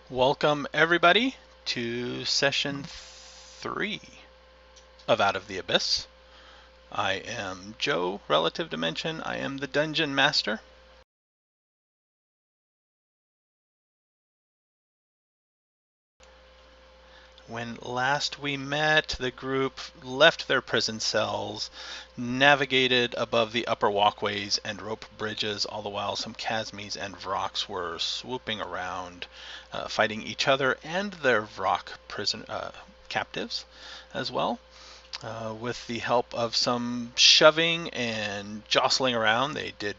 Welcome, everybody, to session 3 of Out of the Abyss. I am Joe, Relative Dimension. I am the Dungeon Master. When last we met, the group left their prison cells, navigated above the upper walkways and rope bridges, all the while some Chasmes and Vroks were swooping around, fighting each other and their Vrok captives as well. With the help of some shoving and jostling around, they did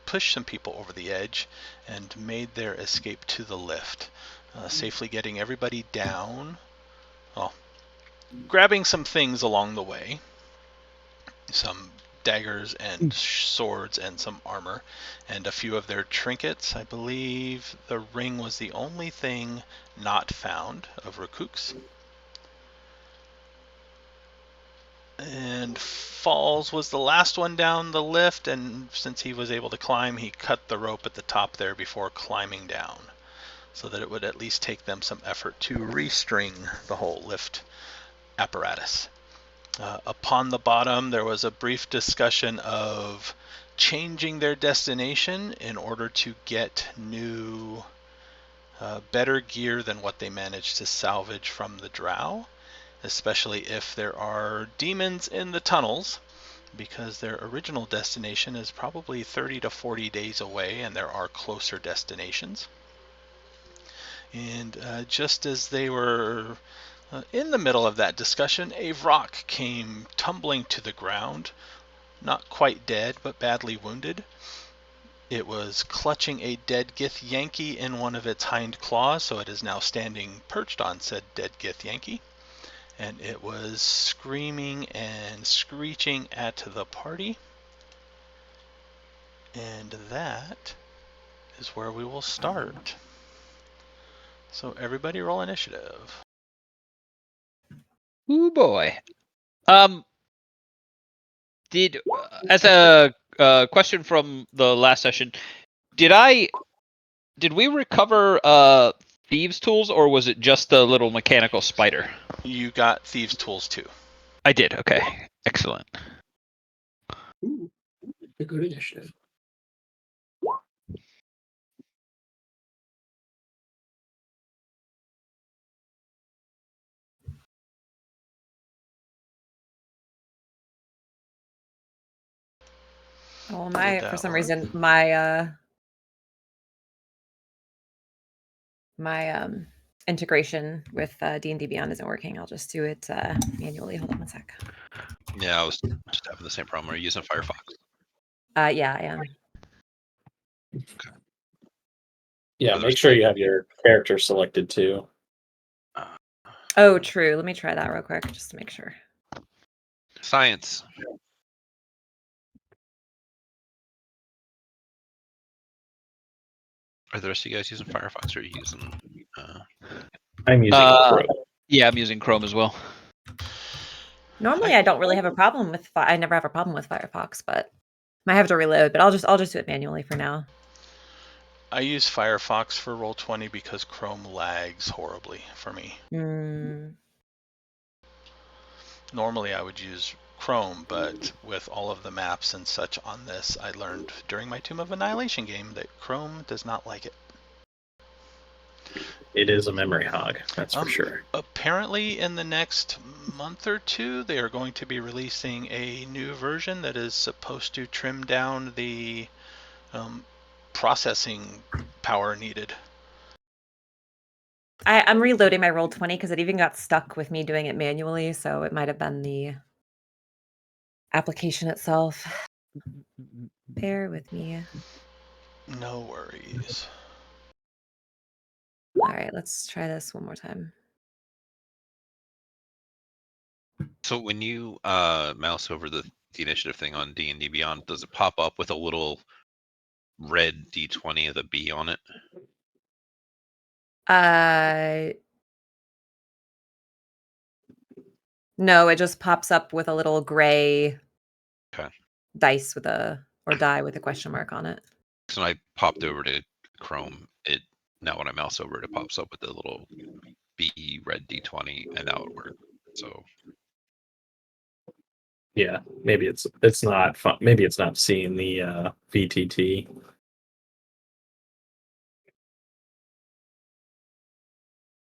push some people over the edge and made their escape to the lift, safely getting everybody down. Well, grabbing some things along the way, some daggers and swords and some armor, and a few of their trinkets. I believe the ring was the only thing not found of Rukook's. And Falls was the last one down the lift, and since he was able to climb, he cut the rope at the top there before climbing down, so that it would at least take them some effort to restring the whole lift apparatus. Upon the bottom, there was a brief discussion of changing their destination in order to get new, better gear than what they managed to salvage from the Drow, especially if there are demons in the tunnels, because their original destination is probably 30 to 40 days away, and there are closer destinations. And just as they were in the middle of that discussion, a Vrok came tumbling to the ground, not quite dead, but badly wounded. It was clutching a dead Githyanki in one of its hind claws, so it is now standing perched on said dead Githyanki. And it was screaming and screeching at the party. And that is where we will start. So everybody roll initiative. Oh boy. As a question from the last session, did we recover thieves' tools, or was it just the little mechanical spider? You got thieves' tools too. I did. Okay, excellent. Ooh, a good initiative. Oh, for some work? reason, my integration with D&D Beyond isn't working. I'll just do it manually. Hold on one sec. Yeah, I was just having the same problem. Are you using Firefox? Yeah, I am. Yeah, make sure you have your character selected too. Oh, true. Let me try that real quick just to make sure. Science. Are the rest of you guys using Firefox, or are you using? I'm using Chrome. Yeah, I'm using Chrome as well. Normally, I don't really have a problem with. I never have a problem with Firefox, but I have to reload. But I'll just do it manually for now. I use Firefox for Roll20 because Chrome lags horribly for me. Normally I would use Chrome, but with all of the maps and such on this, I learned during my Tomb of Annihilation game that Chrome does not like it. It is a memory hog, that's for sure. Apparently in the next month or two, they are going to be releasing a new version that is supposed to trim down the processing power needed. I'm reloading my Roll20 because it even got stuck with me doing it manually, so it might have been the application itself. Bear with me. No worries. All right, let's try this one more time. So when you mouse over the initiative thing on D&D Beyond, does it pop up with a little red D20 with a B on it? No, it just pops up with a little gray dice with die with a question mark on it. So when I popped over to Chrome, it Now when I mouse over it, it pops up with the little B red D20, and now it works. So Yeah, maybe it's not fun. Maybe it's not seeing the VTT.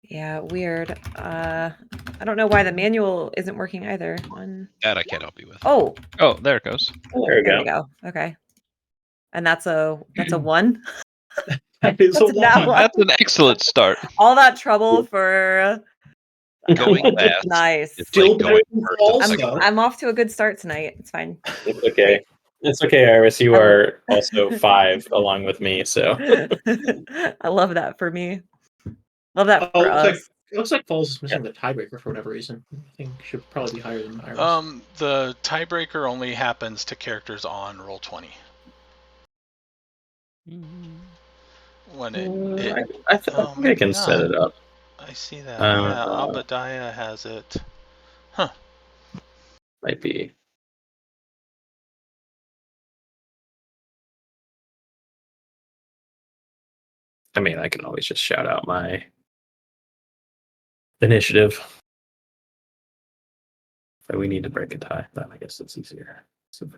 Yeah, weird. I don't know why the manual isn't working either. that I can't help you with. Oh, Oh, there it goes. There we there go. we go. Okay. And that's a 1? That is a What's that one. one? That's an excellent start. All that trouble for Going fast. nice. It's Still like going better first than and false, second. though. I'm off to a good start tonight. It's fine. It's okay. It's okay, Iris. You are also 5 along with me, so I love that for me. Love that Oh, for us. it looks like Falls is missing the tiebreaker for whatever reason. I think should probably be higher than Iris. The tiebreaker only happens to characters on Roll20. When I think I can set it up. I see that. Uh, Yeah, Obediah has it. Huh. Might be. I mean, I can always just shout out my initiative. But we need to break a tie. Then I guess it's easier. So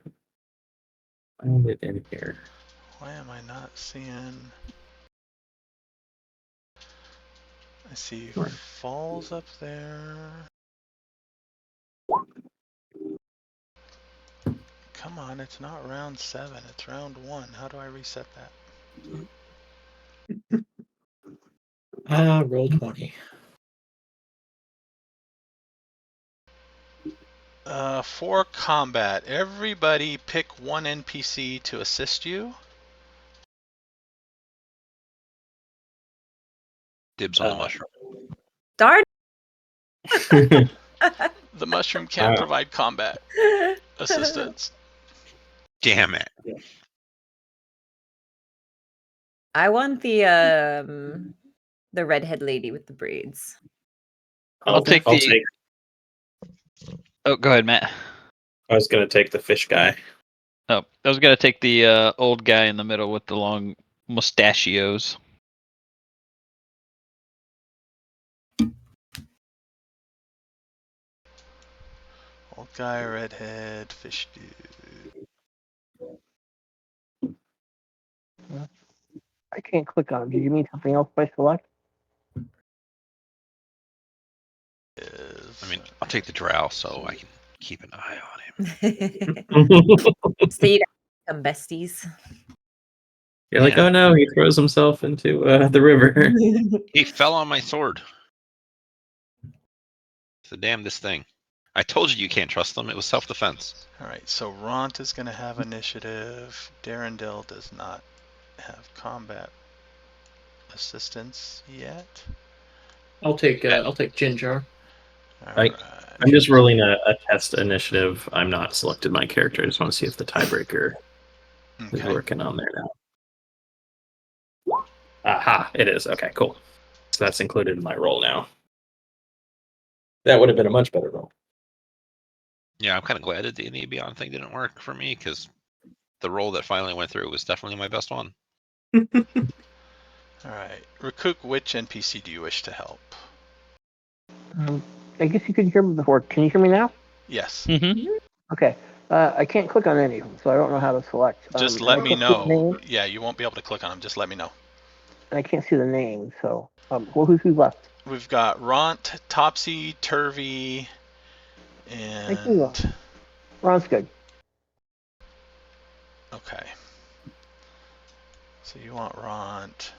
find it in here. Why am I not seeing? I see Falls up there. Come on, it's not round 7, it's round 1. How do I reset that? Roll 20. For combat, everybody pick one NPC to assist you. Dibs on the mushroom. Darn. The mushroom can't provide combat assistance. Damn it. I want the redhead lady with the braids. I'll take the. Oh, go ahead, Matt. I was gonna take the fish guy. Oh, I was gonna take the old guy in the middle with the long mustachios. Old guy, redhead, fish dude. I can't click on him. Do you mean something else by select? Is... I mean, I'll take the Drow so I can keep an eye on him. So you guys become besties. You're like, Yeah. oh no, he throws himself into the river. He fell on my sword. It's the damnedest thing. I told you can't trust them. It was self-defense. Alright, so Ront is going to have initiative. Darendil does not have combat assistance yet. I'll take Ginger. Alright. I'm just rolling a test initiative. I'm not selected my character. I just want to see if the tiebreaker is working on there now. Aha, it is. Okay, cool. So that's included in my roll now. That would have been a much better roll. Yeah, I'm kind of glad the D&D Beyond thing didn't work for me because the roll that finally went through was definitely my best one. Alright. Rukook, which NPC do you wish to help? I guess you could hear me before. Can you hear me now? Yes. Mm-hmm. Okay. I can't click on any of them, so I don't know how to select. Just I let can't me see the know. name, Yeah, you won't be able to click on them. Just let me know. and I can't see the name, so who's left? We've got Ront, Topsy, Turvy, Thank you. and... Ron's good. Okay. So you want Ront.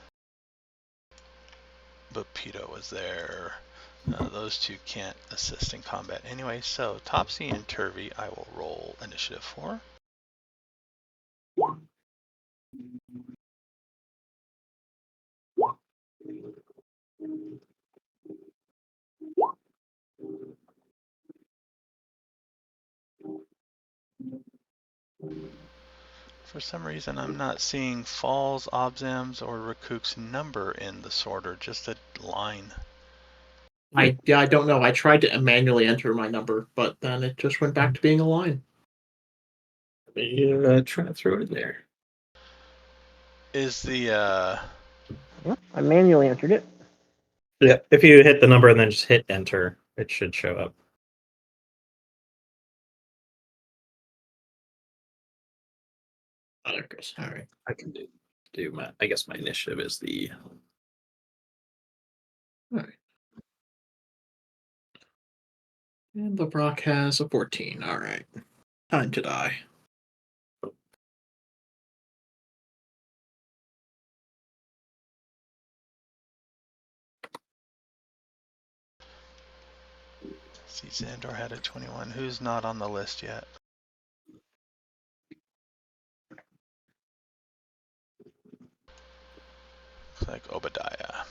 But Pito was there. Those two can't assist in combat anyway. So Topsy and Turvy, I will roll initiative for. For some reason, I'm not seeing Falls, Obzam's, or Rukook's number in the sorter, just a line. I don't know. I tried to manually enter my number, but then it just went back to being a line. Let me try to throw it in there. Is the Well, I manually entered it. Yeah, if you hit the number and then just hit enter, it should show up. Oh, there it goes. All right. I can do my. I guess my initiative is the. All right. And the Brock has a 14. All right. Time to die. See, Zahn'dohr had a 21. Who's not on the list yet? Looks like Obediah.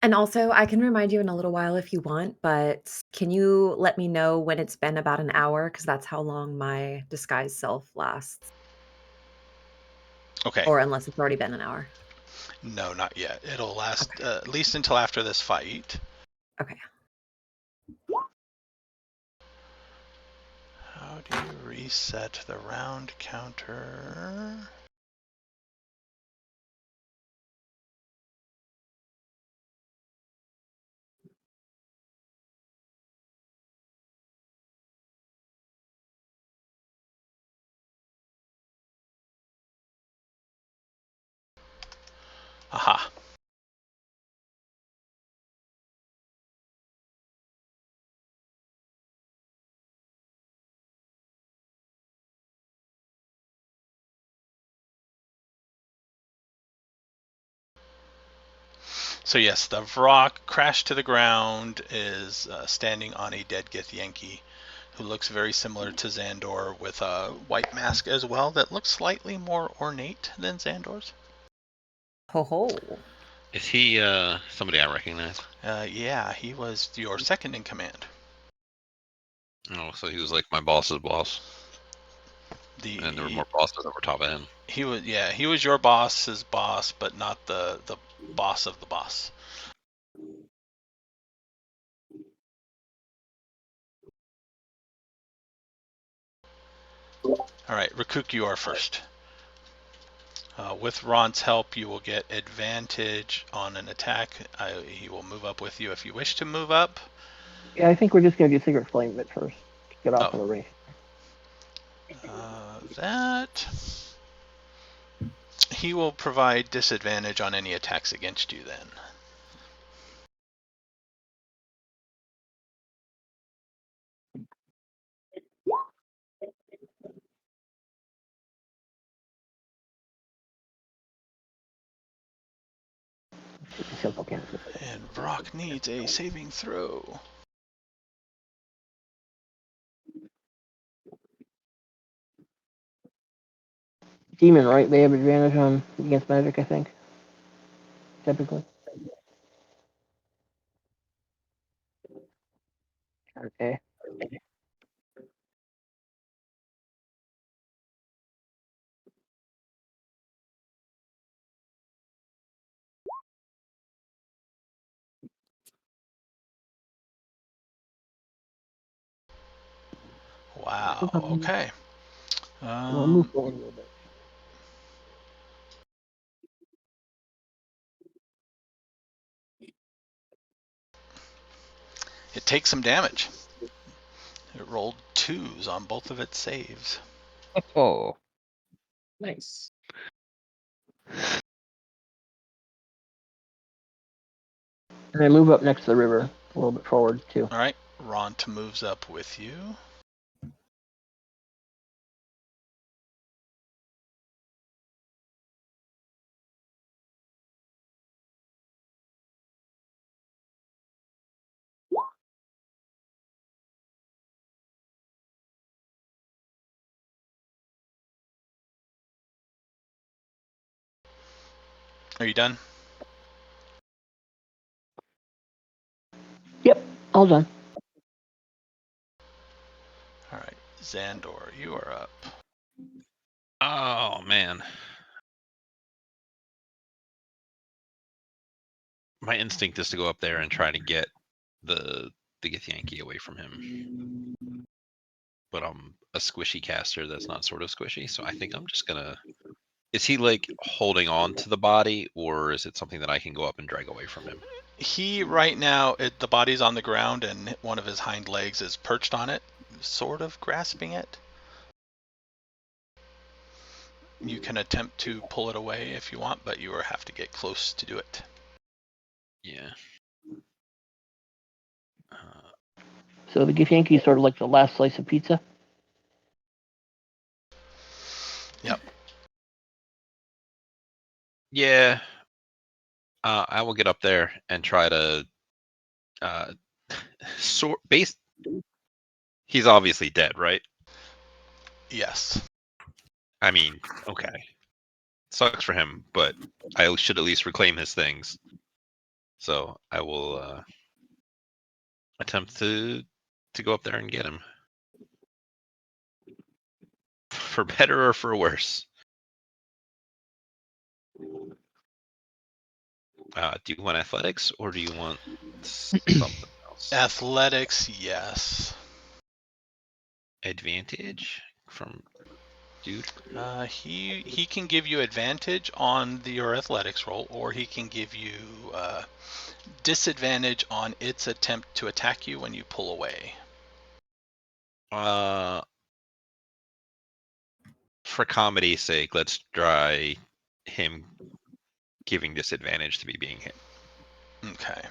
And also, I can remind you in a little while if you want, but can you let me know when it's been about an hour? Because that's how long my disguise self lasts. Okay. Or unless it's already been an hour. No, not yet. It'll last at least until after this fight. Okay. How do you reset the round counter? Aha. So yes, the Vrock crashed to the ground, is standing on a dead Githyanki, who looks very similar to Zahn'dohr, with a white mask as well that looks slightly more ornate than Zahn'dohr's. Ho ho. Is he somebody I recognize? Yeah, he was your second in command. Oh, so he was like my boss's boss, and there were more bosses over top of him. He was your boss's boss, but not the boss of the boss. All right, Rukook, you are first. With Ron's help, you will get advantage on an attack. He will move up with you if you wish to move up. Yeah, I think we're just going to do Secret Flame bit first. Get off of the race. That he will provide disadvantage on any attacks against you then. And Brock needs a saving throw. Demon, right? They have advantage on against magic, I think. Typically. Okay. Wow. Okay. We'll move forward a little bit. It takes some damage. It rolled 2s on both of its saves. Oh. Nice. And I move up next to the river a little bit forward too. All right. Ront moves up with you. Are you done? Yep, all done. All right. Zahn'dohr, you are up. Oh man. my instinct is to go up there and try to get the Githyanki away from him. But I'm a squishy caster that's not sort of squishy, so I think I'm just gonna. Is he like holding on to the body, or is it something that I can go up and drag away from him? He right now, the body's on the ground and one of his hind legs is perched on it, sort of grasping it. You can attempt to pull it away if you want, but you will have to get close to do it. Yeah. So the Githyanki is sort of like the last slice of pizza. Yep. Yeah. I will get up there and try to he's obviously dead, right? Yes. I mean, okay. Sucks for him, but I should at least reclaim his things. So I will attempt to go up there and get him. For better or for worse. Do you want athletics or do you want something else? Athletics, yes. Advantage from dude? He can give you advantage on your athletics roll, or he can give you disadvantage on its attempt to attack you when you pull away. For comedy's sake, let's try him giving disadvantage to me being hit. Okay.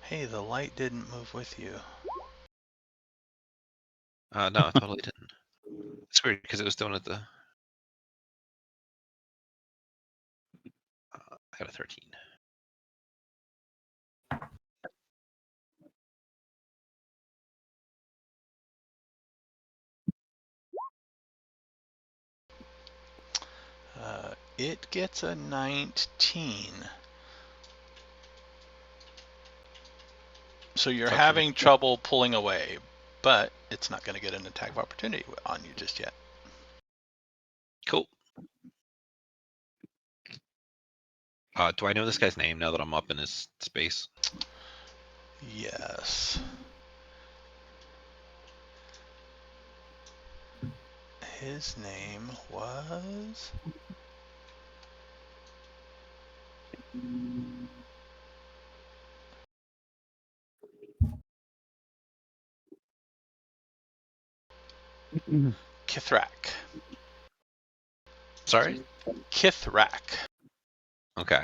Hey, the light didn't move with you. No, it totally didn't. It's weird because it was doing it the. I got a 13. It gets a 19. So you're Talk to having me. trouble pulling away, but it's not going to get an attack of opportunity on you just yet. Cool. Do I know this guy's name now that I'm up in his space? Yes. His name was... Kithrak. Sorry? Kithrak. Okay.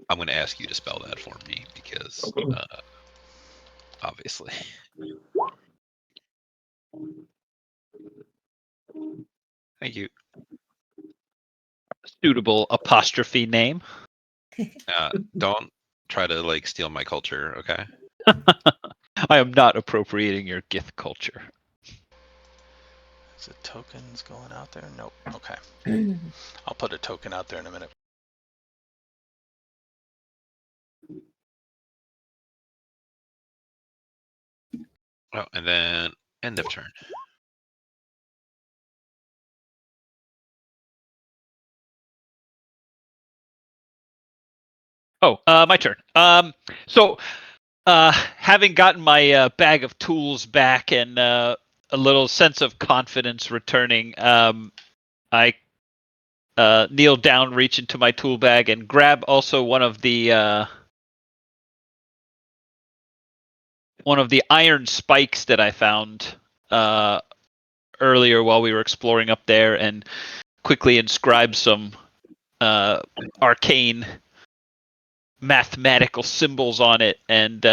I'm going to ask you to spell that for me because, obviously. Thank you. Suitable apostrophe name. Don't try to like steal my culture, okay? I am not appropriating your Gith culture. Is the tokens going out there? Nope. Okay. I'll put a token out there in a minute. Oh, and then end of turn. Oh, my turn. So, having gotten my bag of tools back and a little sense of confidence returning, I kneel down, reach into my tool bag, and grab also one of the iron spikes that I found earlier while we were exploring up there, and quickly inscribe some arcane mathematical symbols on it and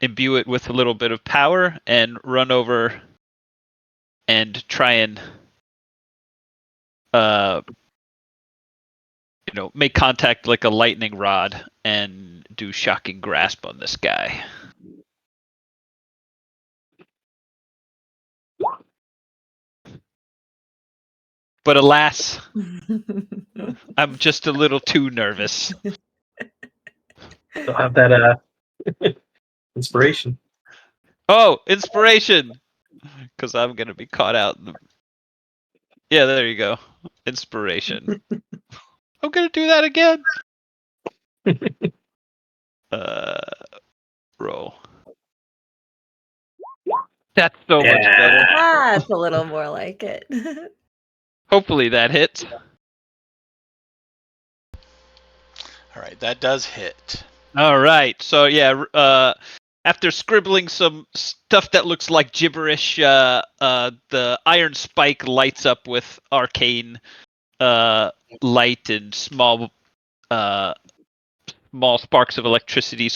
imbue it with a little bit of power and run over and try and make contact like a lightning rod and do shocking grasp on this guy. But alas, I'm just a little too nervous. They'll have that inspiration. Oh, inspiration! Because I'm going to be caught out. Yeah, there you go. Inspiration. I'm going to do that again. Roll. That's so much better. That's a little more like it. Hopefully that hits. All right, that does hit. All right. So yeah, after scribbling some stuff that looks like gibberish, the iron spike lights up with arcane light and small sparks of electricity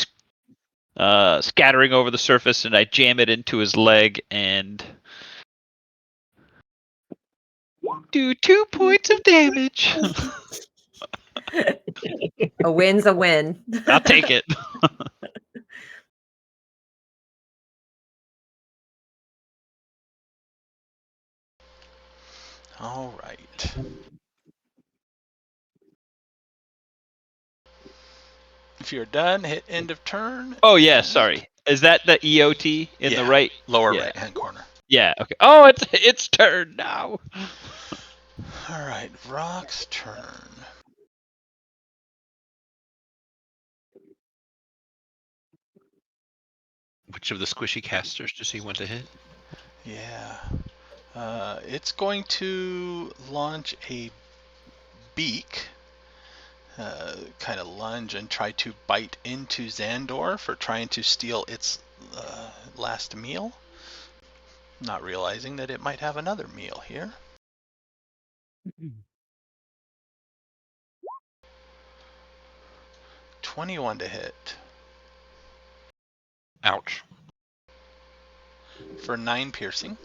scattering over the surface, and I jam it into his leg and do 2 points of damage. A win's a win. I'll take it. All right. If you're done, hit end of turn. Oh yeah, sorry. Is that the EOT in the right? Lower Yeah. right-hand corner. Yeah. Okay. Oh, it's turn now. All right, Rock's turn. Which of the squishy casters does he want to hit? Yeah. It's going to launch a beak, kind of lunge and try to bite into Zahn'dohr for trying to steal its last meal, not realizing that it might have another meal here. Mm-hmm. 21 to hit Ouch. for 9 piercing.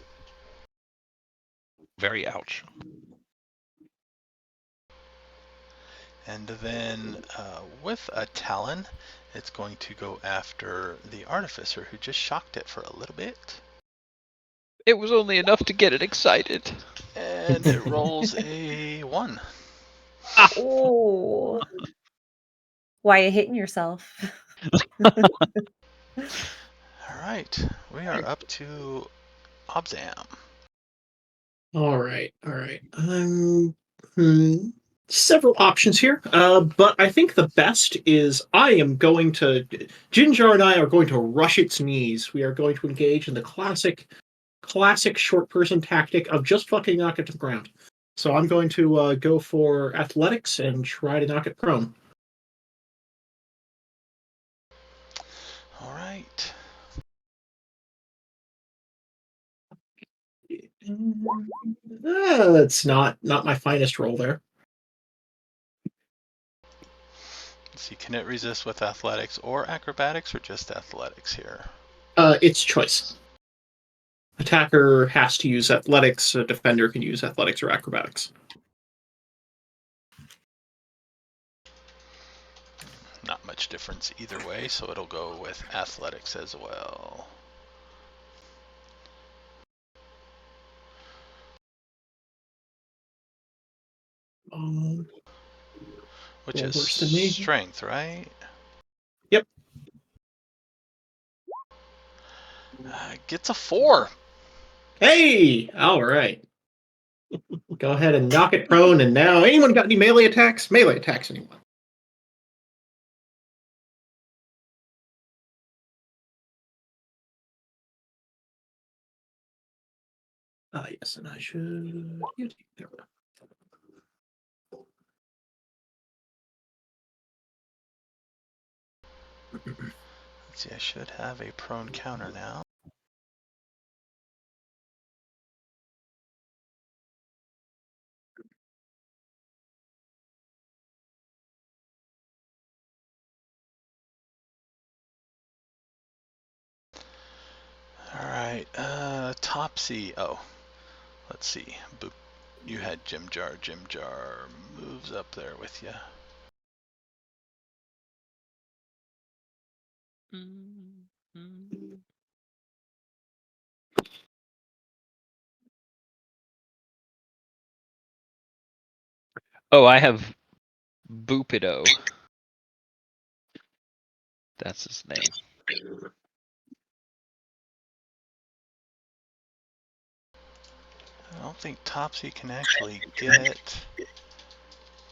Very ouch. And then with a Talon, it's going to go after the Artificer who just shocked it for a little bit. It was only enough to get it excited. And it rolls a 1. Oh. Why are you hitting yourself? All right, we are up to Obzam. All right. Several options here, but I think the best is Ginger and I are going to rush its knees. We are going to engage in the classic short person tactic of just fucking knock it to the ground. So I'm going to go for athletics and try to knock it prone. All right. That's not my finest roll there. Let's see, can it resist with athletics or acrobatics or just athletics here? It's choice. Attacker has to use athletics. A defender can use athletics or acrobatics. Not much difference either way, so it'll go with athletics as well. Which is worse than me. strength, right? Yep. Gets a 4. Hey! Alright. Go ahead and knock it prone, and now anyone got any melee attacks? Melee attacks, anyone? Yes, and I should... There we go. Let's see, I should have a prone counter now. Alright, Topsy. Oh, let's see. Boop. You had Jim Jar. Jim Jar moves up there with you. Oh, I have Boopido. That's his name. I don't think Topsy can actually get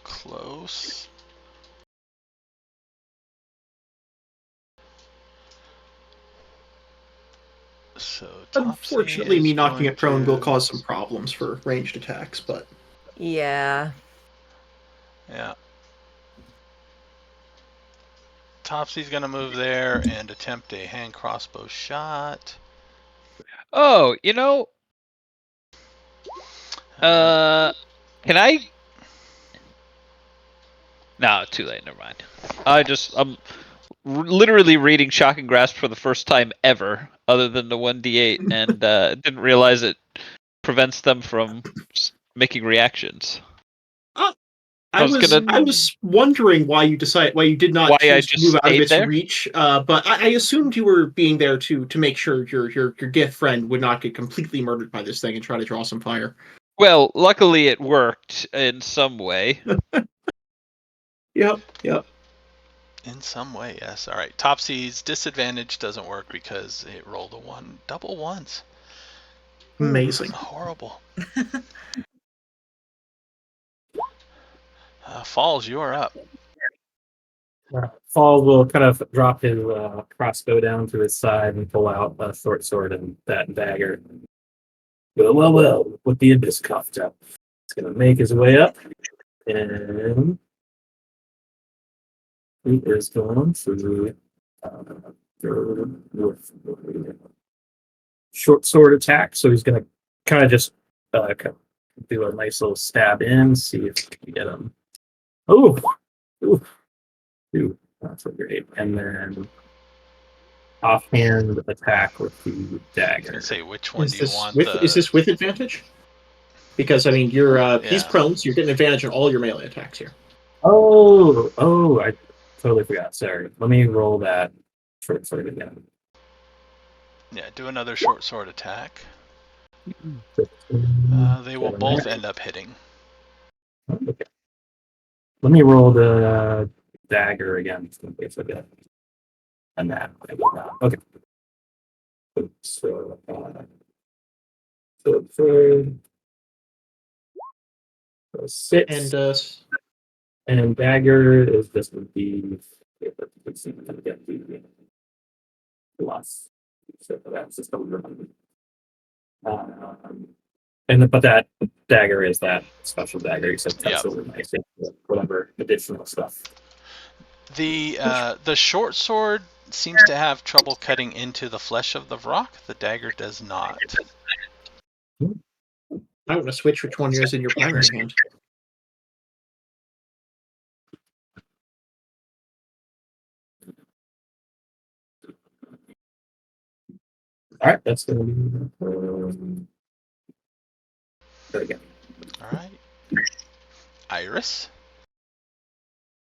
close. So Unfortunately, Topsy me is knocking going it prone will to- cause some problems for ranged attacks, but Yeah. Yeah. Topsy's going to move there and attempt a hand crossbow shot. Oh, you know, can I? No, too late. Never mind. I'm literally reading Shocking Grasp for the first time ever, other than the 1d8, and didn't realize it prevents them from making reactions. I I was wondering why you did not Why I choose to just move out of stayed its there? reach. But I assumed you were being there to make sure your gift friend would not get completely murdered by this thing and try to draw some fire. Well, luckily it worked in some way. Yep. In some way, yes. All right. Topsy's disadvantage doesn't work because it rolled a 1. Double ones. Amazing. Horrible. Falls, you are up. Fall will kind of drop his crossbow down to his side and pull out a short sword and that dagger. Well, with the abyss cuffed up. He's going to make his way up, and he is going to go with short sword attack. So he's going to kind of just do a nice little stab in, see if he can get him. Oh, that's what great. And then offhand attack with the I was dagger. going to say, which one Is do you this want? is this with advantage? Because I mean, he's Yeah. prone, so you're getting advantage on all your melee attacks here. Oh, I totally forgot. Sorry. Let me roll that short sword again. Yeah, do another short sword attack. They will 7 both there. end up hitting. Okay. Let me roll the dagger again in case I get and that. Okay. So, so 6 and dagger is just would be let's see if I can get the plus. So that's just a little. But that dagger is that special dagger. You said that's really nice. Whatever additional stuff. The short sword seems to have trouble cutting into the flesh of the rock. The dagger does not. I want to switch which one is in your primary hand. All right, that's going to be there again. All right. Iris.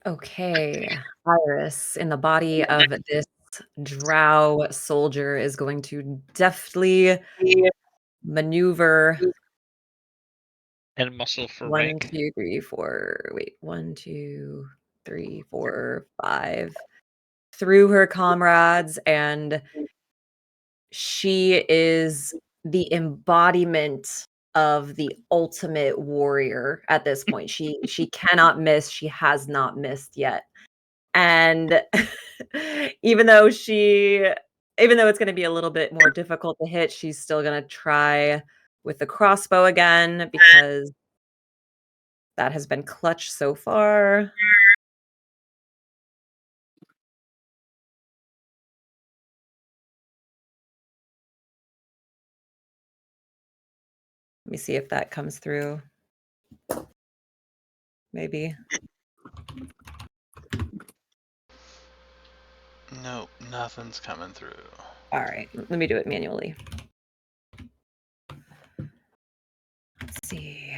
Okay. Iris, in the body of this drow soldier, is going to deftly maneuver And muscle for 1, rank. 2, 3, 4. Wait, 1, 2, 3, 4, 5 through her comrades, and she is the embodiment of the ultimate warrior at this point. She cannot miss. She has not missed yet. And even though it's going to be a little bit more difficult to hit, she's still going to try with the crossbow again because that has been clutch so far. Let me see if that comes through. Maybe. Nope, nothing's coming through. All right, let me do it manually. Let's see.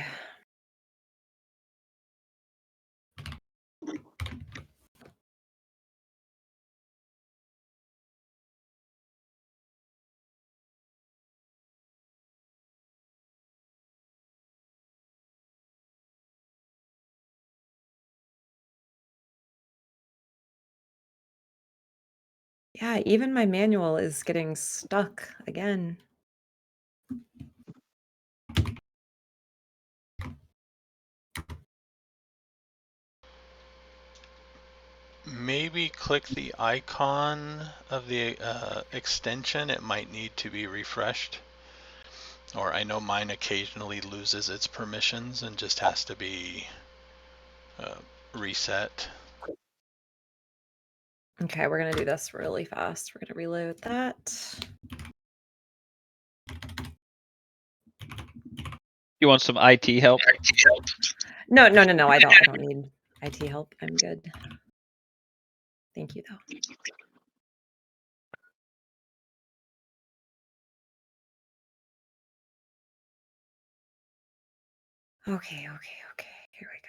Yeah, even my manual is getting stuck again. maybe click the icon of the extension. It might need to be refreshed. Or I know mine occasionally loses its permissions and just has to be reset. Okay, we're gonna do this really fast. We're gonna reload that. You want some IT help? No, I don't need IT help. I'm good. Thank you though. Okay. Here we go.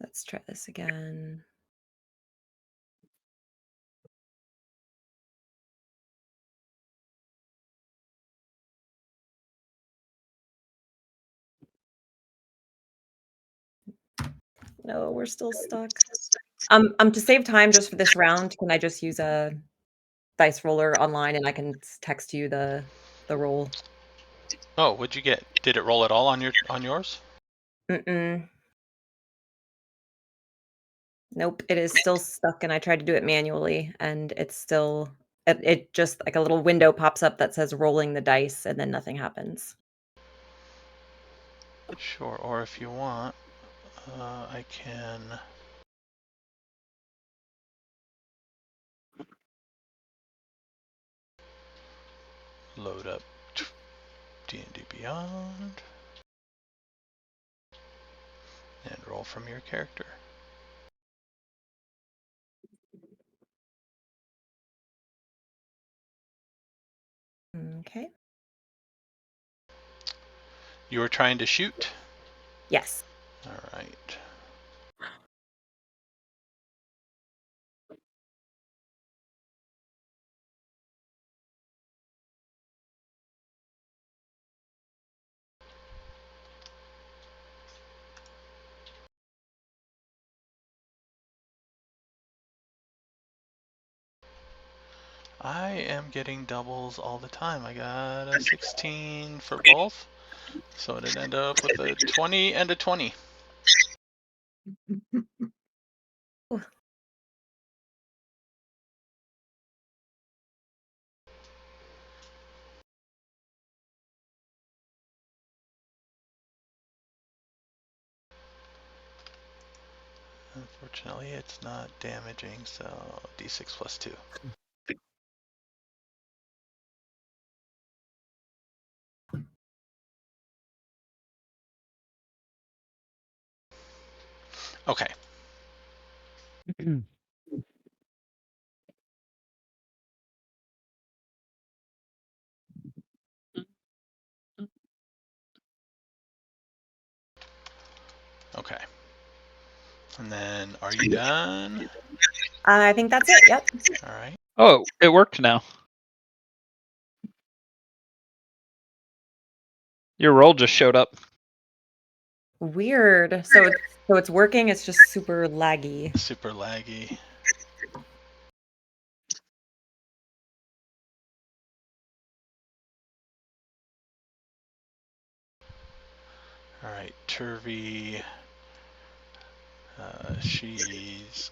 Let's try this again. No, we're still stuck. To save time just for this round, can I just use a dice roller online and I can text you the roll? Oh, what'd you get? Did it roll at all on yours? Mm-mm. Nope, it is still stuck, and I tried to do it manually, and it's still it just like a little window pops up that says rolling the dice, and then nothing happens. Sure, or if you want, I can load up D&D Beyond and roll from your character. Okay. You were trying to shoot? Yes. All right. I am getting doubles all the time. I got a 16 for both, so it'd end up with a 20 and a 20. Unfortunately, it's not damaging, so d6 plus 2. Okay. Okay. And then, are you done? I think that's it. Yep. All right. Oh, it worked now. Your roll just showed up. Weird. So it's working. It's just super laggy. Super laggy. All right, Turvy. She's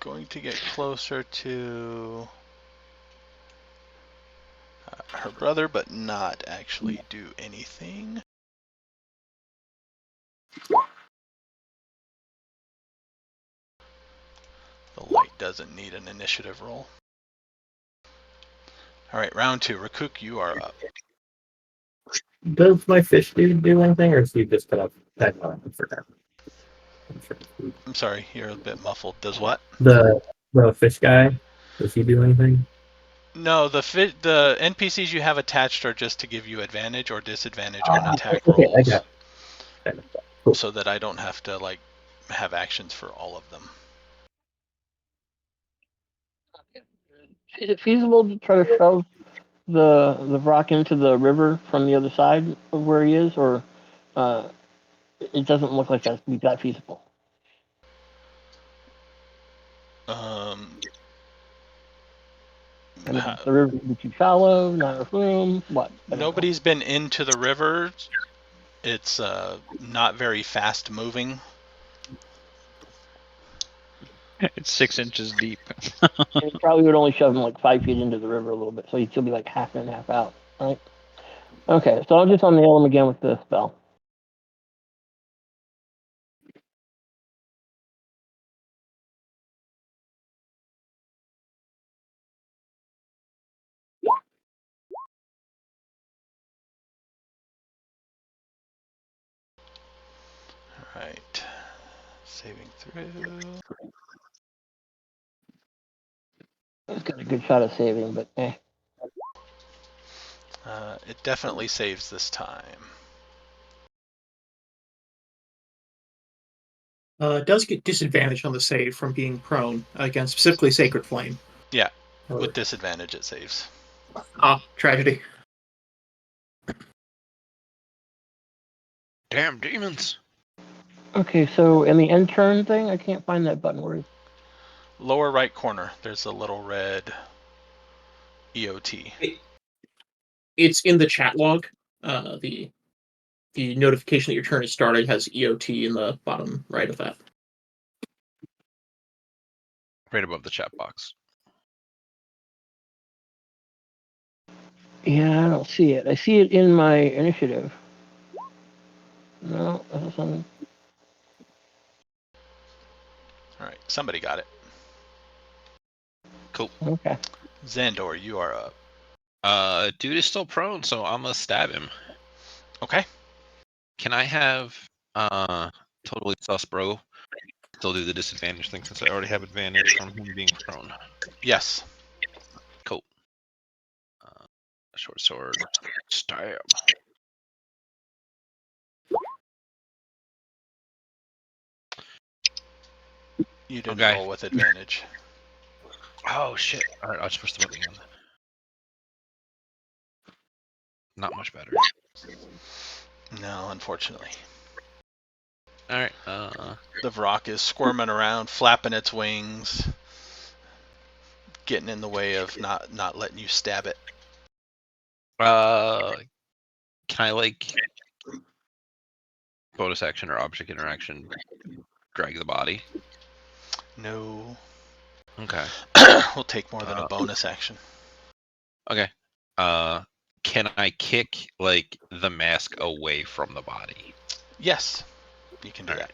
going to get closer to her brother, but not actually do anything. The light doesn't need an initiative roll. All right, round 2. Rukook, you are up. Does my fish dude do anything, or is he just put up that for that? I'm sorry, you're a bit muffled. Does what? The fish guy, does he do anything? No, the NPCs you have attached are just to give you advantage or disadvantage on attack Okay, rolls. I got it. Cool. So that I don't have to like have actions for all of them. Is it feasible to try to shove the Vrock into the river from the other side of where he is, or it doesn't look like that'd be that feasible? I mean, the river would be too shallow, not enough room. What? Nobody's been into the river. It's not very fast moving. It's 6 inches deep. And you probably would only shove him like 5 feet into the river a little bit, so he'd still be like half in, half out, right? Okay, so I'll just unnail him again with the spell. All right. Saving through. He's got a good shot at saving, but eh. It definitely saves this time. Does get disadvantage on the save from being prone against specifically Sacred Flame. Yeah, Or- with disadvantage it saves. Ah, tragedy. Damn demons! Okay, so in the end turn thing, I can't find that button. Where is Lower right corner, there's a little red EOT. It's in the chat log. The notification that your turn is started has EOT in the bottom right of that. Right above the chat box. Yeah, I don't see it. I see it in my initiative. No, that's something. All right, somebody got it. Cool. Okay. Zahn'dohr, you are up. Dude is still prone, so I'm gonna stab him. Okay. Can I have totally sus bro still do the disadvantage thing since I already have advantage from him being prone? Yes. Cool. Short sword, stab. You didn't Okay. roll with advantage. Oh shit! All right, I'll just push the button again. Not much better. No, unfortunately. All right. The Vrock is squirming around, flapping its wings, getting in the way of not letting you stab it. Can I like bonus action or object interaction drag the body? No. Okay. Will take more than a bonus action. Okay. Can I kick like the mask away from the body? Yes, you can do All that. right.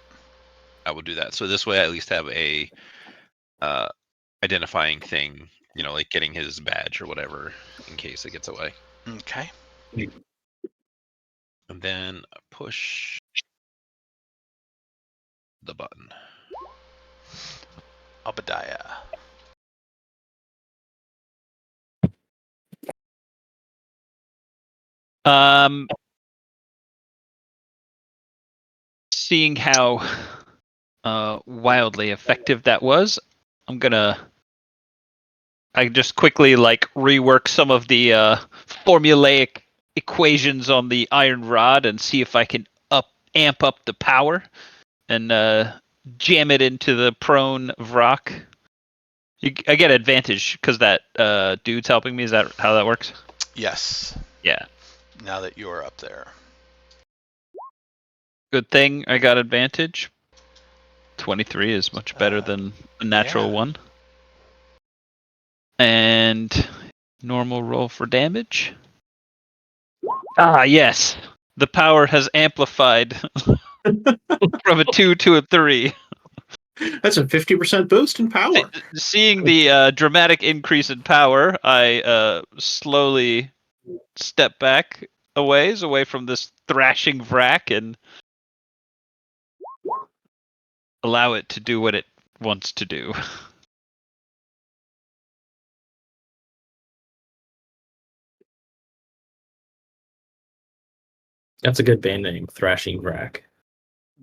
I will do that. So this way I at least have a identifying thing, you know, like getting his badge or whatever in case it gets away. Okay. And then push the button. Obediah. Seeing how wildly effective that was, I just quickly like rework some of the formulaic equations on the iron rod and see if I can amp up the power and jam it into the prone Vrock. I get advantage because that dude's helping me. Is that how that works? Yes. Yeah. Now that you're up there. Good thing I got advantage. 23 is much better than a natural one. And normal roll for damage. Ah, yes. The power has amplified from a 2 to a 3. That's a 50% boost in power. Seeing the dramatic increase in power, I slowly step back a ways away from this thrashing Vrack and allow it to do what it wants to do. That's a good band name, Thrashing Vrack.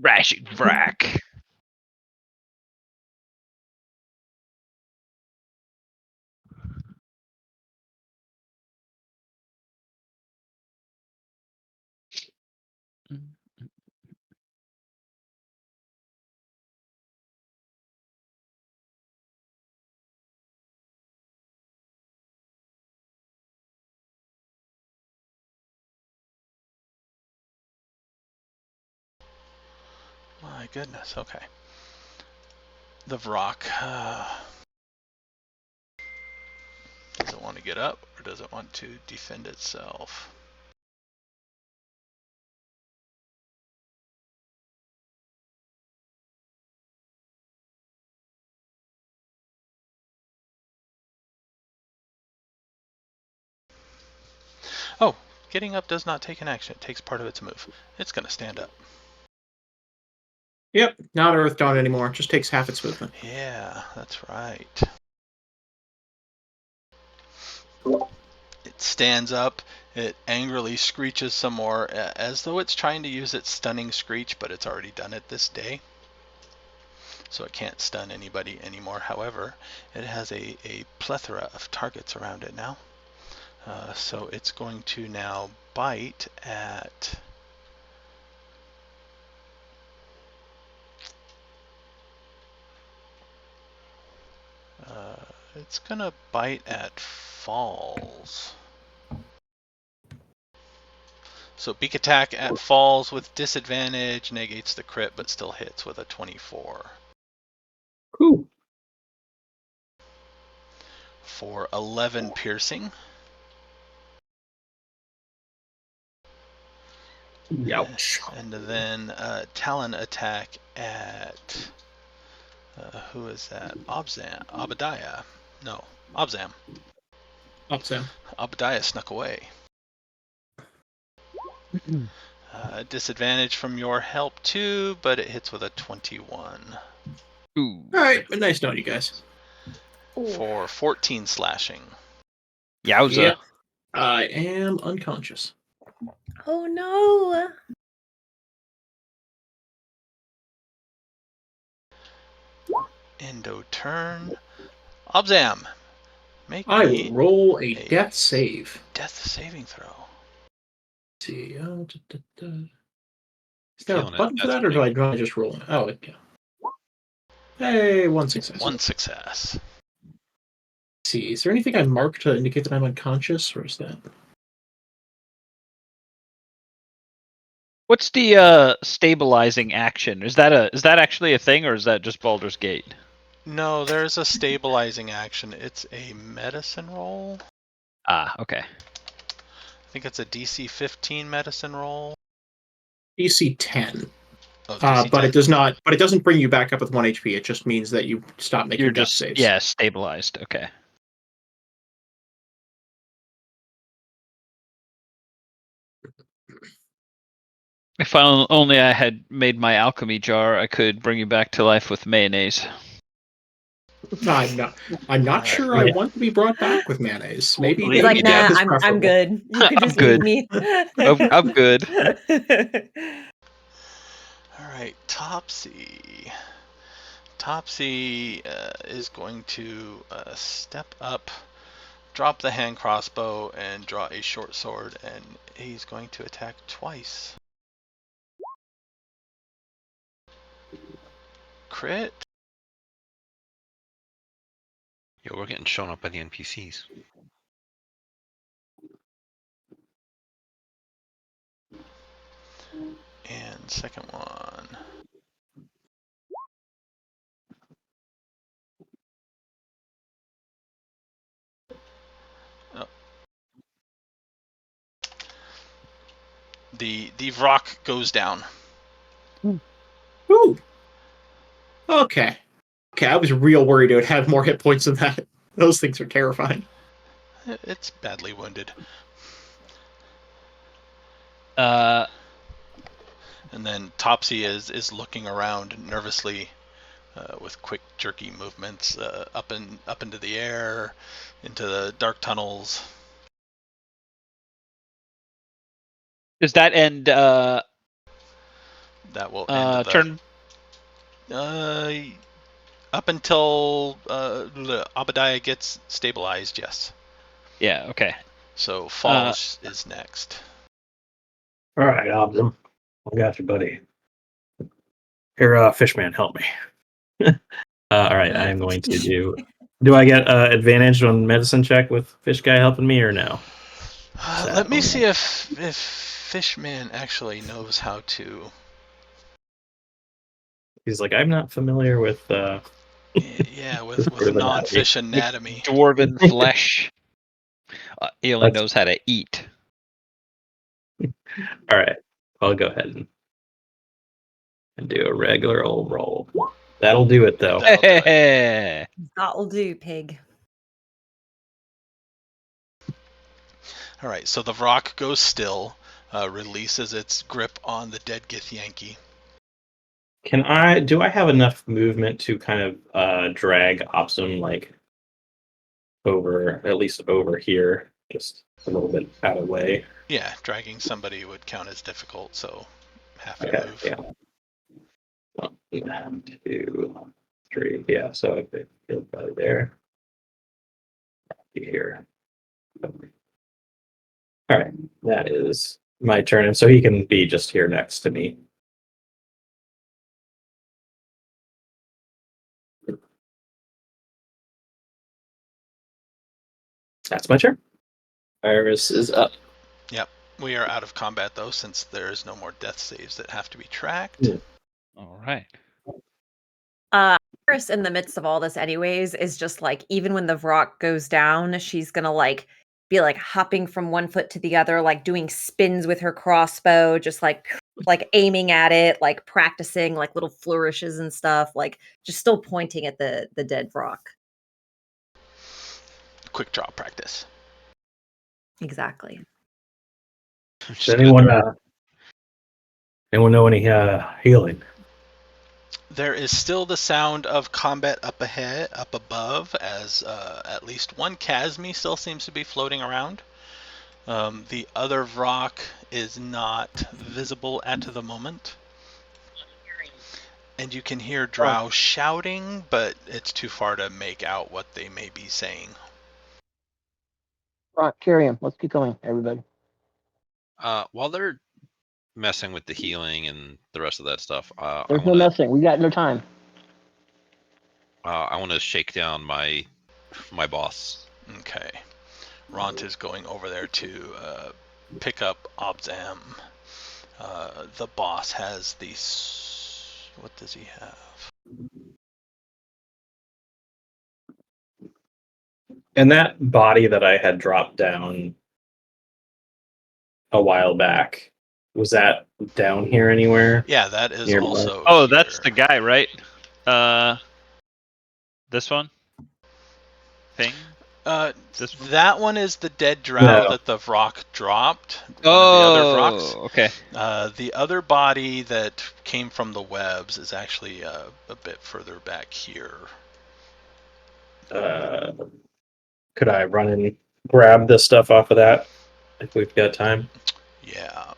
Thrashing Vrack. My goodness. Okay. The Vrock. Does it want to get up, or does it want to defend itself? Oh, getting up does not take an action. It takes part of its move. It's going to stand up. Yep, not Earth Dawn anymore. Just takes half its movement. Yeah, that's right. It stands up. It angrily screeches some more, as though it's trying to use its stunning screech, but it's already done it this day. So it can't stun anybody anymore. However, it has a plethora of targets around it now. So it's going to now bite at... it's going to bite at Falls. So beak attack at Falls with disadvantage, negates the crit, but still hits with a 24. Ooh. For 11 piercing. Ouch. And then Talon attack at... who is that? Obadiah. No, Obzam. Obzam. Obadiah snuck away. Disadvantage from your help too, but it hits with a 21. Ooh. Alright, nice knowing you guys. For 14 slashing. Yowza. Yep. I am unconscious. Oh no! Endo turn. Obzam, make I me will roll a a death save. death saving throw. Let's see. Is there a Feeling it. button for That's that, or do big. I just roll it? Oh, yeah. Hey, one success. One success. Let's see. Is there anything I marked to indicate that I'm unconscious, or is that? What's the stabilizing action? Is that actually a thing, or is that just Baldur's Gate? No, there's a stabilizing action. It's a medicine roll. Ah, okay. I think it's a DC 15 medicine roll. DC 10. Oh, DC But 10. it does not. But it doesn't bring you back up with 1 HP. It just means that you stop making You're death just saves. stabilized. Okay. If only I had made my alchemy jar, I could bring you back to life with mayonnaise. I'm not sure I want to be brought back with mayonnaise. Maybe He's like, death nah, is I'm preferable. good. You could I'm just good. leave me. I'm good. All right, Topsy. Topsy is going to step up, drop the hand crossbow, and draw a short sword, and he's going to attack twice. Crit. Yo, we're getting shown up by the NPCs. And second one. Oh. The Vrock goes down. Ooh. Okay. Okay, I was real worried it would have more hit points than that. Those things are terrifying. It's badly wounded. Uh, And then Topsy is looking around nervously, with quick, jerky movements up into the air, into the dark tunnels. does that end That will end the turn? up until Obadiah gets stabilized. Yes. Yeah. Okay. So Falls is next. All right, Obzam. I got you, buddy. Here, Fishman, help me. All right, I am going to do. Do I get advantage on medicine check with Fish Guy helping me, or no? Let me see if Fishman actually knows how to. He's like, I'm not familiar with Yeah, with Prove non-fish anatomy. Dwarven flesh. He only knows how to eat. All right, I'll go ahead and do a regular old roll. That'll do it, though. That'll do it. That'll do, pig. All right, so the rock goes still, releases its grip on the dead Githyanki. Do I have enough movement to kind of drag Obzam like at least over here, just a little bit out of the way? Yeah, dragging somebody would count as difficult, so half your Okay, move. yeah. 1, 2, 3. Yeah, so I could go by there. Here. All right, that is my turn, and so he can be just here next to me. That's my turn. Iris is up. Yep, we are out of combat though, since there is no more death saves that have to be tracked. Yeah. All right. Iris, in the midst of all this, anyways, is just like, even when the rock goes down, she's gonna like be like hopping from one foot to the other, like doing spins with her crossbow, just like aiming at it, like practicing like little flourishes and stuff, like just still pointing at the dead rock. Quick draw practice. Exactly. Does anyone know any healing? There is still the sound of combat up ahead, up above, as at least one Chasme still seems to be floating around. The other rock is not visible at the moment. And you can hear Drow shouting, but it's too far to make out what they may be saying. Right, carry him. Let's keep going, everybody. While they're messing with the healing and the rest of that stuff, There's no messing. We got no time. I want to shake down my boss. Okay. Ront is going over there to pick up Obzam. The boss has these... What does he have? And that body that I had dropped down a while back, was that down here anywhere? Yeah, that is Nearby. also Oh, here. that's the guy, right? This one? Thing? This one? That one is the dead drow that the rock dropped. One of the other rocks. Okay. The other body that came from the webs is actually a bit further back here. Could I run and grab this stuff off of that if we've got time? Yeah.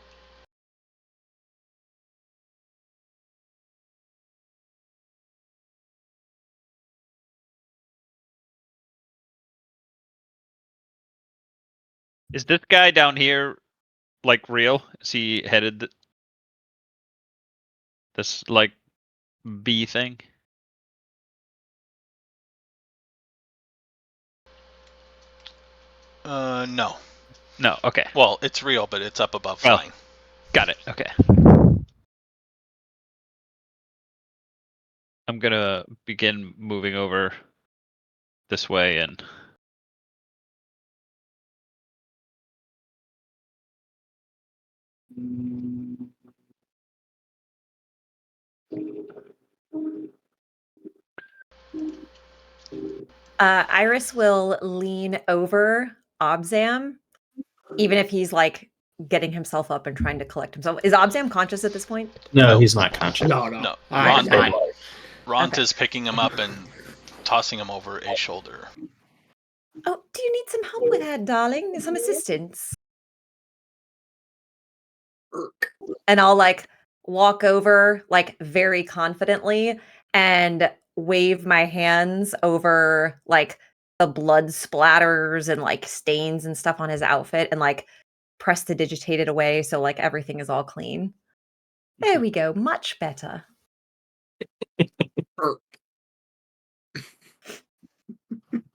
Is this guy down here like real? Is he headed this like bee thing? No. No, okay. Well, it's real, but it's up above Well, flying. Got it. Okay. I'm gonna begin moving over this way and Iris will lean over Obzam, even if he's like getting himself up and trying to collect himself. Is Obzam conscious at this point? No, he's not conscious. No. No. I- Ront Okay. is picking him up and tossing him over a shoulder. Oh, do you need some help with that, darling? Some assistance? And I'll like walk over like very confidently and wave my hands over like the blood splatters and like stains and stuff on his outfit and like press to digitate it away so like everything is all clean. There we go, much better.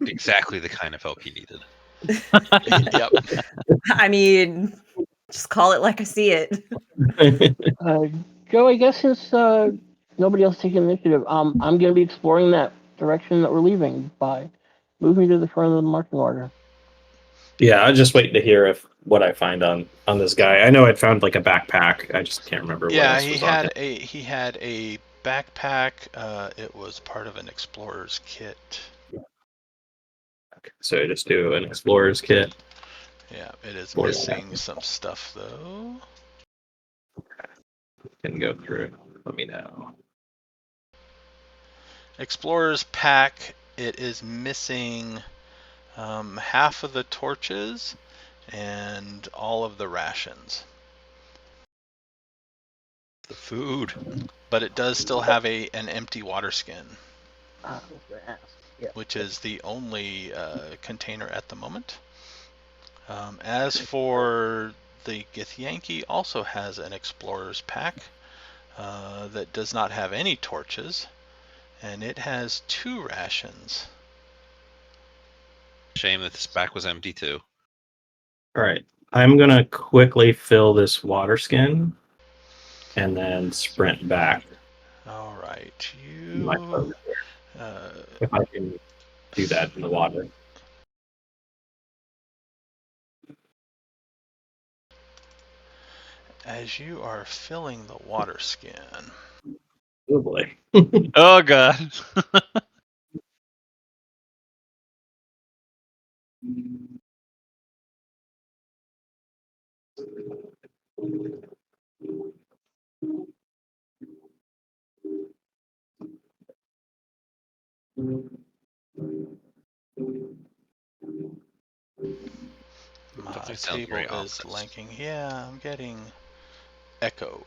Exactly the kind of help he needed. Yep. I mean, just call it like I see it. Joe, I guess since nobody else taking initiative, I'm going to be exploring that direction that we're leaving by. Move me to the front of the marching order. Yeah, I was just waiting to hear what I find on this guy. I know I'd found like a backpack. I just can't remember what else he was on him. had a backpack. It was part of an explorer's kit. Okay, so I just do an explorer's kit. Yeah, it is Or missing some stuff though. Can go through it. Let me know. Explorer's pack. It is missing half of the torches and all of the rations. The food. But it does still have an empty water skin, Yeah. which is the only container at the moment. As for the Githyanki, also has an explorer's pack that does not have any torches, and it has 2 rations. Shame that this back was empty too. All right. I'm going to quickly fill this water skin and then sprint back. All right, My boat. If I can do that in the water. as you are filling the water skin. Oh boy. Oh god. My Definitely sounds very table is ominous. lagging. Yeah, I'm getting echo.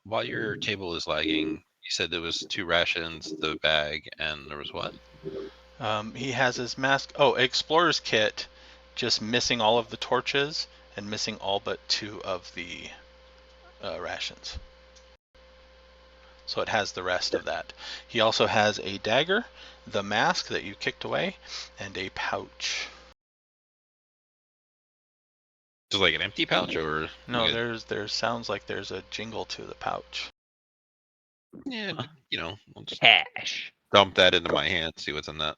While your table is lagging, you said there was 2 rations, the bag, and there was what? He has his mask. Oh, explorer's kit, just missing all of the torches and missing all but 2 of the rations. So it has the rest of that. He also has a dagger, the mask that you kicked away, and a pouch. Just like an empty pouch, or No, like there sounds like there's a jingle to the pouch. yeah, but, I'll just Cash. dump that into my hand, see what's in that.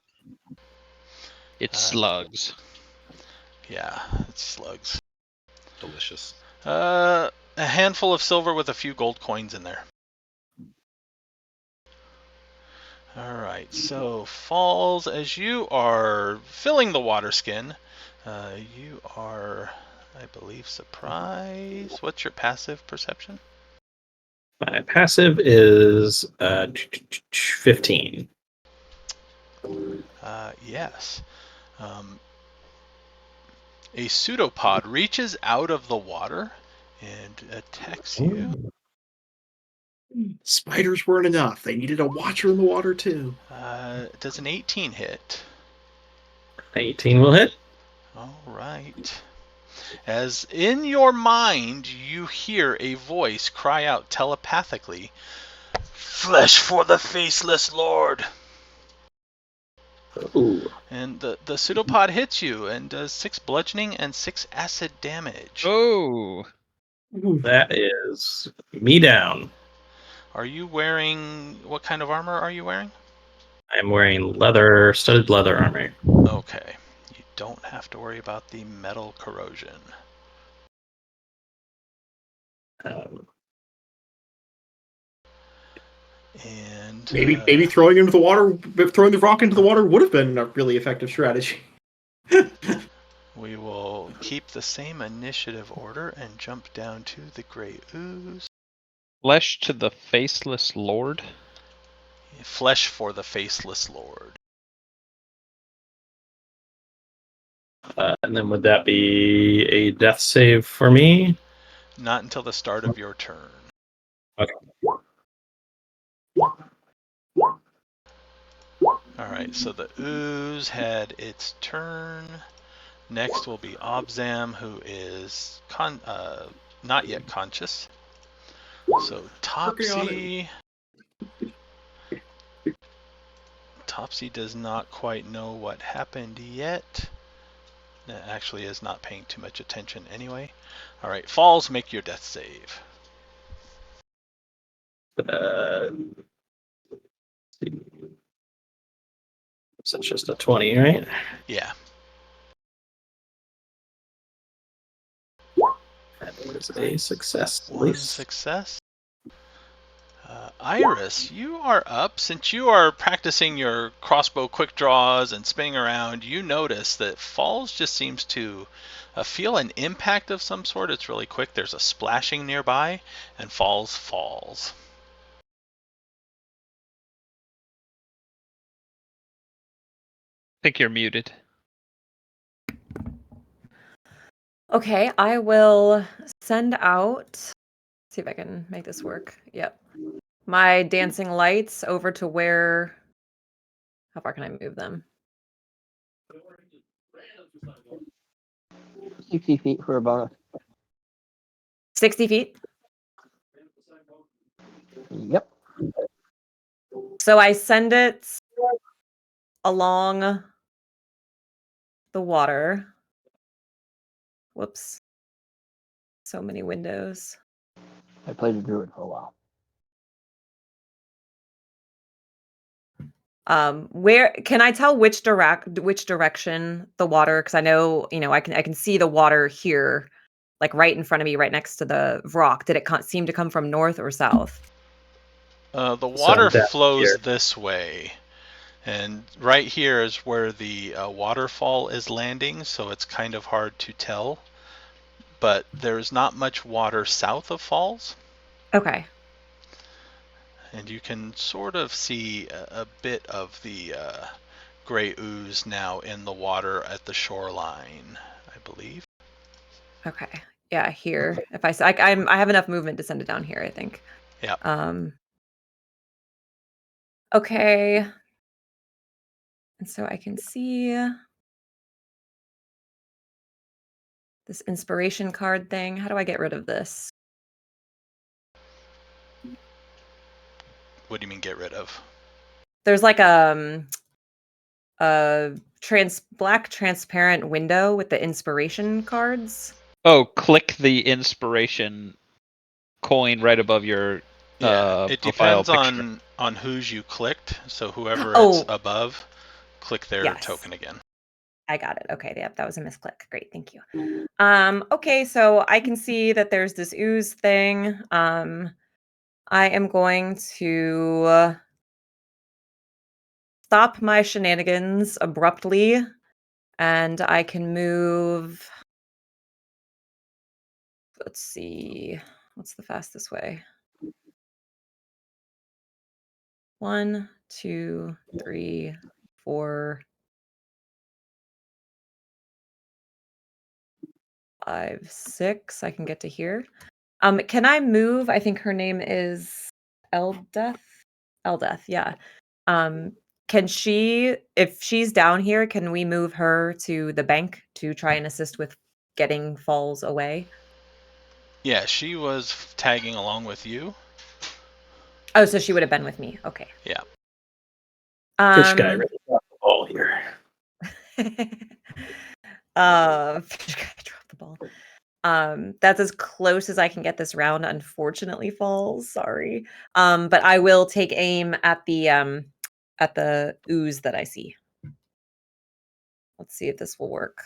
It's slugs. Yeah, it's slugs. Delicious. A handful of silver with a few gold coins in there. All right, so Falls, as you are filling the water skin, you are, I believe, surprised. What's your passive perception? My passive is 15. Yes. A pseudopod reaches out of the water and attacks you. Spiders weren't enough. They needed a watcher in the water too. Does an 18 hit? 18 will hit. All right. As in your mind, you hear a voice cry out telepathically, "Flesh for the faceless lord!" Ooh. And the pseudopod hits you and does 6 bludgeoning and 6 acid damage. Oh. That is me down. Are you wearing... what kind of armor are you wearing? I'm wearing studded leather armor. Okay. You don't have to worry about the metal corrosion. And Maybe throwing the rock into the water would have been a really effective strategy. we will keep the same initiative order and jump down to the Grey Ooze. Flesh to the faceless lord. Flesh for the faceless lord. And then would that be a death save for me? Not until the start of your turn. Okay. Alright, so the ooze had its turn. Next will be Obzam, who is not yet conscious. So Topsy does not quite know what happened yet. Actually is not paying too much attention anyway. Alright, Falls, make your death save. So it's just a 20, right? Yeah. That is a success. At One least. success. Iris, you are up. Since you are practicing your crossbow quick draws and spinning around, you notice that Falls just seems to feel an impact of some sort. It's really quick. There's a splashing nearby, and Falls falls. I think you're muted. Okay, I will send out. See if I can make this work. Yep. My dancing lights over to where. How far can I move them? 60 feet for a bonus. 60 feet. Yep. So I send it along the water. Whoops. So many windows. I played a druid for a while. Where can I tell which direction the water? Because I know, I can see the water here, like right in front of me, right next to the rock. Did it seem to come from north or south? The water down flows here. this way, and right here is where the waterfall is landing, so it's kind of hard to tell. But there's not much water south of Falls. Okay. And you can sort of see a bit of the gray ooze now in the water at the shoreline, I believe. Okay. Yeah, here. If I have enough movement to send it down here, I think. Yeah. Okay. And so I can see this inspiration card thing. How do I get rid of this? What do you mean get rid of? There's like a black transparent window with the inspiration cards. Oh, click the inspiration coin right above your It profile depends picture. on whose you clicked. So whoever Oh. it's above, click their Yes. token again. I got it. Okay, yep, that was a misclick. Great, thank you. Okay, so I can see that there's this ooze thing. I am going to stop my shenanigans abruptly, and I can move. Let's see, what's the fastest way? 1, 2, 3, 4, 5, 6. I can get to here. Can I move? I think her name is Eldeth. Eldeth, yeah. Can she, if she's down here, can we move her to the bank to try and assist with getting Falls away? Yeah, she was tagging along with you. Oh, so she would have been with me. Okay. Yeah. Fish guy really dropped the ball here. Fish guy dropped the ball. That's as close as I can get this round, unfortunately, Falls. Sorry. But I will take aim at the ooze that I see. Let's see if this will work.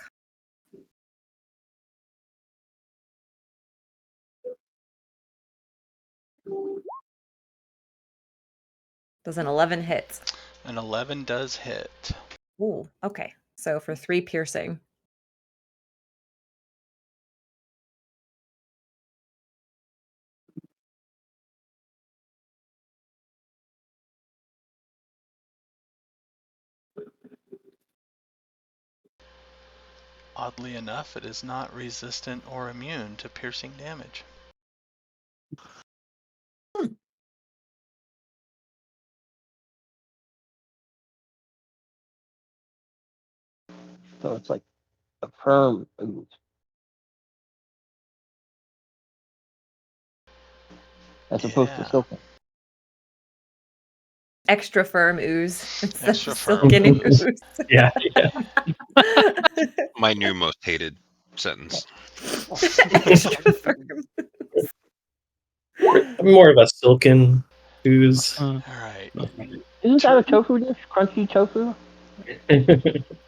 Does an 11 hit? An 11 does hit. Ooh, okay. So for 3 piercing. Oddly enough, it is not resistant or immune to piercing damage. So it's like a firm ooze. As opposed to Yeah. silken. Extra firm ooze. instead Extra of firm silken ooze. ooze. Yeah. My new most hated sentence. Extra firm. More of a silken ooze. All right. Isn't that a tofu dish? Crunchy tofu?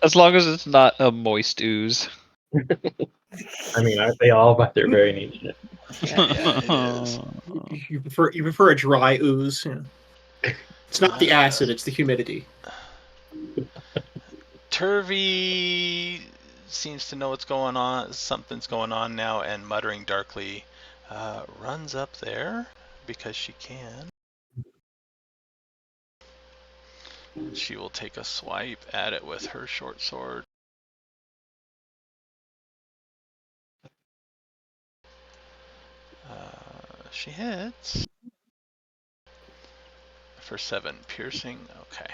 As long as it's not a moist ooze. I mean, aren't they all by their very nature? Yeah, it is. You prefer a dry ooze. Yeah. It's not the acid; it's the humidity. Turvy seems to know what's going on. Something's going on now, and muttering darkly, runs up there because she can. She will take a swipe at it with her short sword. She hits for 7 piercing. Okay.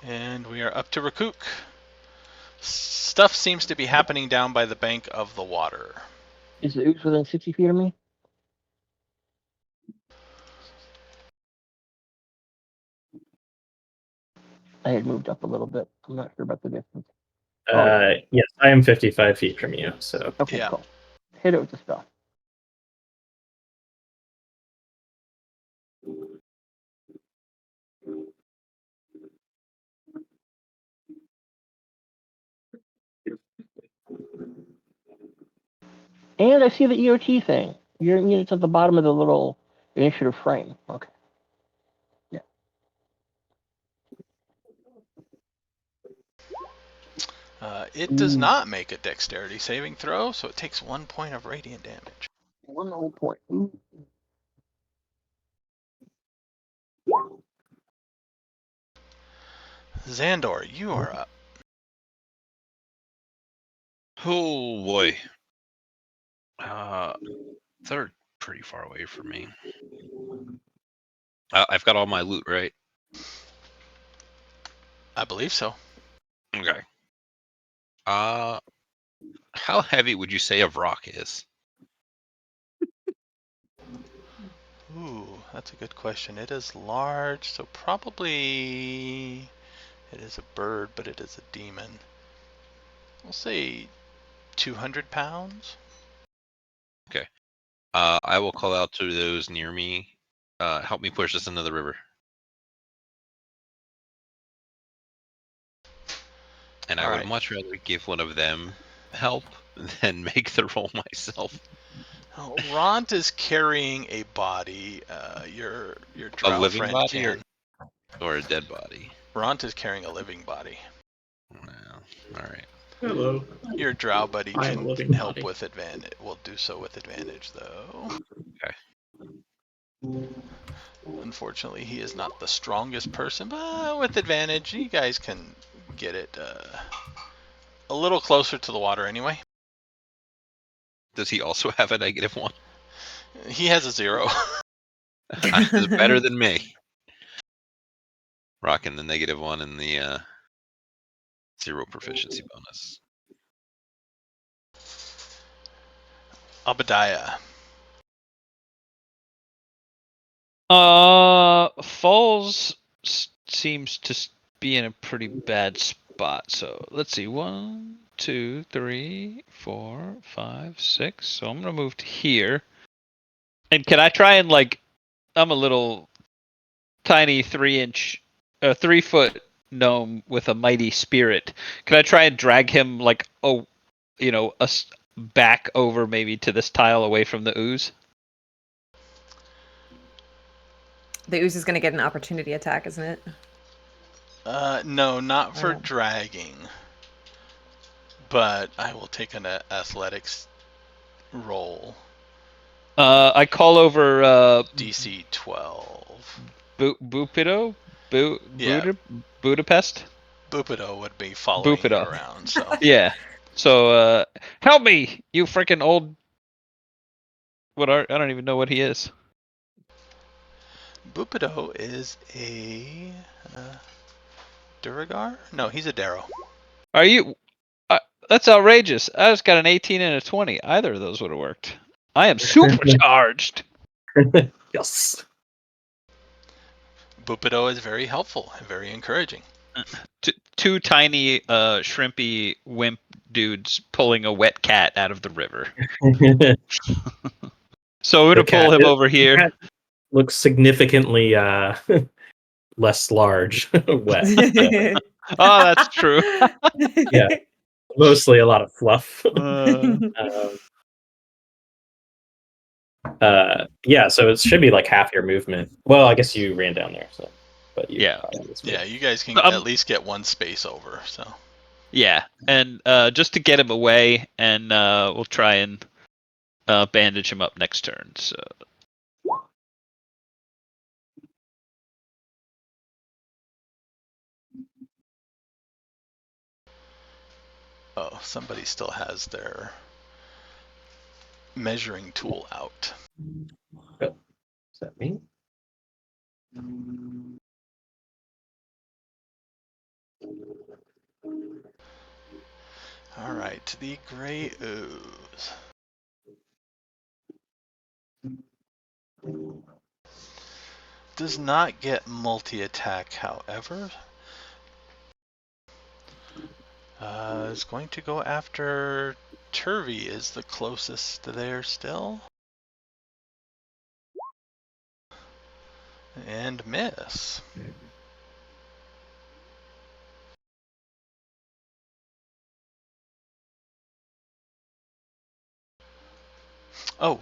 And we are up to Rukook. Stuff seems to be happening down by the bank of the water. Is the ooze within 60 feet of me? I had moved up a little bit. I'm not sure about the distance. Yes, I am 55 feet from you, so. Okay, Yeah. cool. Hit it with the spell. And I see the EOT thing. Your unit's at the bottom of the little initiative frame. Okay. Yeah. It does not make a dexterity saving throw, so it takes 1 point of radiant damage. 1 whole point. Ooh. Zahn'dohr, you are up. Oh boy. They're pretty far away from me. I've got all my loot, right? I believe so. Okay. How heavy would you say a rock is? Ooh, that's a good question. It is large, so probably it is a bird, but it is a demon. We'll say 200 pounds. Okay. I will call out to those near me. Help me push this into the river. And I would much rather give one of them help than make the roll myself. Ront is carrying a body. Your drow A living friend body can. or a dead body? Ront is carrying a living body. Well, all right. Hello. Your drow buddy I am a can living help body. with advantage. Will do so with advantage, though. Okay. Unfortunately, he is not the strongest person, but with advantage, you guys can get it a little closer to the water anyway. Does he also have a -1? He has a 0. That's better than me. Rocking the -1 and the 0 proficiency bonus. Obediah. Falls seems to be in a pretty bad spot. So let's see. 1, 2, 3, 4, 5, 6. So I'm gonna move to here. And can I try and I'm a little tiny 3-foot gnome with a mighty spirit. Can I try and drag him back over maybe to this tile away from the ooze? The ooze is going to get an opportunity attack, isn't it? No, not for dragging. But I will take an athletics roll. I call over DC 12. Bupido? Yeah. Budapest? Bupido would be following you around, so. Yeah. So, help me, you freaking old... I don't even know what he is. Bupido is a... Duragar? No, he's a Darrow. Are you... that's outrageous. I just got an 18 and a 20. Either of those would have worked. I am supercharged! Yes. Bupido is very helpful and very encouraging. Two tiny, shrimpy wimp dudes pulling a wet cat out of the river. So we're The gonna pull cat- him over here. cat looks significantly less large, wet. Oh, that's true. Yeah. Mostly a lot of fluff. Yeah, so it should be like half your movement. Well, I guess you ran down there, so but you Yeah. probably just Yeah, you guys can So, at least get one space over. So Yeah, and just to get him away, and we'll try and bandage him up next turn. So oh, somebody still has their measuring tool out. is that me? All right, the Grey Ooze. Does not get multi-attack, however. Is going to go after Turvy, is the closest there still. And miss. Oh,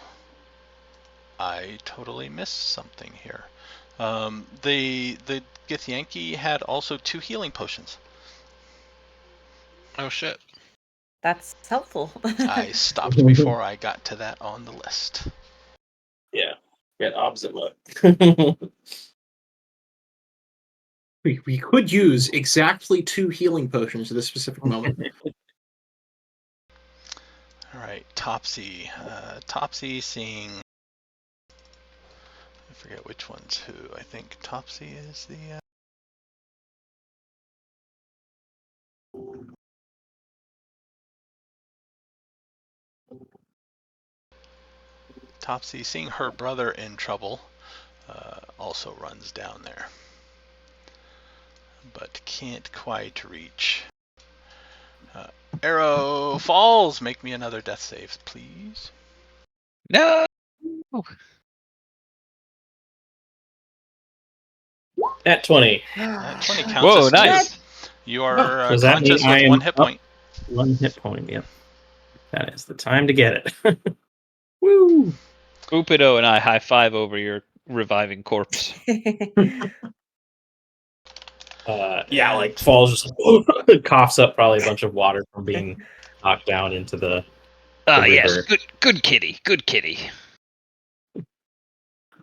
I totally missed something here. The Githyanki had also 2 healing potions. Oh shit. That's helpful. I stopped before I got to that on the list. Yeah. Get Obzam luck. We could use exactly 2 healing potions at this specific moment. All right, Topsy. Topsy seeing. I forget which one's who. I think Topsy is the. Topsy, seeing her brother in trouble, also runs down there. But can't quite reach. Arrow falls. Make me another death save, please. no. At 20. That 20 counts Whoa, as nice. 2. You are Does that conscious mean I with am 1 hit up? point. 1 hit point, yep. That is the time to get it. Woo! Upido and I high five over your reviving corpse. Yeah, like falls just coughs up probably a bunch of water from being knocked down into the Yes, river. good kitty, good kitty.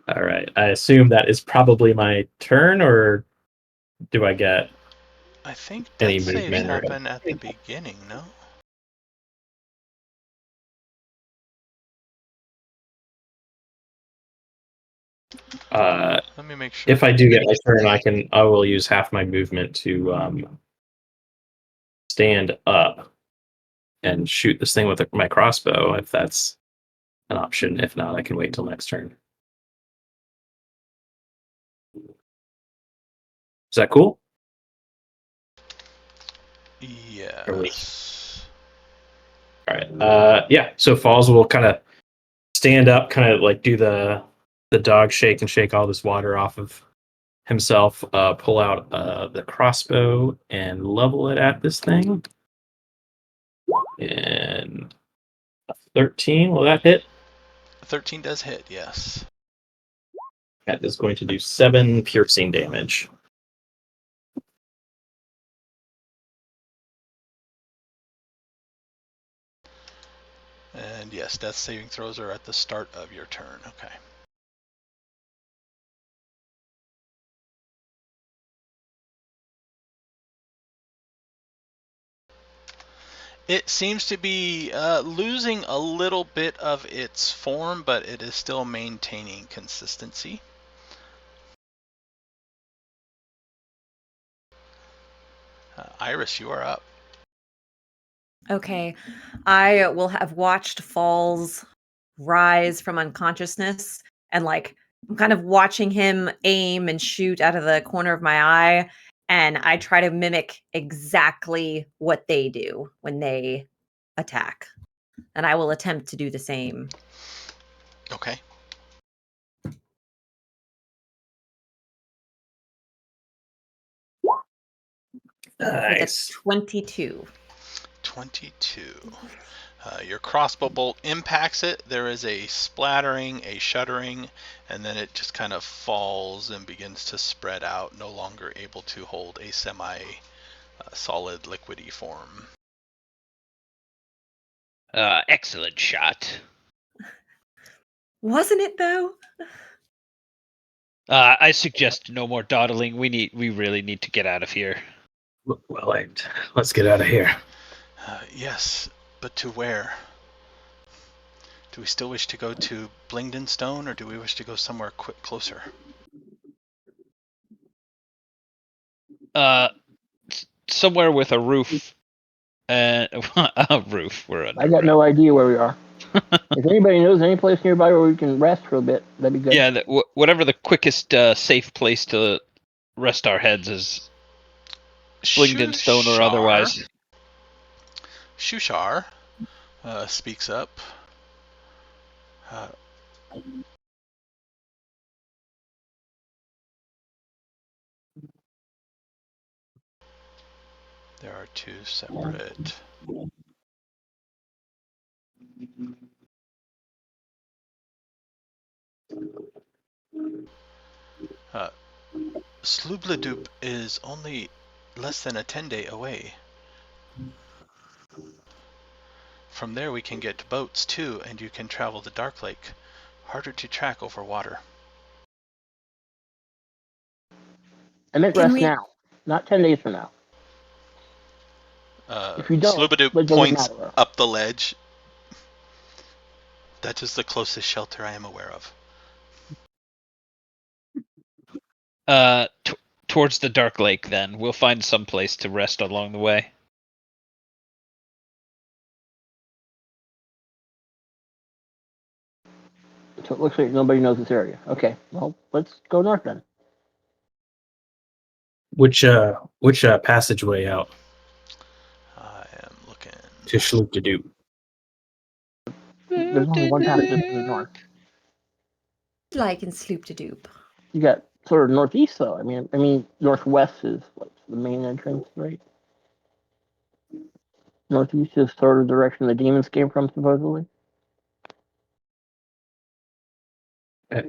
All right. I assume that is probably my turn, or do I get I think any death saves movement? Or... happen at the beginning, no? Let me make sure. If I do get my turn, I will use half my movement to stand up and shoot this thing with my crossbow, if that's an option. If not, I can wait till next turn. Is that cool? Yes. All right. Yeah. So Falls will kind of stand up, kind of like do the dog shake and shake all this water off of himself. Pull out the crossbow and level it at this thing. And 13. Will that hit? 13 does hit. Yes. That is going to do 7 piercing damage. And yes, death saving throws are at the start of your turn. Okay. It seems to be losing a little bit of its form, but it is still maintaining consistency. Iris, you are up. Okay. I will have watched Falls rise from unconsciousness, and like I'm kind of watching him aim and shoot out of the corner of my eye, and I try to mimic exactly what they do when they attack. And I will attempt to do the same. Okay. Nice. 22. 22. Your crossbow bolt impacts it. There is a splattering, a shuddering, and then it just kind of falls and begins to spread out, no longer able to hold a semi-solid liquidy form. Excellent shot. Wasn't it though? I suggest no more dawdling. We really need to get out of here. Well aimed. Let's get out of here. Yes, but to where? Do we still wish to go to Blingden Stone, or do we wish to go somewhere closer? Somewhere with a roof. A roof. We're I under. got no idea where we are. If anybody knows any place nearby where we can rest for a bit, that'd be good. Yeah, whatever the quickest safe place to rest our heads is. Blingden Stone or otherwise. Shushar speaks up. There are two separate. Slubladup is only less than a 10-day away. From there we can get boats too, and you can travel the Dark Lake. Harder to track over water. I meant Can rest we- now, not 10 days from now. If you don't, Slubladup it doesn't points matter. up the ledge. That is the closest shelter I am aware of. Towards the Dark Lake, then. We'll find some place to rest along the way. So it looks like nobody knows this area. Okay, well, let's go north then. Which passageway out I am looking. to Shloop-de-Doop? There's only one passage to the north. Like in Sloop to Doop. You got sort of northeast, though. I mean, northwest is like the main entrance, right? Northeast is sort of the direction the demons came from, supposedly. I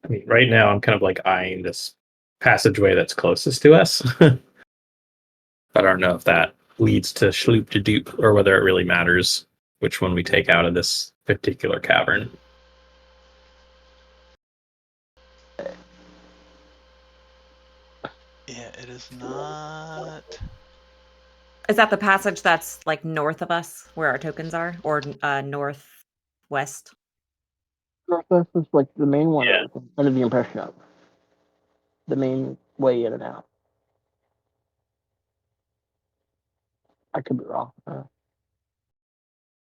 mean, right now I'm kind of like eyeing this passageway that's closest to us. I don't know if that leads to Shloop-de-Doop or whether it really matters which one we take out of this particular cavern. Yeah, it is not. Is that the passage that's like north of us, where our tokens are, or northwest? Northwest is like the main one. Yeah. I was under the impression of the main way in and out. I could be wrong.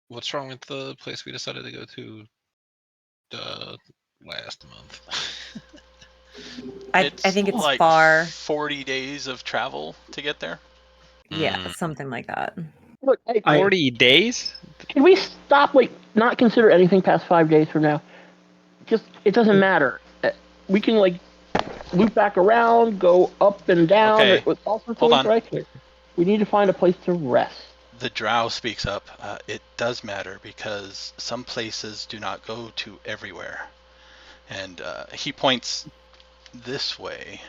What's wrong with the place we decided to go to last month? I think it's like far. 40 days of travel to get there. Yeah, Mm. something like that. Look, hey, 40 days? can we stop? Like, not consider anything past 5 days from now. Just it doesn't matter. We can like loop back around, go up and down. Okay, With all sorts hold of on. ways, right? We need to find a place to rest. The Drow speaks up. It does matter because some places do not go to everywhere. And he points this way.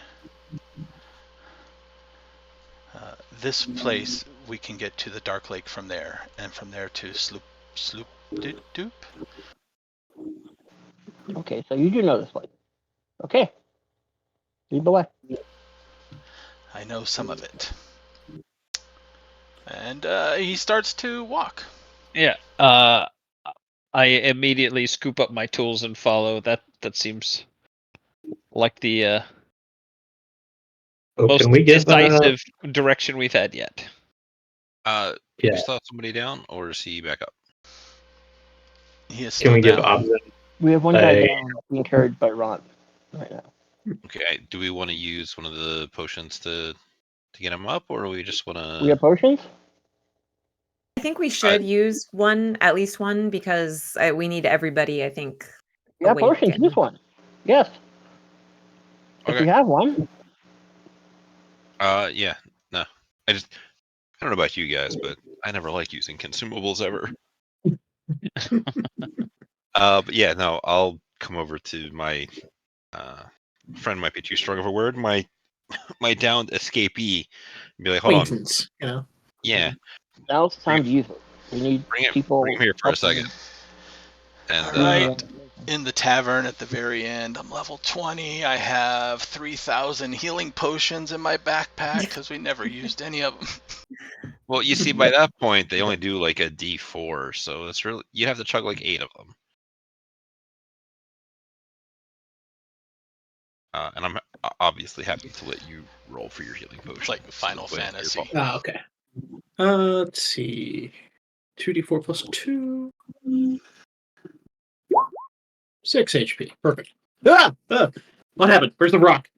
This place, we can get to the Dark Lake from there, and from there to Sloop-de-Doop. Okay, so you do know this place. Okay. Lead the way. I know some of it. And he starts to walk. Yeah. I immediately scoop up my tools and follow. That seems like the Oh, most can we give decisive direction we've had yet. You yeah? still have somebody down, or is he back up? He is Can still we give down. Obzam? We have one guy Hey. down being carried by Ron right now. Okay. Do we want to use one of the potions to get him up, or do we just want We to? have potions? I think we should use one, at least one, because we need everybody, I think. We have awake potions. and- Use one. Yes. If Okay. you have one. Yeah. No. I don't know about you guys, but I never like using consumables ever. But yeah, no, I'll come over to my friend. Might be too strong of a word. My downed escapee. And be like, hold on. Acquaintance, you know. Yeah, Now's the time to use it. We need bring him people. here for a helping second. And All right. In the tavern at the very end, I'm level 20. I have 3,000 healing potions in my backpack because we never used any of them. well, you see, by that point, they only do like a D4, so it's really you'd have to chug like 8 of them. And I'm obviously happy to let you roll for your healing potion. It's like Final Fantasy. Okay. Let's see. 2d4 plus 2. 6 HP. Perfect. What happened? Where's the rock?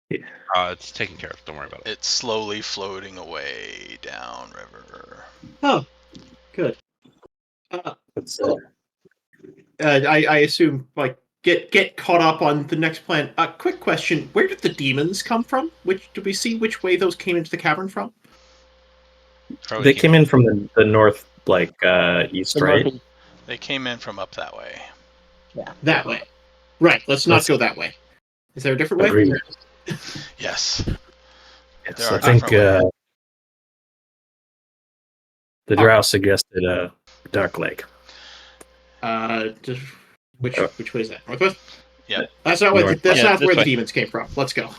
It's taken care of. Don't worry about it. It's slowly floating away down river. Oh, good. I assume like get caught up on the next plan. Quick question: where did the demons come from? Did we see which way those came into the cavern from? Probably They came in from the north, like east, the right? northeast. They came in from up that way. Yeah. That way. Right. Let's not go that way. Is there a different way? Agreed. Yes. Yes, There are I think different ways. the Drow suggested Dark Lake. Just, which way is that? Northwest? Yep. That's not where Northwest. not this where the way. demons came from. Let's go.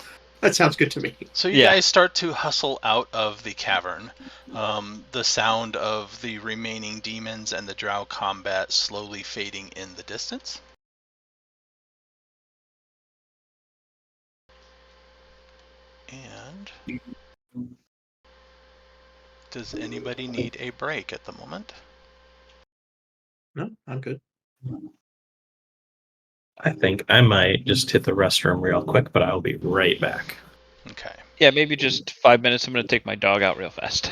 That sounds good to me. So you guys start to hustle out of the cavern. The sound of the remaining demons and the Drow combat slowly fading in the distance. And does anybody need a break at the moment? No, I'm good. I think I might just hit the restroom real quick, but I'll be right back. Okay. Yeah, maybe just 5 minutes. I'm going to take my dog out real fast.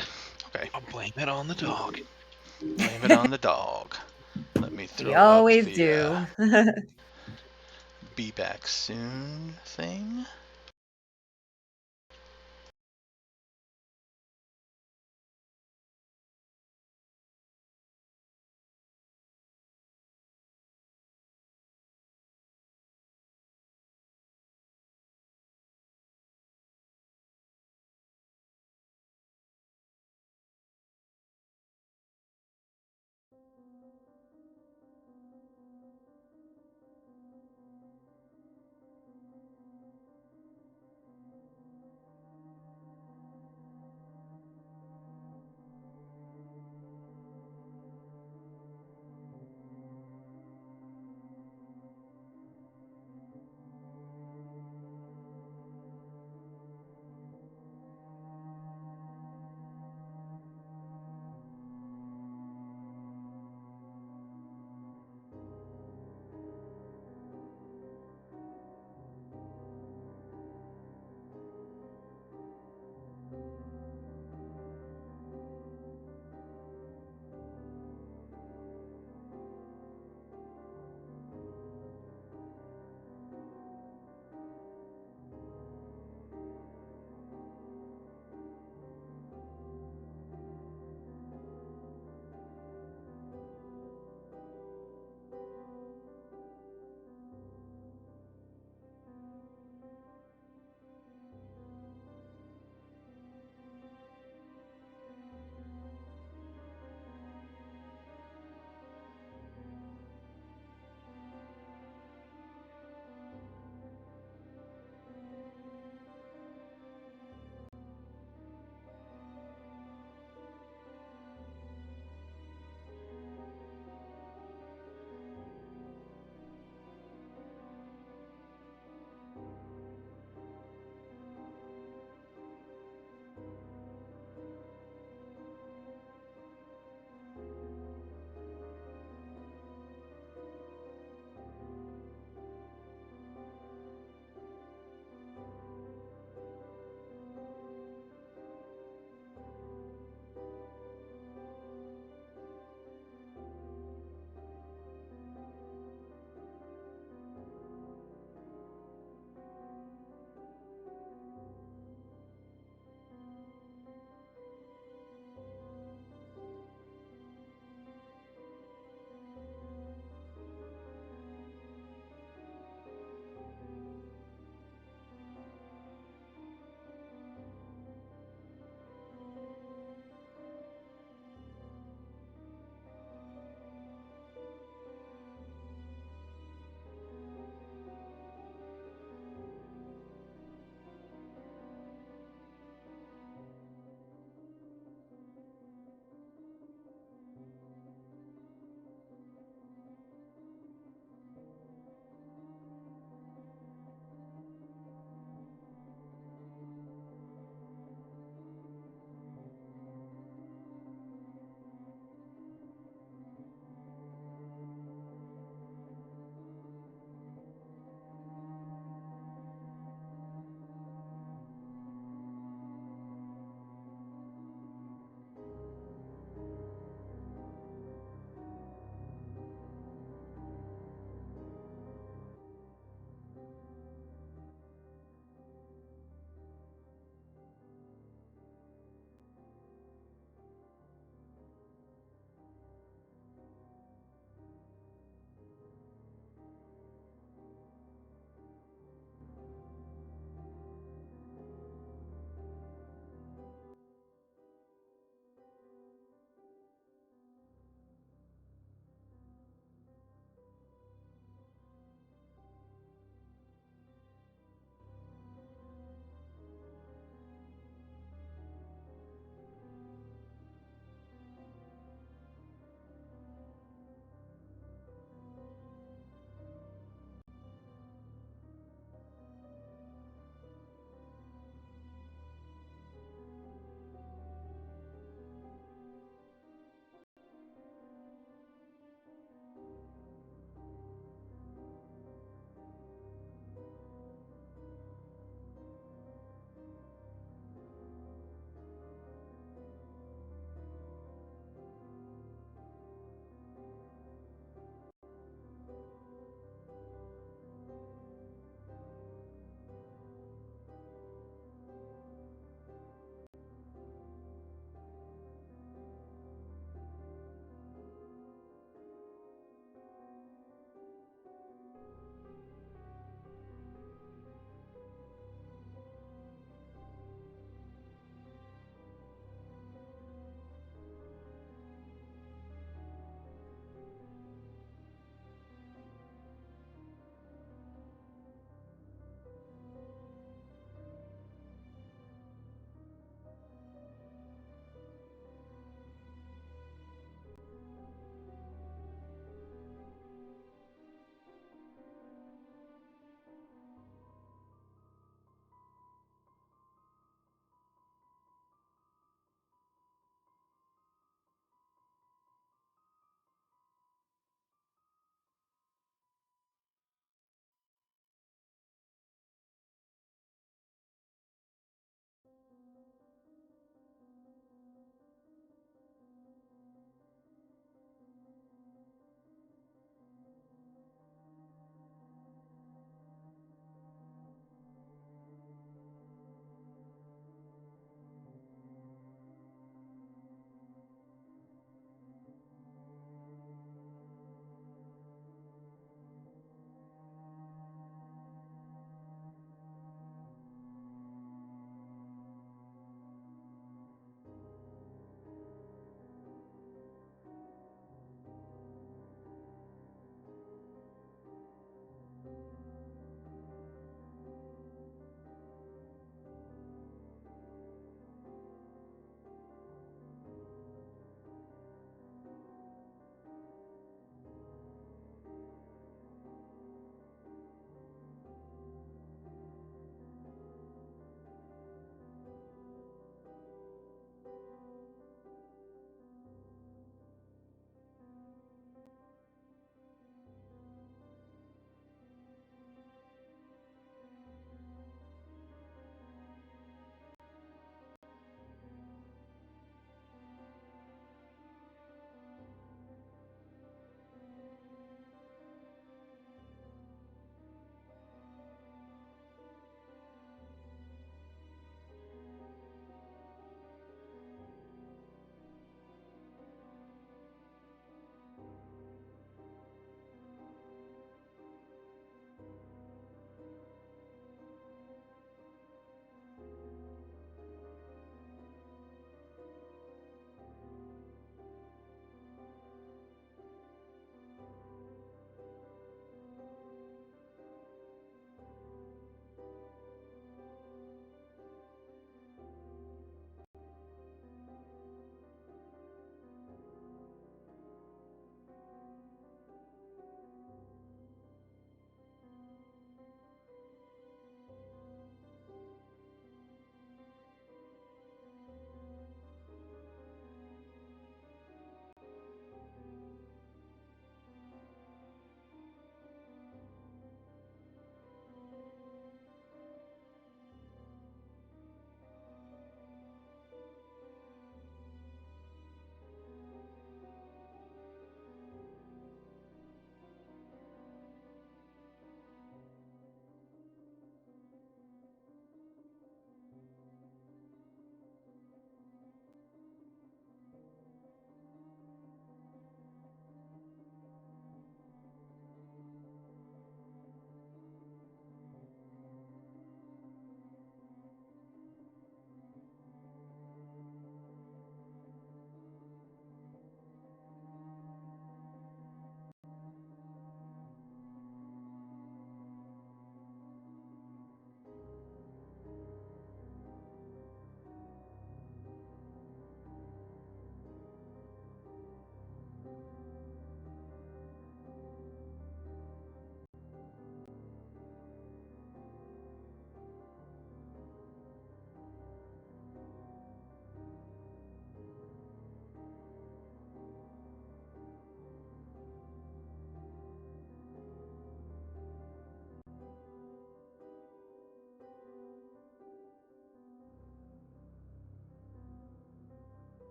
Okay. I'll blame it on the dog. Blame it on the dog. Let me throw We up always the do. be back soon thing.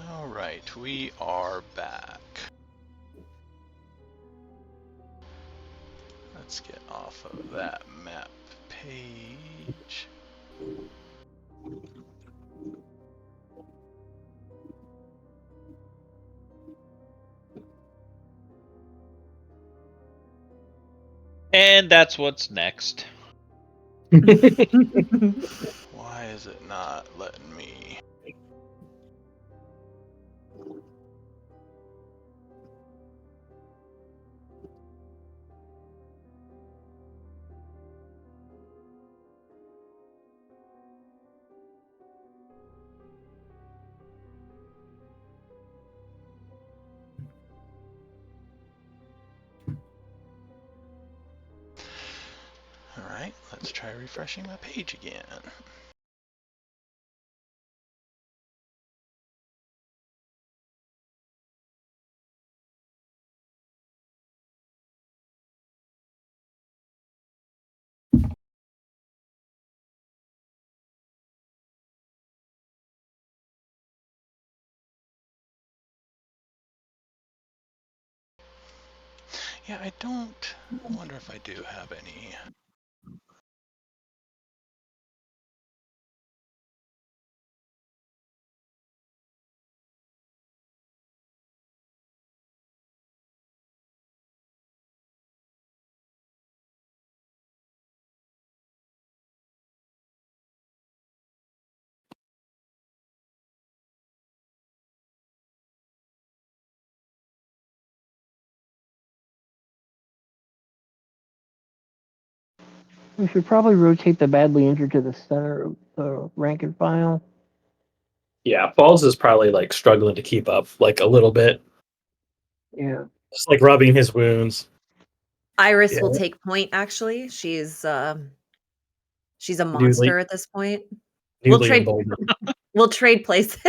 All right, we are back. Let's get off of that map page. And that's what's next. Why is it not letting me? All right, let's try refreshing my page again. Yeah, I don't. I wonder if I do have any. We should probably rotate the badly injured to the center of the rank and file. Yeah, Falls is probably like struggling to keep up like a little bit. Yeah. Just like rubbing his wounds. Iris Yeah. will take point. Actually, she's a Newly- monster at this point. Newly trade- emboldened. We'll trade places.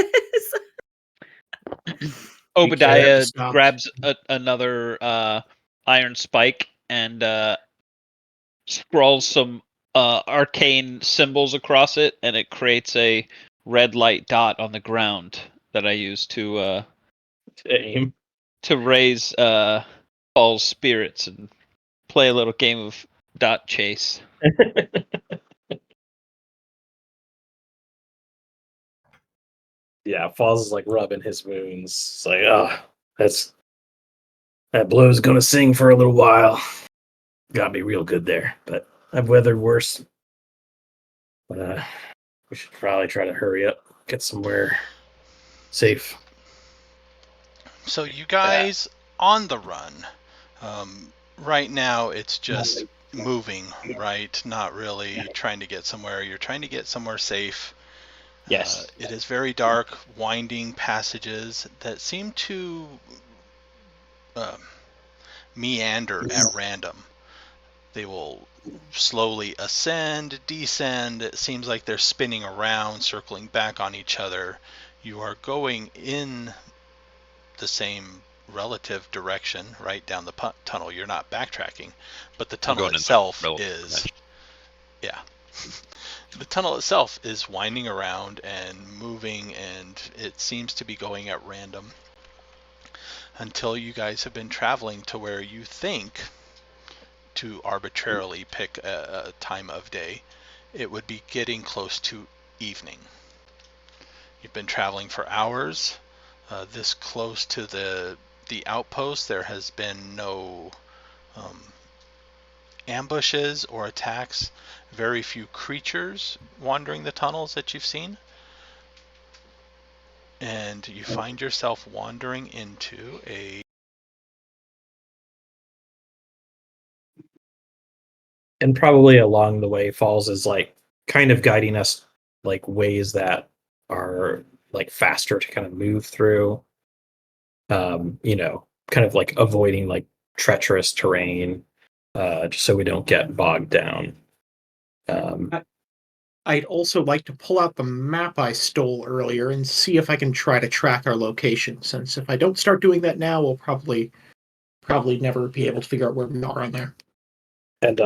Obediah Stop. grabs another iron spike and scrawls some arcane symbols across it, and it creates a red light dot on the ground that I use to Aim. raise Paul's spirits and play a little game of dot chase. Yeah, Falls is like rubbing his wounds. It's like, that blow's gonna sing for a little while. Got me real good there, but I've weathered worse. But we should probably try to hurry up, get somewhere safe. So you guys on the run. Right now it's just moving, right? Not really trying to get somewhere. You're trying to get somewhere safe. Yes. It is very dark, winding passages that seem to meander at random. They will slowly ascend, descend. It seems like they're spinning around, circling back on each other. You are going in the same relative direction, right down the tunnel. You're not backtracking, but the tunnel itself is... Yeah. The tunnel itself is winding around and moving, and it seems to be going at random until you guys have been traveling to where you think, to arbitrarily pick a time of day, it would be getting close to evening. You've been traveling for hours. This close to the outpost, there has been no ambushes or attacks. Very few creatures wandering the tunnels that you've seen. And you find yourself wandering into a... And probably along the way, Falls is like kind of guiding us like ways that are like faster to kind of move through. Kind of like avoiding like treacherous terrain, just so we don't get bogged down. I'd also like to pull out the map I stole earlier and see if I can try to track our location, since if I don't start doing that now, we'll probably never be able to figure out where we are on there. And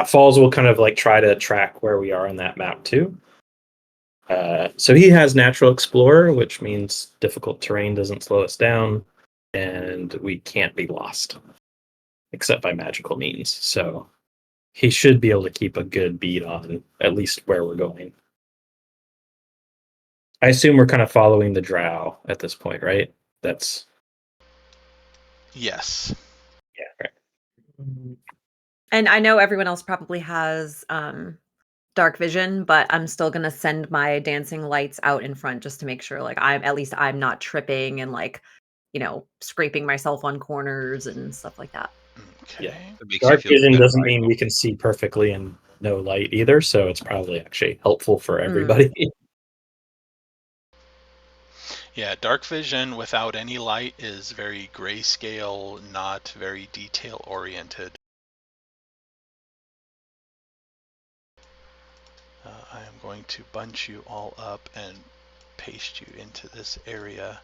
Falls will kind of like try to track where we are on that map too. So he has Natural Explorer, which means difficult terrain doesn't slow us down, and we can't be lost, except by magical means. So he should be able to keep a good beat on at least where we're going. I assume we're kind of following the Drow at this point, right? That's Yes. yeah, right. And I know everyone else probably has dark vision, but I'm still gonna send my dancing lights out in front just to make sure like I'm not tripping and like, scraping myself on corners and stuff like that. Okay. Yeah. It makes you Dark feel vision better, doesn't right? mean we can see perfectly in no light either, so it's probably actually helpful for Mm. everybody. Yeah, dark vision without any light is very grayscale, not very detail oriented. I am going to bunch you all up and paste you into this area.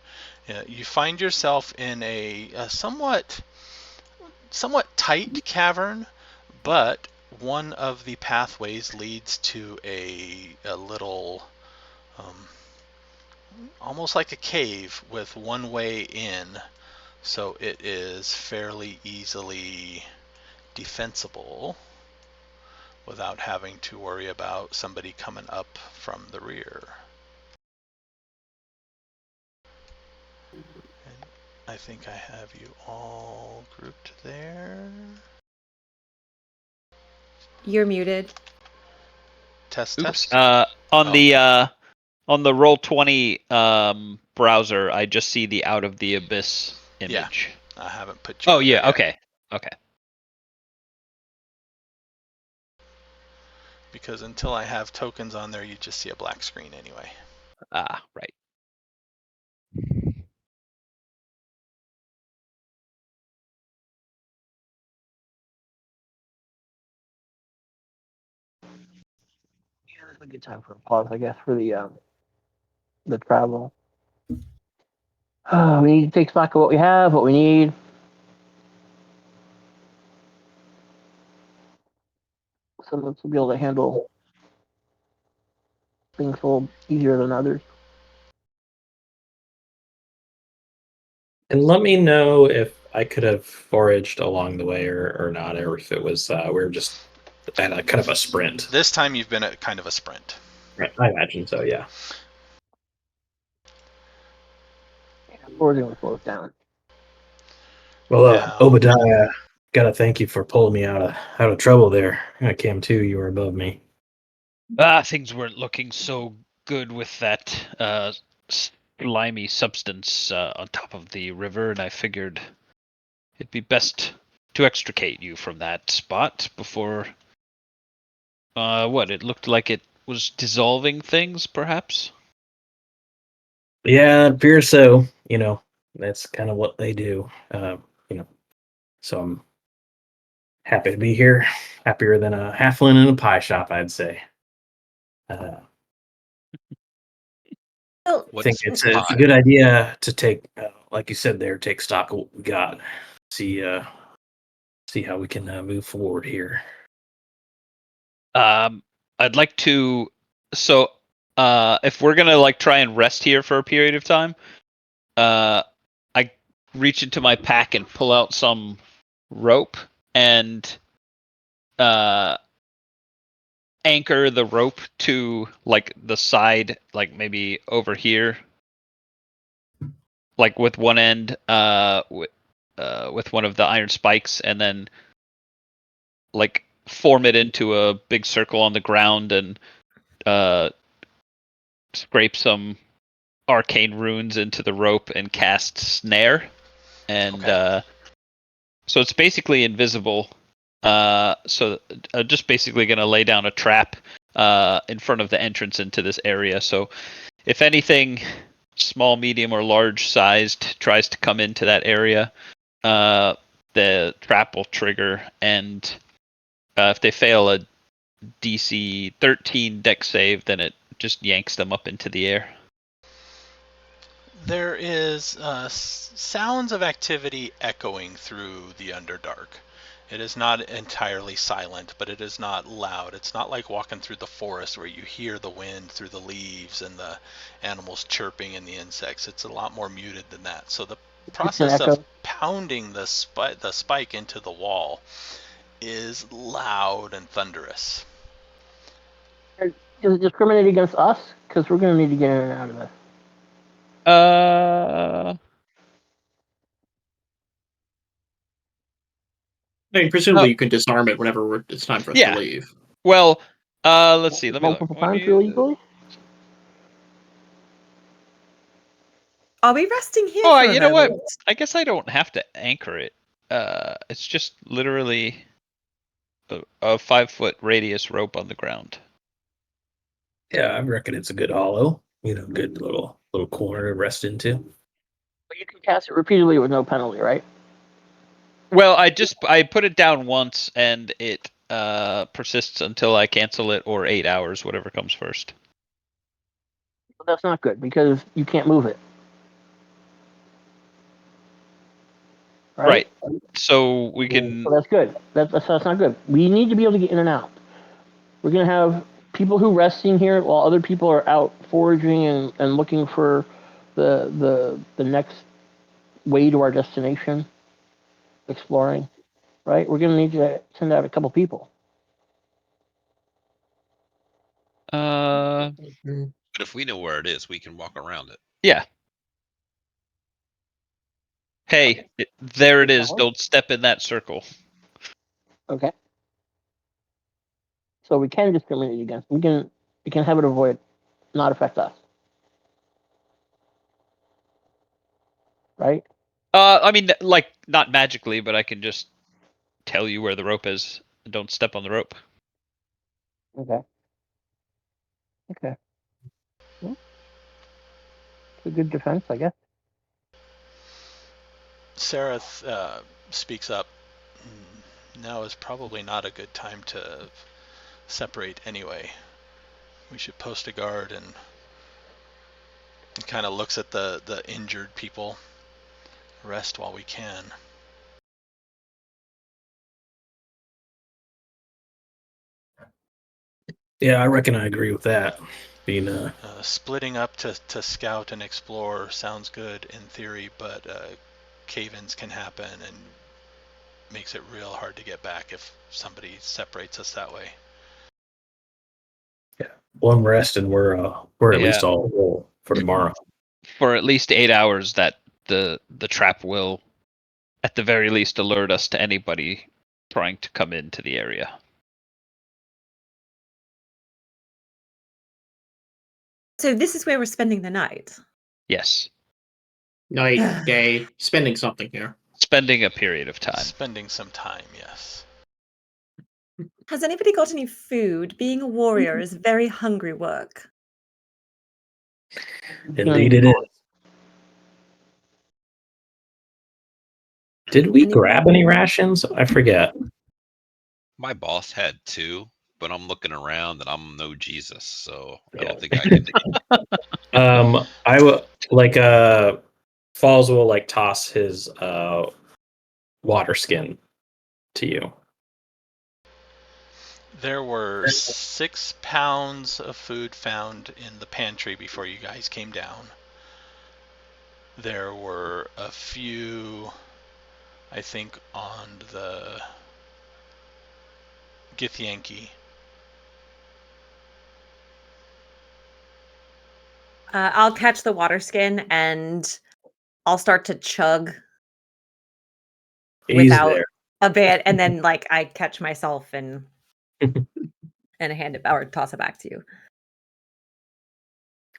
You find yourself in a somewhat tight cavern, but one of the pathways leads to a little almost like a cave with one way in, so it is fairly easily defensible without having to worry about somebody coming up from the rear. And I think I have you all grouped there. You're muted. Test, Oops. test. On the Roll20 browser, I just see the Out of the Abyss Yeah. image. I haven't put you Oh in yeah, there yet. okay. Okay. Because until I have tokens on there, you just see a black screen anyway. Ah, right. Yeah, it's a good time for a pause, I guess, for the travel. We need to take stock of what we have, what we need. Some of us will be able to handle things a little easier than others. And let me know if I could have foraged along the way or not, or if it was we were just at a kind of a sprint. This time you've been at kind of a sprint. Right, I imagine so, yeah. Foraging will slow us down. Well, Now, Obediah, gotta thank you for pulling me out of trouble there. I came to, you were above me. Things weren't looking so good with that slimy substance on top of the river, and I figured it'd be best to extricate you from that spot before. It looked like it was dissolving things, perhaps? Yeah, it appears so. That's kind of what they do. So I'm happy to be here. Happier than a halfling in a pie shop, I'd say. Well, I think What's it's a good idea to take, like you said there, take stock of what we got. See how we can move forward here. I'd like to. So, if we're gonna like try and rest here for a period of time, I reach into my pack and pull out some rope and anchor the rope to like the side, like maybe over here, like with one end, with one of the iron spikes, and then like form it into a big circle on the ground and scrape some arcane runes into the rope and cast snare, and okay. so it's basically invisible. So just basically going to lay down a trap in front of the entrance into this area. So if anything small, medium, or large sized tries to come into that area, the trap will trigger, and if they fail a DC 13 dex save, then it just yanks them up into the air. There is sounds of activity echoing through the Underdark. It is not entirely silent, but it is not loud. It's not like walking through the forest where you hear the wind through the leaves and the animals chirping and the insects. It's a lot more muted than that. So the It's an process of echo. pounding the spike into the wall is loud and thunderous. Does it discriminate against us? Because we're going to need to get in and out of this. I mean, presumably you can disarm it whenever it's time for us to Yeah. leave. Well, let's see. Let me look. Multiple times illegally? Are we resting here Oh, for a you know what? moment? I guess I don't have to anchor it. It's just literally a 5-foot radius rope on the ground. Yeah, I reckon it's a good hollow. Good little corner to rest into. But you can cast it repeatedly with no penalty, right? Well, I put it down once and it persists until I cancel it or 8 hours, whatever comes first. But that's not good because you can't move it. Right. So we can. So that's good. That's not good. We need to be able to get in and out. We're going to have people who resting here while other people are out foraging and looking for the next way to our destination, exploring. Right. We're going to need to send out a couple people. Uh, But if we know where it is, we can walk around it. yeah. Hey, there it is. Don't step in that circle. Okay. So we can discriminate against. We can have it avoid, not affect us. Right. I mean, like not magically, but I can just tell you where the rope is. Don't step on the rope. Okay. Well, it's a good defense, I guess. Sareth speaks up. Now is probably not a good time to separate anyway. We should post a guard and kind of looks at the injured people. Rest while we can. Yeah, I reckon I agree with that. Being Splitting up to scout and explore sounds good in theory, but cave-ins can happen and makes it real hard to get back if somebody separates us that way. one rest and we're at least all whole for tomorrow. For at least 8 hours, that the trap will, at the very least, alert us to anybody trying to come into the area. So this is where we're spending the night. Yes. Night, day, spending something here. Spending a period of time. Spending some time, yes. Has anybody got any food? Being a warrior is very hungry work. Indeed it is. Did we grab any rations? I forget. My boss had 2, but I'm looking around and I'm no Jesus, so I don't think I can. I would Falls will toss his water skin to you. There were 6 pounds of food found in the pantry before you guys came down. There were a few, I think, on the Githyanki. I'll catch the water skin and I'll start to chug without a bit, and then I catch myself and hand it or toss it back to you.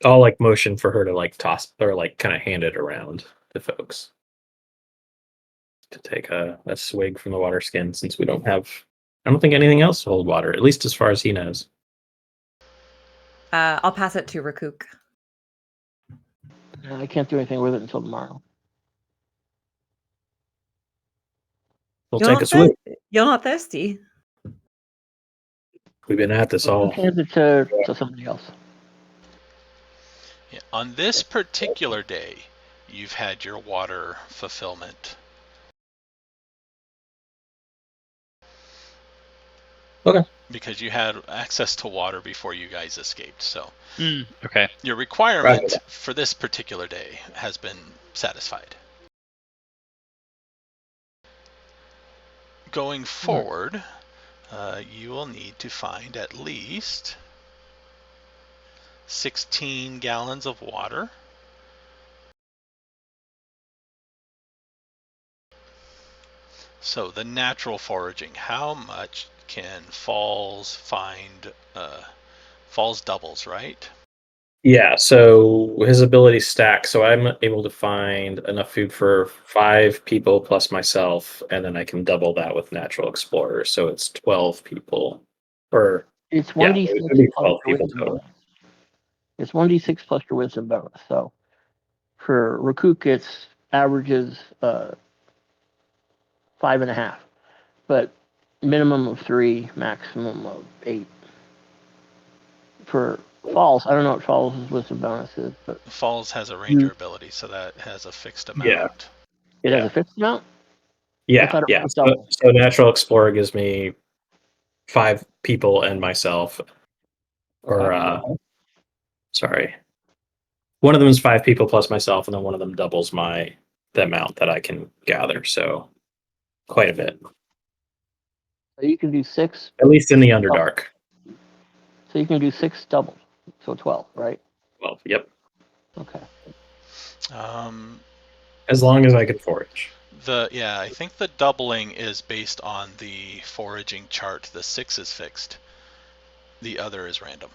I'll motion for her to toss or kind of hand it around to folks to take a swig from the water skin, since I don't think anything else will hold water, at least as far as he knows. I'll pass it to Rukook. I can't do anything with it until tomorrow. We'll take a swig. You're not thirsty. We've been at this all. Hand it to somebody else. Yeah, on this particular day, you've had your water fulfillment. Okay. Because you had access to water before you guys escaped. So Okay. your requirement for this particular day has been satisfied. Going forward, you will need to find at least 16 gallons of water. So the natural foraging, how much can Falls find? Falls doubles, right? Yeah, so his ability stacks, so I'm able to find enough food for 5 people plus myself, and then I can double that with Natural Explorer, so it's 12 people. Or It's yeah, 1d6 it would be plus 12 your people wisdom total. bonus. It's 1d6 plus your wisdom bonus. So for Rukook, it's averages 5.5, but minimum of 3, maximum of 8. For Falls, I don't know what Falls' wisdom bonus is, but Falls has a ranger ability, so that has a fixed amount. Yeah. it has a fixed amount? I Yeah, thought it yeah. was So, double. so Natural Explorer gives me 5 people and myself, or sorry, one of them is 5 people plus myself, and then one of them doubles the amount that I can gather. So quite a bit, So you can do 6. at least in the Underdark. So you can do 6 doubles. So 12, right? Well, yep. Okay. As long as I can forage. I think the doubling is based on the foraging chart. The 6 is fixed. The other is random.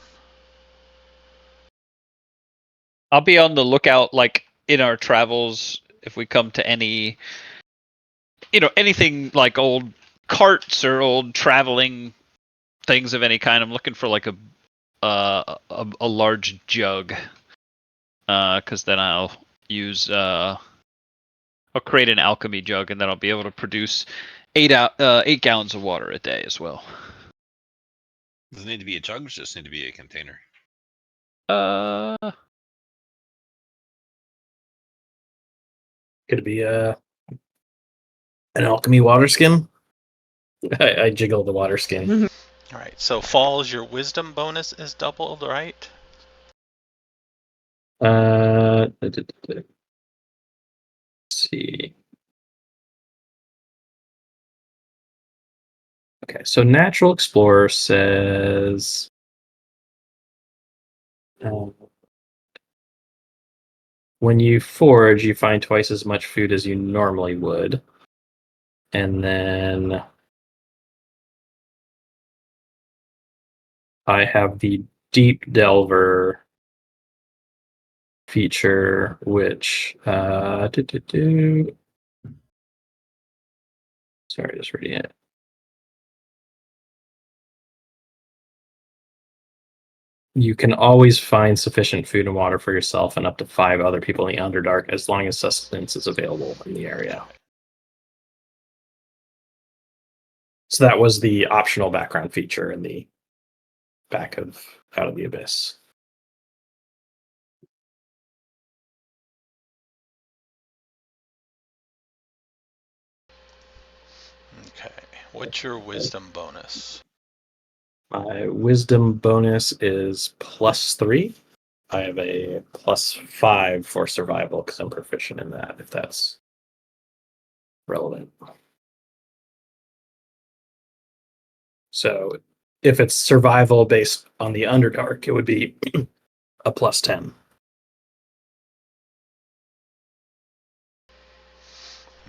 I'll be on the lookout, like in our travels, if we come to any, anything like old carts or old traveling things of any kind. I'm looking for like a large jug, because then I'll use I'll create an alchemy jug, and then I'll be able to produce 8 gallons of water a day as well. Does it need to be a jug, or just need to be a container? Could it be an alchemy water skin? I jiggle the water skin. All right, so Falls, your wisdom bonus is doubled, right? Let's see. Okay, so Natural Explorer says when you forage, you find twice as much food as you normally would. And then I have the Deep Delver feature, which sorry, just reading it. You can always find sufficient food and water for yourself and up to 5 other people in the Underdark as long as sustenance is available in the area. So that was the optional background feature in the back of Out of the Abyss. Okay. What's your wisdom bonus? My wisdom bonus is +3. I have a +5 for survival because I'm proficient in that, if that's relevant. So if it's survival based on the Underdark, it would be a +10.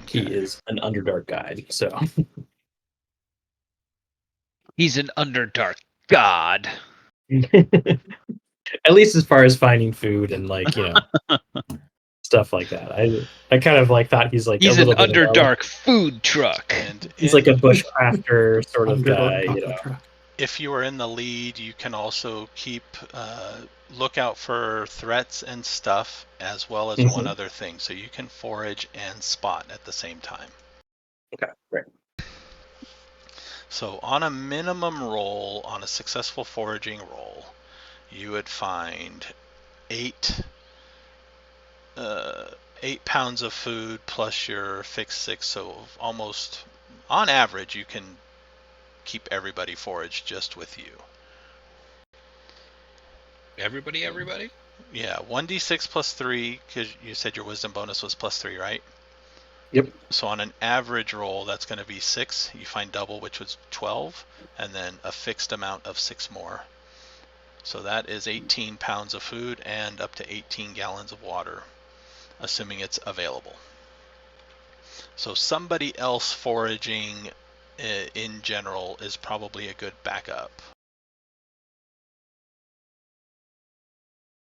Okay. He is an Underdark guide, so He's an Underdark god. at least as far as finding food and stuff like that. I kind of thought he's like He's a an little bit of Underdark food truck. And he's like a bushcrafter sort of guy, Truck. if you are in the lead, you can also keep lookout for threats and stuff, as well as one other thing. So you can forage and spot at the same time. Okay, great. So on a minimum roll, on a successful foraging roll, you would find 8 pounds of food plus your fixed 6. So almost, on average, you can keep everybody foraged just with you. Everybody? Yeah, 1d6 plus 3, because you said your wisdom bonus was plus 3, right? Yep. So on an average roll, that's going to be 6. You find double, which was 12, and then a fixed amount of 6 more. So that is 18 pounds of food and up to 18 gallons of water, assuming it's available. So somebody else foraging in general is probably a good backup.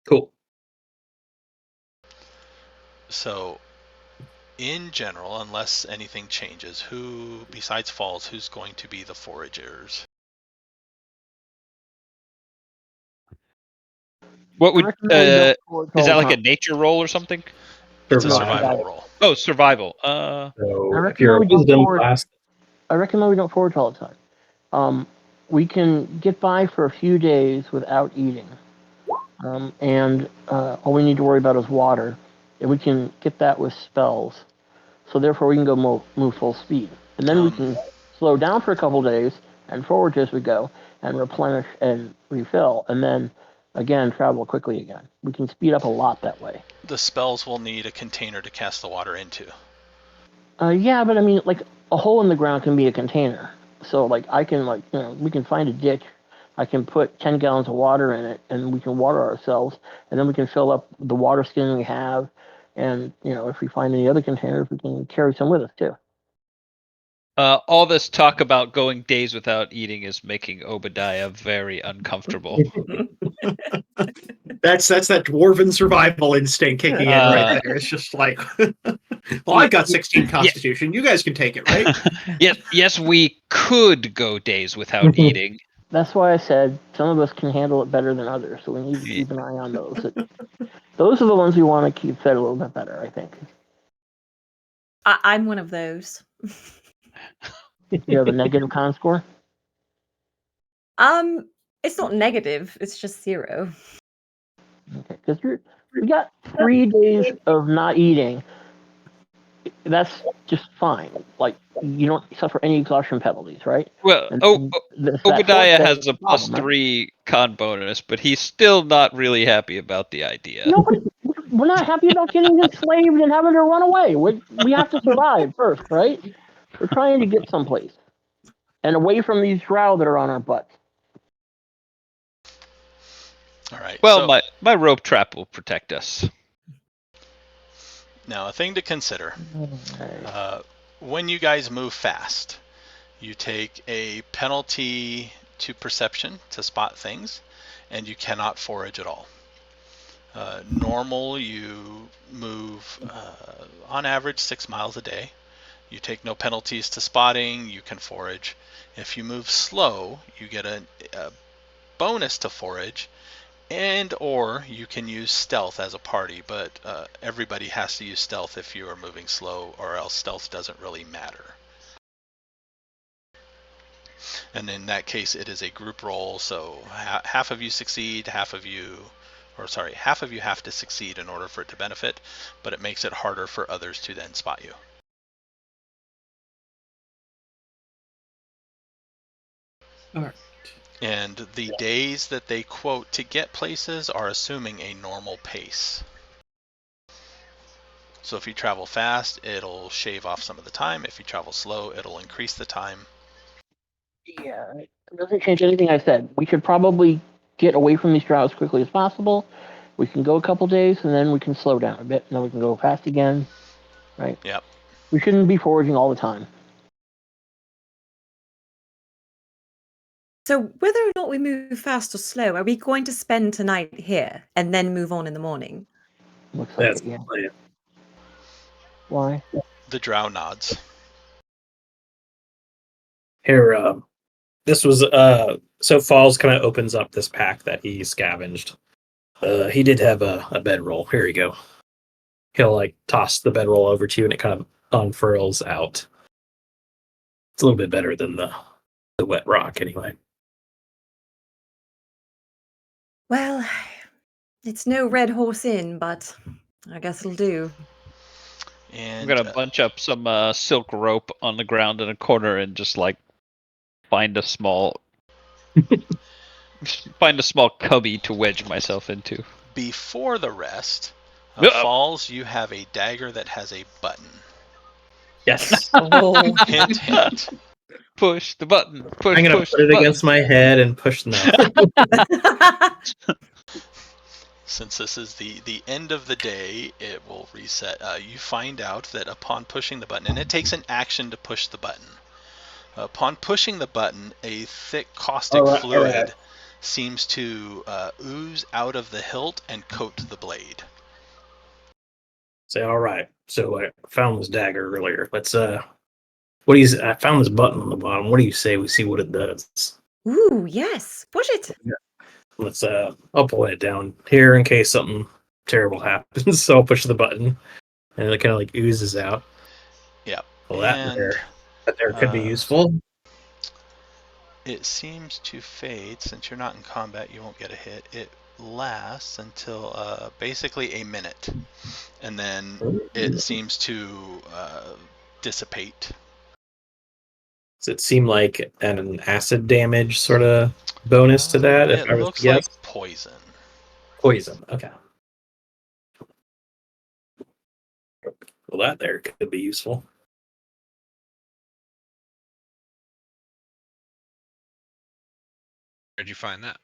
Cool. So in general, unless anything changes, who, besides Falls, who's going to be the foragers? What I would recommend we don't forage is all that the like a time. nature roll or something? It's a Survival. survival roll. Oh, survival. So I if you're a recommend we don't wisdom forage. class, I recommend we don't forage all the time. We can get by for a few days without eating, and all we need to worry about is water, and we can get that with spells. So therefore, we can go move full speed, and then we can slow down for a couple days and forage as we go, and replenish and refill, and then again travel quickly again. We can speed up a lot that way. The spells will need a container to cast the water into. Yeah, but I mean, like a hole in the ground can be a container. So like I can we can find a ditch. I can put 10 gallons of water in it, and we can water ourselves, and then we can fill up the water skin we have, and if we find any other containers, we can carry some with us too. All this talk about going days without eating is making Obediah very uncomfortable. That's that dwarven survival instinct kicking in right there. It's just like, well, I've got 16 constitution. You guys can take it, right? Yes, we could go days without eating. That's why I said some of us can handle it better than others, so we need to keep an eye on those. Those are the ones we want to keep fed a little bit better, I think. I'm one of those. You have a negative con score? It's not negative. It's just 0. Okay, because we got 3 days of not eating. That's just fine. Like you don't suffer any exhaustion penalties, right? Well, That Obediah fourth day has is a the problem, right? +3 con bonus, but he's still not really happy about the idea. No, but we're not happy about getting enslaved and having to run away. We have to survive first, right? We're trying to get someplace and away from these drow that are on our butts. All right. Well, so my rope trap will protect us. now a thing to consider. Okay. When you guys move fast, you take a penalty to perception to spot things, and you cannot forage at all. Normal, you move on average 6 miles a day. You take no penalties to spotting, you can forage. If you move slow, you get a bonus to forage, and or you can use stealth as a party, but everybody has to use stealth if you are moving slow, or else stealth doesn't really matter. And in that case, it is a group roll, so half of you succeed, half of you have to succeed in order for it to benefit, but it makes it harder for others to then spot you. All right. And the days that they quote to get places are assuming a normal pace. So if you travel fast, it'll shave off some of the time. If you travel slow, it'll increase the time. Yeah, it doesn't change anything I said. We should probably get away from these drow as quickly as possible. We can go a couple days, and then we can slow down a bit, and then we can go fast again, right? Yep. We shouldn't be foraging all the time. So whether or not we move fast or slow, are we going to spend tonight here and then move on in the morning? Looks like that's it, yeah. the plan. Why? The drow nods. Here, this was so Falls kind of opens up this pack that he scavenged. He did have a bedroll. Here you go. He'll like toss the bedroll over to you, and it kind of unfurls out. It's a little bit better than the wet rock, anyway. Well, it's no Red Horse Inn, but I guess it'll do. And I'm gonna bunch up some silk rope on the ground in a corner and just like find a small cubby to wedge myself into. Before the rest, No. Falls, you have a dagger that has a button. Yes. Oh. Hint, hint. Push the button. Push. I'm gonna Push put the it button. against my head and push nothing. Since this is the end of the day, it will reset. You find out that upon pushing the button, and it takes an action to push the button. Upon pushing the button, a thick caustic fluid seems to ooze out of the hilt and coat the blade. Say, all right. So I found this dagger earlier. Let's what do you? I found this button on the bottom. What do you say we see what it does? Ooh, yes. Push it. Let's I'll pull it down here in case something terrible happens. So I'll push the button, and it kind of like oozes out. Yep. Well, And that there could be useful. it seems to fade. Since you're not in combat, you won't get a hit. It lasts until basically a minute, and then it seems to dissipate. Does it seem like an acid damage sort of bonus to that? If It I was looks to guess? like poison. Poison. Okay. Well, that there could be useful. Where'd you find that?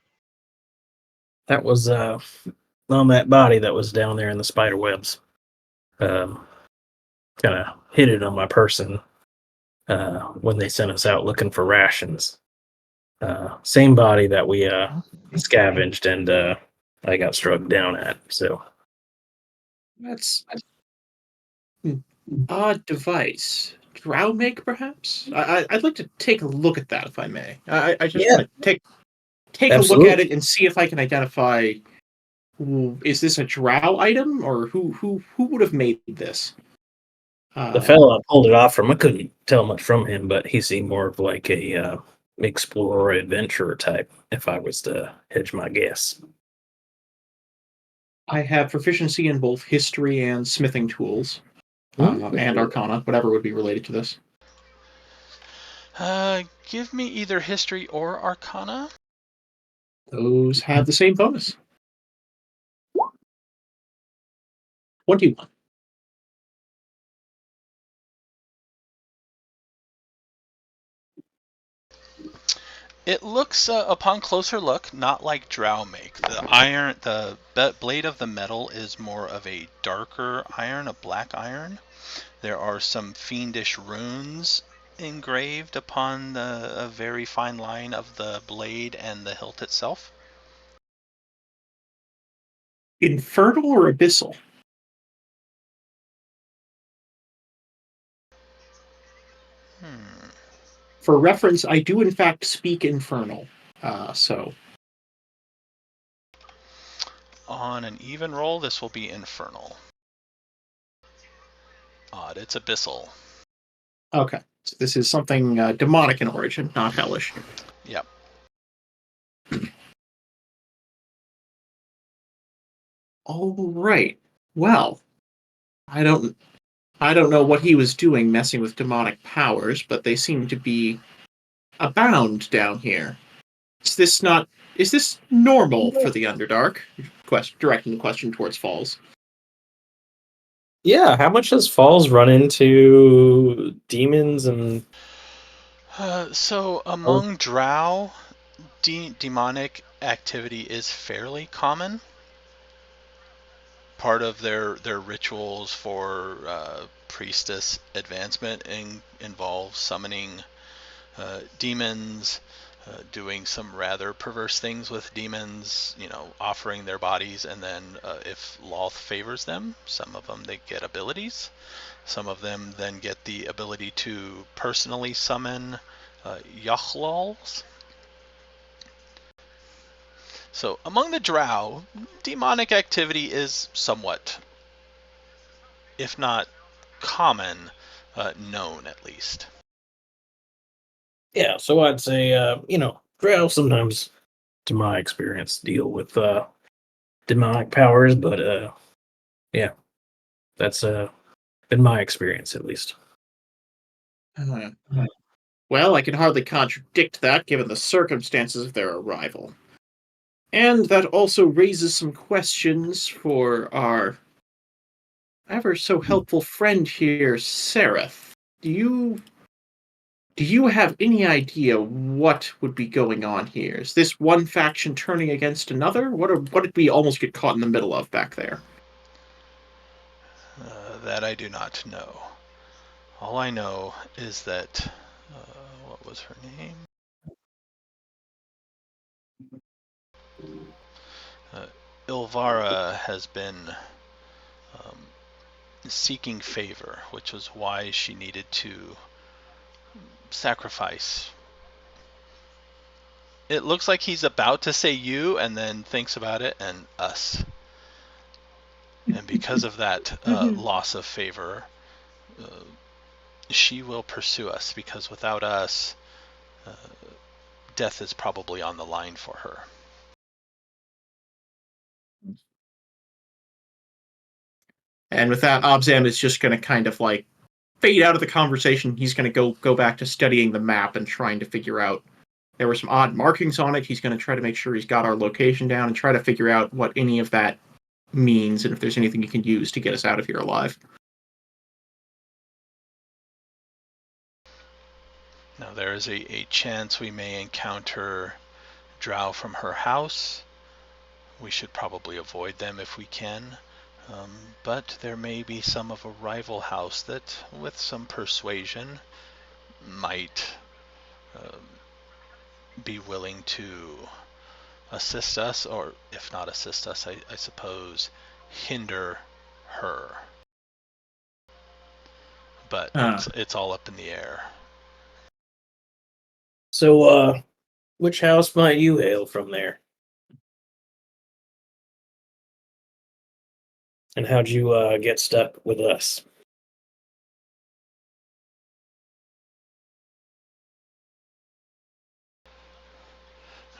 That was on that body that was down there in the spider webs. Kind of hid it on my person when they sent us out looking for rations. Same body that we scavenged and I got struck down at. So That's odd device. Drow make, perhaps? I'd like to take a look at that, if I may. I just want to take a look at it and see if I can identify. Is this a Drow item, or who would have made this? the fellow I pulled it off from, I couldn't tell much from him, but he seemed more of like a explorer, adventurer type. If I was to hedge my guess, I have proficiency in both history and smithing tools, and Arcana, whatever would be related to this. Give me either history or Arcana. Those have the same bonus. 21. It looks, upon closer look, not like Drow make. The blade of the metal is more of a darker iron, a black iron. There are some fiendish runes engraved upon a very fine line of the blade and the hilt itself. Infernal or abyssal? For reference, I do in fact speak Infernal, so... On an even roll, this will be Infernal. Odd, it's abyssal. Okay, so this is something demonic in origin, not hellish. Yep. All right. Well, I don't know what he was doing messing with demonic powers, but they seem to be abound down here. Is this normal for the Underdark? Directing the question towards Falls. yeah. How much does Falls run into demons and? So among Drow, demonic activity is fairly common. Part of their rituals for priestess advancement involves summoning demons, doing some rather perverse things with demons, offering their bodies, and then if Loth favors them, some of them they get abilities. Some of them then get the ability to personally summon Yachlals. So among the Drow, demonic activity is somewhat, if not common, known at least. Yeah, so I'd say Drow sometimes, to my experience, deal with demonic powers, but yeah, that's been my experience at least. Well, I can hardly contradict that given the circumstances of their arrival. And that also raises some questions for our ever so helpful friend here, Seraph. Do you have any idea what would be going on here? Is this one faction turning against another? What did we almost get caught in the middle of back there? That I do not know. All I know is that what was her name? Ilvara has been seeking favor, which was why she needed to sacrifice. It looks like he's about to say you and then thinks about it and us. And because of that loss of favor, she will pursue us, because without us, death is probably on the line for her. And with that, Obzam is just going to kind of like fade out of the conversation. He's going to go back to studying the map and trying to figure out. There were some odd markings on it. He's going to try to make sure he's got our location down and try to figure out what any of that means and if there's anything he can use to get us out of here alive. Now, there is a chance we may encounter Drow from her house. We should probably avoid them if we can. But there may be some of a rival house that, with some persuasion, might be willing to assist us, or if not assist us, I suppose hinder her. But it's all up in the air. So, which house might you hail from there? And how'd you get stuck with us?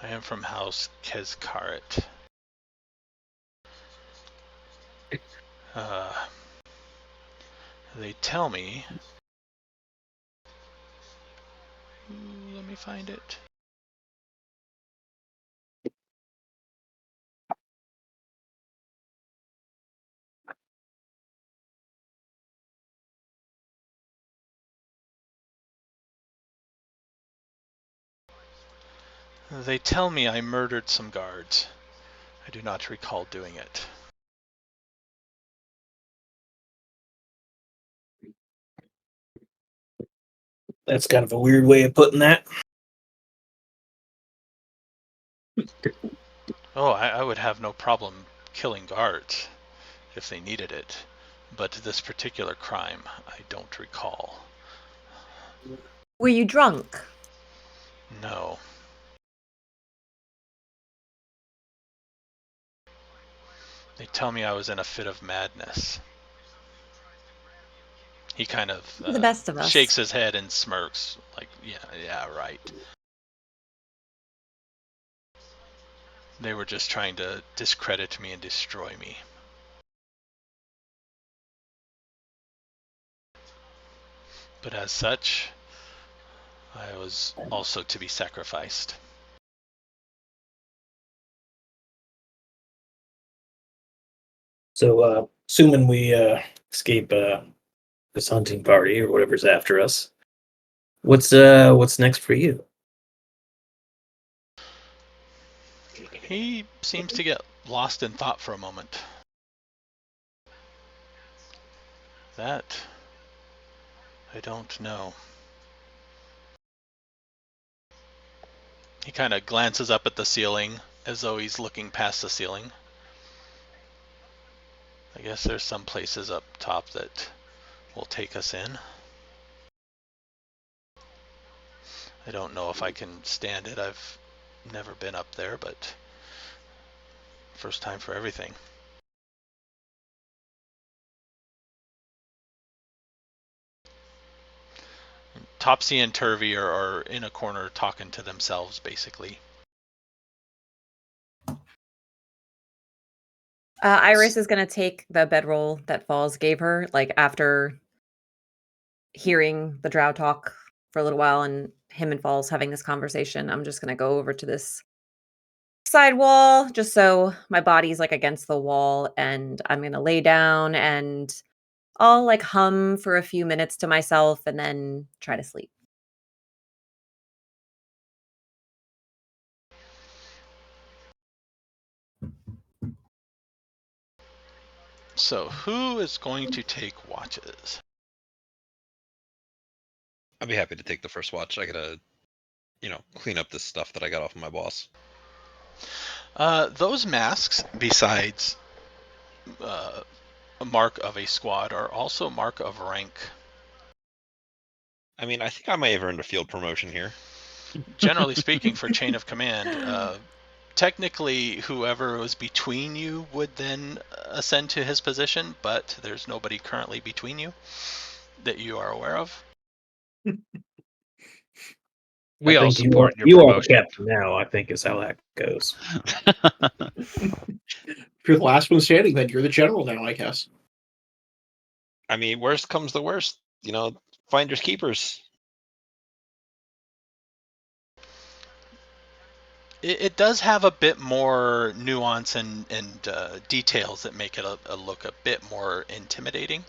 I am from House Kezkaret. They tell me... let me find it. They tell me I murdered some guards. I do not recall doing it. That's kind of a weird way of putting that. Oh, I would have no problem killing guards if they needed it. But this particular crime, I don't recall. Were you drunk? No. They tell me I was in a fit of madness. He kind of The best of us. shakes his head and smirks, like, yeah, right. They were just trying to discredit me and destroy me. But as such, I was also to be sacrificed. So, assuming we escape this hunting party or whatever's after us, what's next for you? He seems to get lost in thought for a moment. That I don't know. He kind of glances up at the ceiling as though he's looking past the ceiling. I guess there's some places up top that will take us in. I don't know if I can stand it. I've never been up there, but first time for everything. Topsy and Turvy are in a corner talking to themselves, basically. Iris is going to take the bedroll that Falls gave her, like after hearing the Drow talk for a little while and him and Falls having this conversation, I'm just gonna go over to this side wall, just so my body's like against the wall, and I'm gonna lay down and I'll like hum for a few minutes to myself and then try to sleep. So, who is going to take watches? I'd be happy to take the first watch. I gotta, clean up this stuff that I got off of my boss. Those masks, besides a mark of a squad, are also a mark of rank. I mean, I think I may have earned a field promotion here. Generally speaking, for chain of command, technically whoever was between you would then ascend to his position, but there's nobody currently between you that you are aware of. We all think support your you are the promotion. captain now, I think is how that goes. If you're the last one standing, then you're the general now, I guess. I mean, worst comes to worst, finders keepers. It does have a bit more nuance and details that make it look a bit more intimidating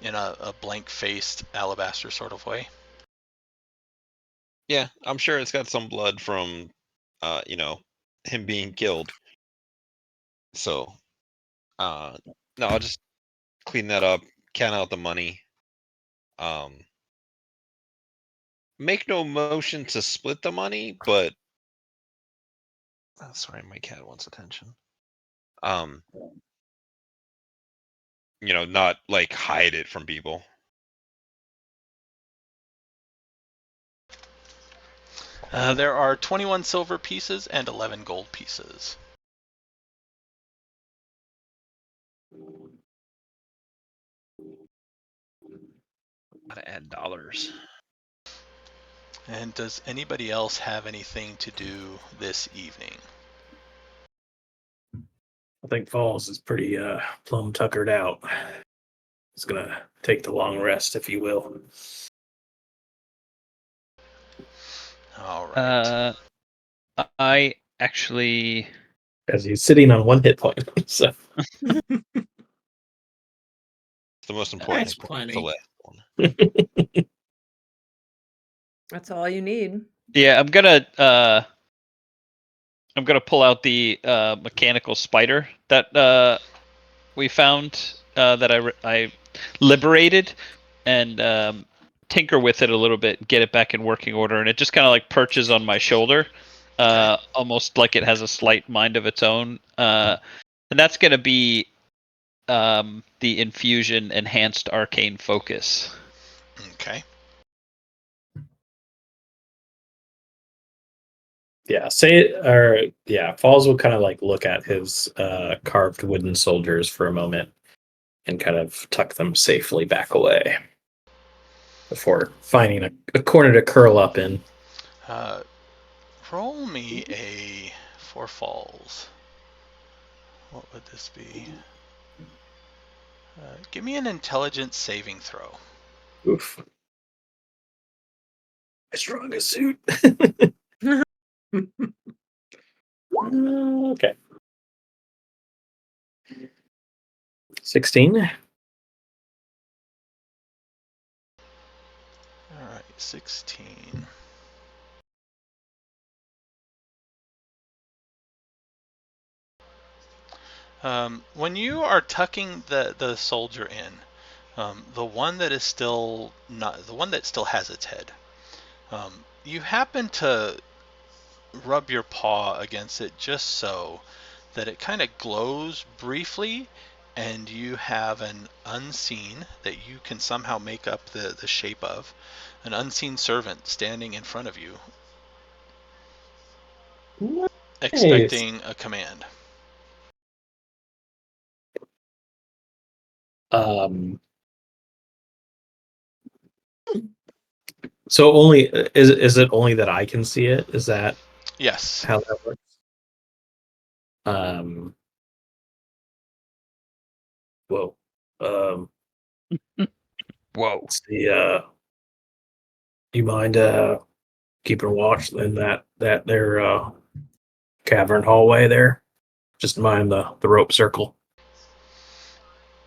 in a blank-faced alabaster sort of way. Yeah, I'm sure it's got some blood from, him being killed. So, no, I'll just clean that up, count out the money. Make no motion to split the money, but sorry, my cat wants attention. Not like hide it from people. There are 21 silver pieces and 11 gold pieces. Gotta add dollars. And does anybody else have anything to do this evening? I think Falls is pretty plumb tuckered out. He's gonna take the long rest, if you will. All right. I actually. As he's sitting on 1 hit point. So It's the most important That's hit point, the plenty. last one. That's all you need. Yeah, I'm gonna pull out the mechanical spider that we found that I liberated and tinker with it a little bit, get it back in working order, and it just kind of like perches on my shoulder, almost like it has a slight mind of its own. And that's gonna be the infusion enhanced arcane focus. Okay. yeah, Falls will kind of like look at his carved wooden soldiers for a moment and kind of tuck them safely back away before finding a corner to curl up in. Roll me a for Falls. What would this be? Give me an intelligence saving throw. Oof. My strongest suit. Okay. 16. All right, 16. When you are tucking the soldier in, the one that still has its head, you happen to rub your paw against it just so that it kind of glows briefly, and you have an unseen that you can somehow make up the shape of, an unseen servant standing in front of you, Nice. expecting a command. So only is it only that I can see it? Is that Yes. how that works? Whoa. Whoa. Let's see, you mind keeping watch in that their cavern hallway there. Just mind the rope circle.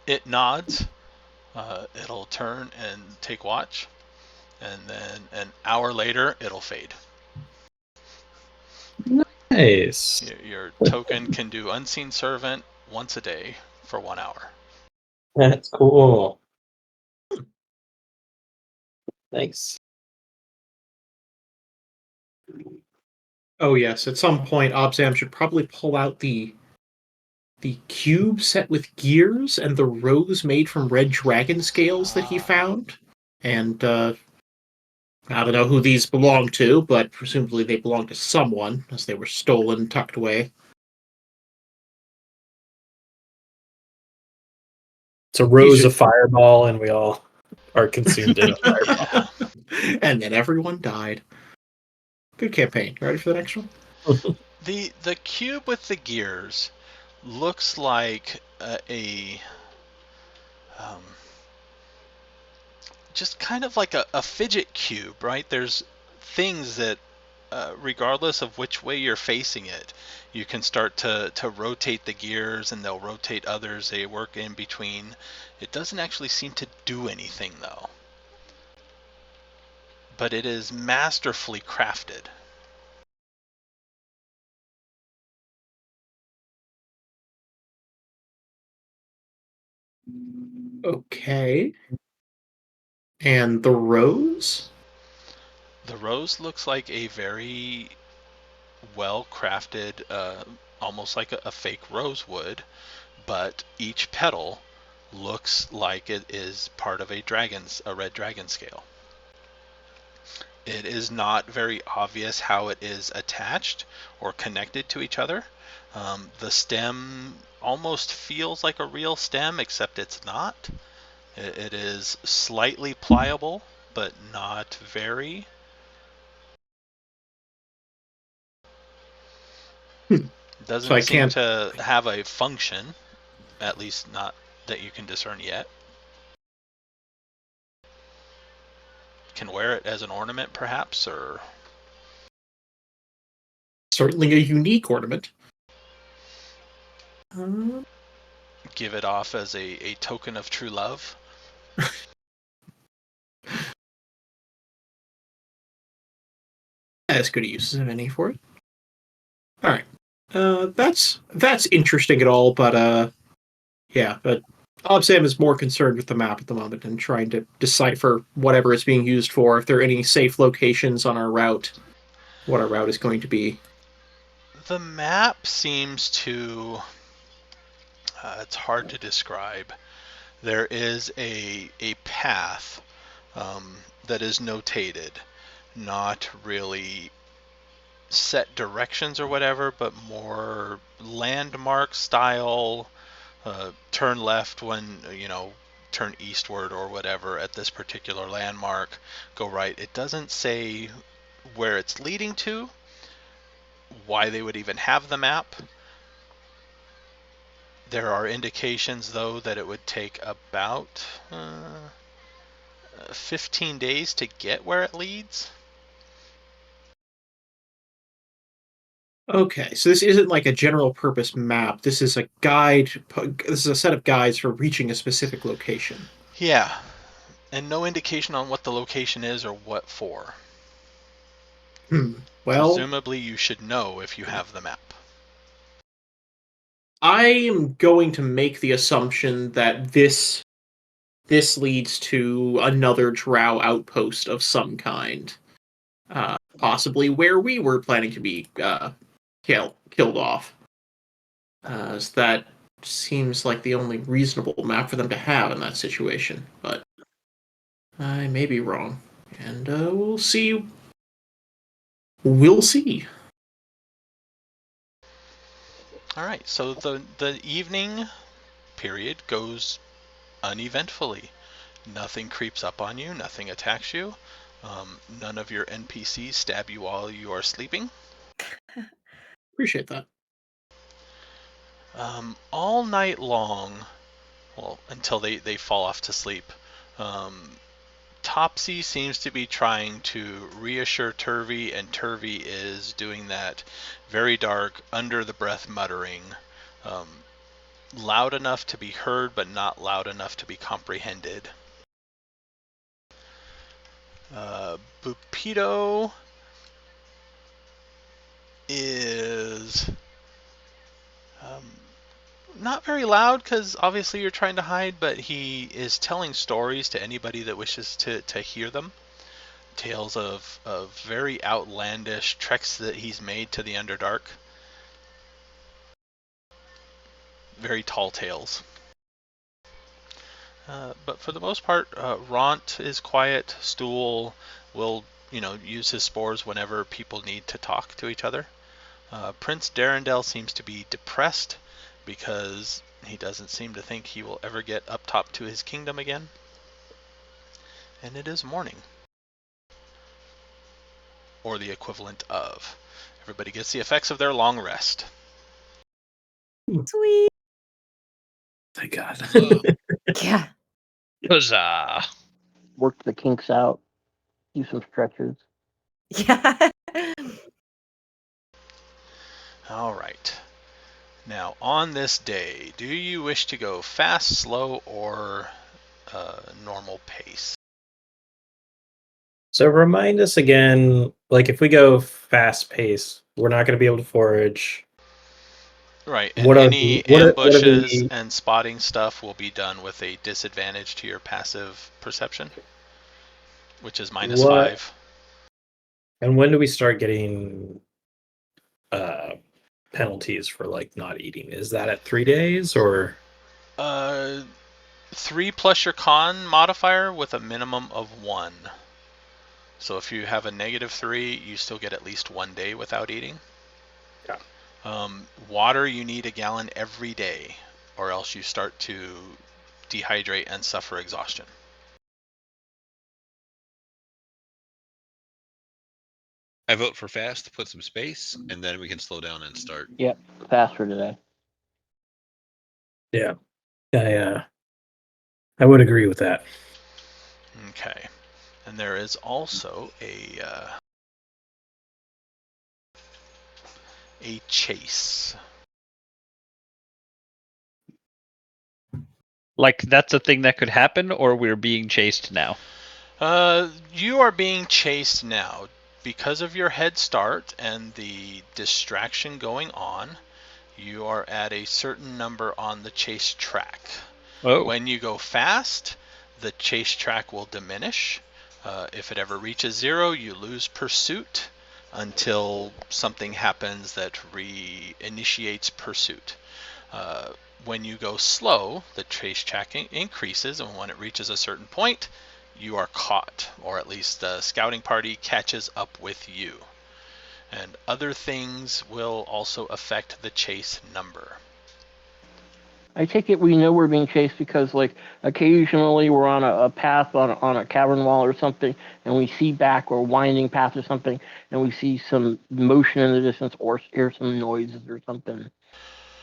It nods. It'll turn and take watch, and then an hour later, it'll fade. Nice. Your token can do Unseen Servant once a day for 1 hour. That's cool. Nice. Oh yes, at some point Obzam should probably pull out the cube set with gears and the rose made from red dragon scales that he found. And I don't know who these belong to, but presumably they belong to someone, as they were stolen, tucked away. It's a rose of fireball, and we all are consumed in a fireball. Yeah. And then everyone died. Good campaign. Ready for the next one? The cube with the gears looks like just kind of like a fidget cube, right? There's things that, regardless of which way you're facing it, you can start to rotate the gears, and they'll rotate others. They work in between. It doesn't actually seem to do anything, though. But it is masterfully crafted. Okay. And the rose? The rose looks like a very well crafted, almost like a fake rosewood, but each petal looks like it is part of a red dragon scale. It is not very obvious how it is attached or connected to each other. The stem almost feels like a real stem, except it's not. It is slightly pliable, but not very. Doesn't So I seem can't. to have a function, at least not that you can discern yet. Can wear it as an ornament, perhaps, or Certainly a unique ornament. give it off as a token of true love. As good a use as any for it. Alright. That's interesting at all, but yeah, but Obzam is more concerned with the map at the moment and trying to decipher whatever it's being used for, if there are any safe locations on our route, what our route is going to be. The map seems to... it's hard to describe. There is a path that is notated, not really set directions or whatever, but more landmark style. Turn left when, turn eastward or whatever at this particular landmark. Go right. It doesn't say where it's leading to, why they would even have the map. There are indications, though, that it would take about 15 days to get where it leads. Okay, so this isn't like a general purpose map. This is a guide. This is a set of guides for reaching a specific location. Yeah, and no indication on what the location is or what for. Well, presumably you should know if you have the map. I am going to make the assumption that this leads to another Drow outpost of some kind, possibly where we were planning to be killed off. As that seems like the only reasonable map for them to have in that situation, but I may be wrong, and we'll see. We'll see. All right, so the evening period goes uneventfully. Nothing creeps up on you, nothing attacks you. None of your NPCs stab you while you are sleeping. Appreciate that. All night long, well, until they fall off to sleep, Topsy seems to be trying to reassure Turvy, and Turvy is doing that very dark, under the breath muttering, loud enough to be heard, but not loud enough to be comprehended. Bupito is not very loud because obviously you're trying to hide, but he is telling stories to anybody that wishes to hear them. Tales of very outlandish treks that he's made to the Underdark. Very tall tales. But for the most part, Ront is quiet. Stool will, use his spores whenever people need to talk to each other. Prince Darendel seems to be depressed because he doesn't seem to think he will ever get up top to his kingdom again. And it is morning. Or the equivalent of. Everybody gets the effects of their long rest. Sweet. Thank God. Yeah. Huzzah! Work the kinks out. Do some stretches. Yeah. All right. Now, on this day, do you wish to go fast, slow, or normal pace? So remind us again, like if we go fast pace, we're not going to be able to forage. Right, and What are any what are ambushes the and spotting stuff will be done with a disadvantage to your passive perception, which is minus what 5. and when do we start getting penalties for like not eating? Is that at 3 days or 3 plus your con modifier with a minimum of 1. So if you have a -3, you still get at least 1 day without eating. Yeah. Water, you need a gallon every day, or else you start to dehydrate and suffer exhaustion. I vote for fast to put some space, and then we can slow down and start. Yep, faster today. Yeah. I would agree with that. Okay. And there is also a chase. Like that's a thing that could happen, or we're being chased now. You are being chased now. Because of your head start and the distraction going on, you are at a certain number on the chase track. Oh. When you go fast, the chase track will diminish. If it ever reaches 0, you lose pursuit until something happens that reinitiates pursuit. When you go slow, the chase track increases, and when it reaches a certain point, you are caught, or at least the scouting party catches up with you. And other things will also affect the chase number. I take it we know we're being chased because, like, occasionally we're on a path on a cavern wall or something, and we see back or winding path or something, and we see some motion in the distance or hear some noises or something,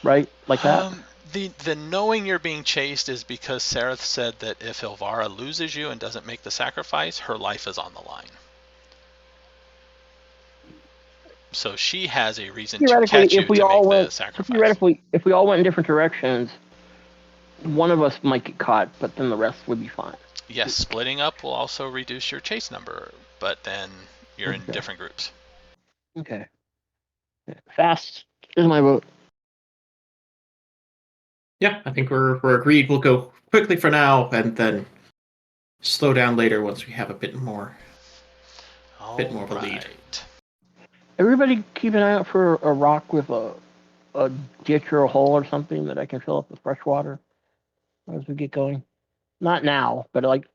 right? Like that? The knowing you're being chased is because Sareth said that if Ilvara loses you and doesn't make the sacrifice, her life is on the line. So she has a reason to Theoretically, catch you if we to all make the went, sacrifice. if we all went in different directions, one of us might get caught, but then the rest would be fine. Yes, splitting up will also reduce your chase number, but then you're in Okay. different groups. Okay. Fast is my vote. Yeah, I think we're agreed. We'll go quickly for now, and then slow down later once we have a bit more of a lead. Everybody keep an eye out for a rock with a ditch or a hole or something that I can fill up with fresh water as we get going. Not now, but like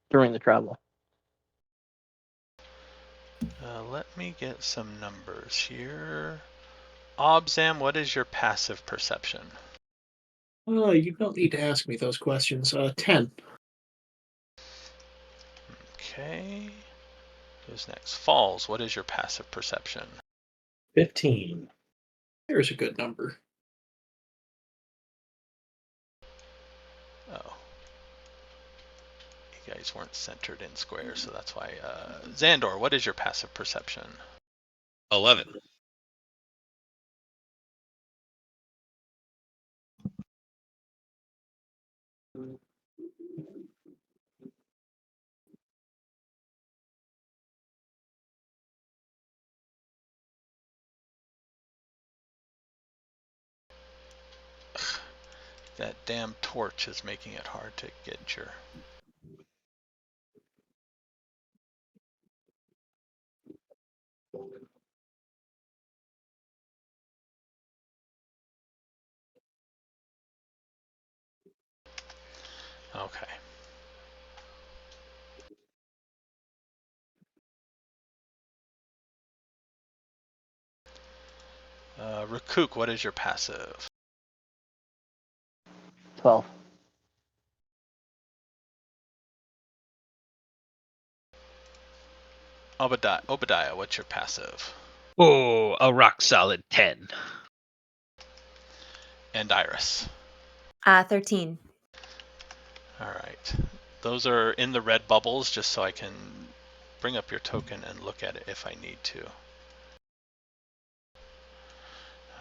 during the travel. Let me get some numbers here. Obzam, what is your passive perception? Oh, you don't need to ask me those questions. 10. Okay. Who's next? Falls, what is your passive perception? 15. There's a good number. Oh. You guys weren't centered in square, so that's why. Zahn'dohr, what is your passive perception? 11. That damn torch is making it hard to get your... Okay. Rukook, what is your passive? 12. Obediah, what's your passive? Oh, a rock solid 10. And Iris? 13. All right. Those are in the red bubbles, just so I can bring up your token and look at it if I need to.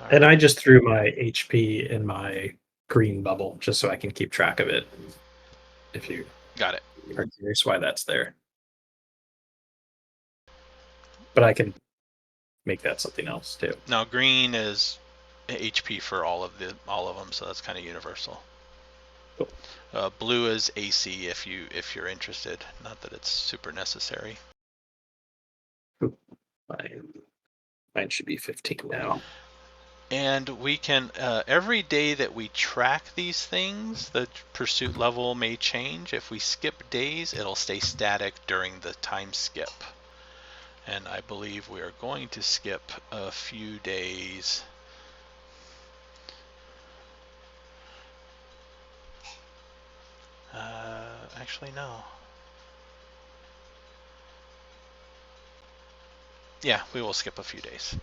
All And right. I just threw my HP in my green bubble just so I can keep track of it. If you Got it. are curious why that's there. But I can make that something else too. Now green is HP for all of them, so that's kind of universal. Cool. Blue is AC if you're interested. Not that it's super necessary. Mine should be 15 now. And we can, every day that we track these things, the pursuit level may change. If we skip days, it'll stay static during the time skip. And I believe we are going to skip a few days. Actually, no. Yeah, we will skip a few days.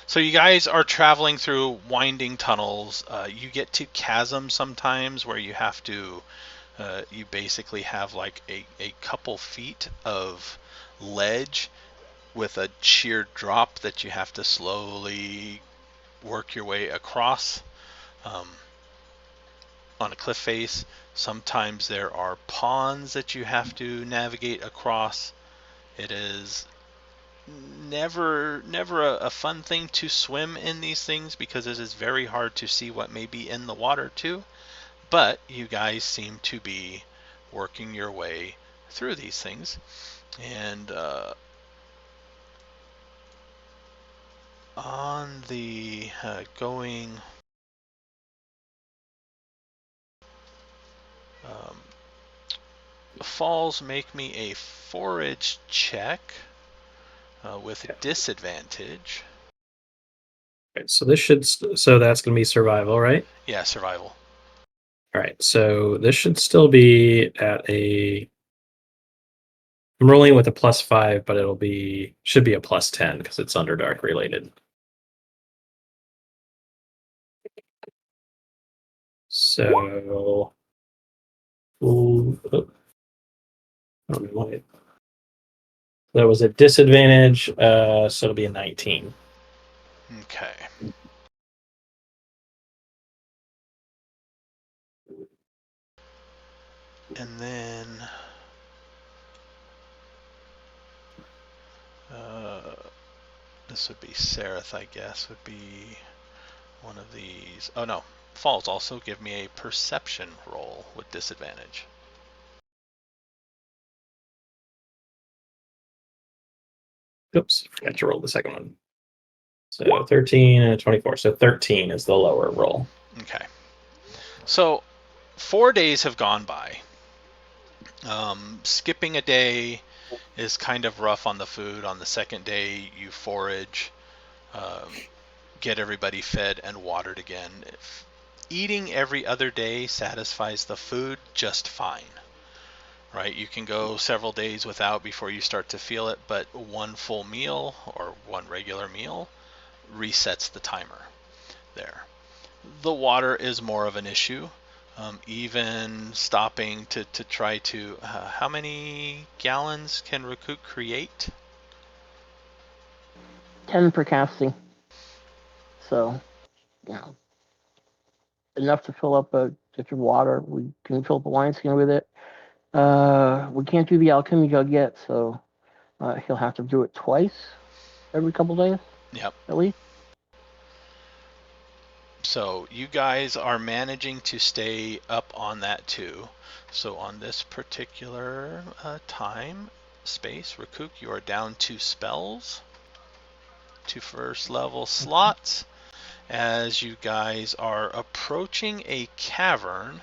So you guys are traveling through winding tunnels. You get to chasms sometimes where you have to, you basically have like a couple feet of ledge with a sheer drop that you have to slowly work your way across on a cliff face. Sometimes there are ponds that you have to navigate across. It is never a fun thing to swim in these things because it is very hard to see what may be in the water too. But you guys seem to be working your way through these things. And on the going falls, make me a forage check with disadvantage. Right, so this should so that's going to be survival, right? Yeah, survival. All right, so this should still be at a. I'm rolling with a +5, but should be a +10 because it's Underdark related. So, that was a disadvantage, so it'll be a 19. Okay. And then this would be Sereth, I guess, would be one of these. Oh no, falls also give me a perception roll with disadvantage. Oops, forgot to roll the second one. So 13 and 24. So 13 is the lower roll. Okay. So 4 days have gone by. Skipping a day is kind of rough on the food. On the second day, you forage, get everybody fed and watered again. Eating every other day satisfies the food just fine. right? You can go several days without before you start to feel it, but one full meal or one regular meal resets the timer there. The water is more of an issue. Even stopping to try to... how many gallons can Rukook create? 10 per casting. So, you know, enough to fill up a ditch of water. We can fill up a wineskin with it. We can't do the alchemy jug yet, so he'll have to do it twice every couple days. Yep. At least. So you guys are managing to stay up on that too. So on this particular time space, Rukook, you are down 2 spells, 2 first level slots, as you guys are approaching a cavern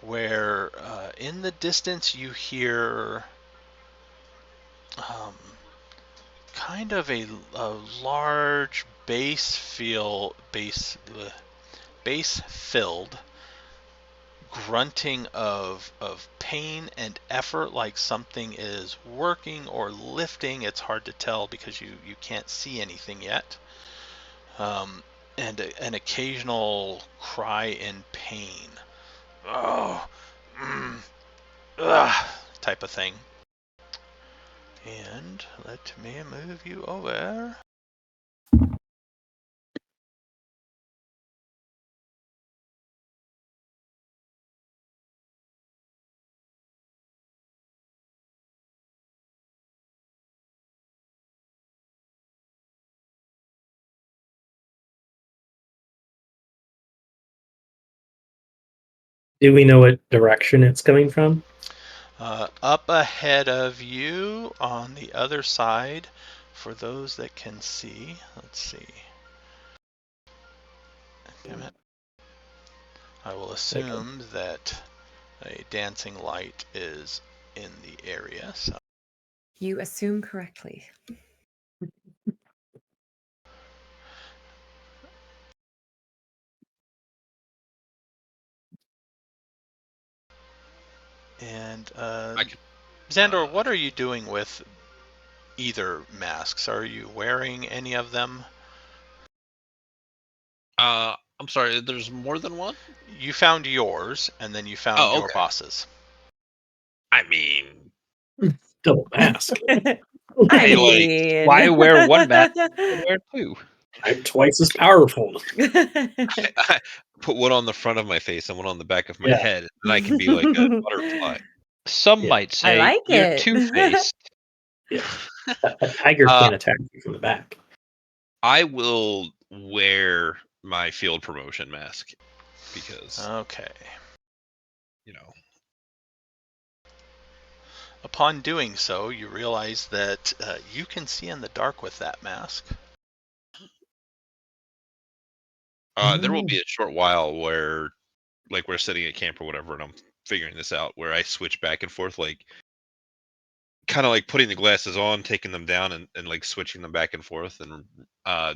where in the distance you hear kind of a large bass-filled grunting of pain and effort, like something is working or lifting. It's hard to tell because you can't see anything yet. And an occasional cry in pain. Oh, type of thing. And let me move you over. Do we know what direction it's coming from? Up ahead of you on the other side, for those that can see. Let's see. Damn it. I will assume that a dancing light is in the area. So. You assume correctly. And can, Zahn'dohr, what are you doing with either masks? Are you wearing any of them? I'm sorry. There's more than one. You found yours, and then you found your boss's. I mean, Double mask. I mean, why wear one mask? Wear 2. I'm twice as powerful. I put one on the front of my face and one on the back of my Yeah. head, and I can be like a butterfly. Some Yeah. might say I like you're it. two-faced. Yeah. A tiger can't attack you from the back. I will wear my field promotion mask because, Okay. you know, Upon doing so, you realize that you can see in the dark with that mask. there will be a short while where, like, we're sitting at camp or whatever, and I'm figuring this out, where I switch back and forth, like, kind of like putting the glasses on, taking them down, and like switching them back and forth. And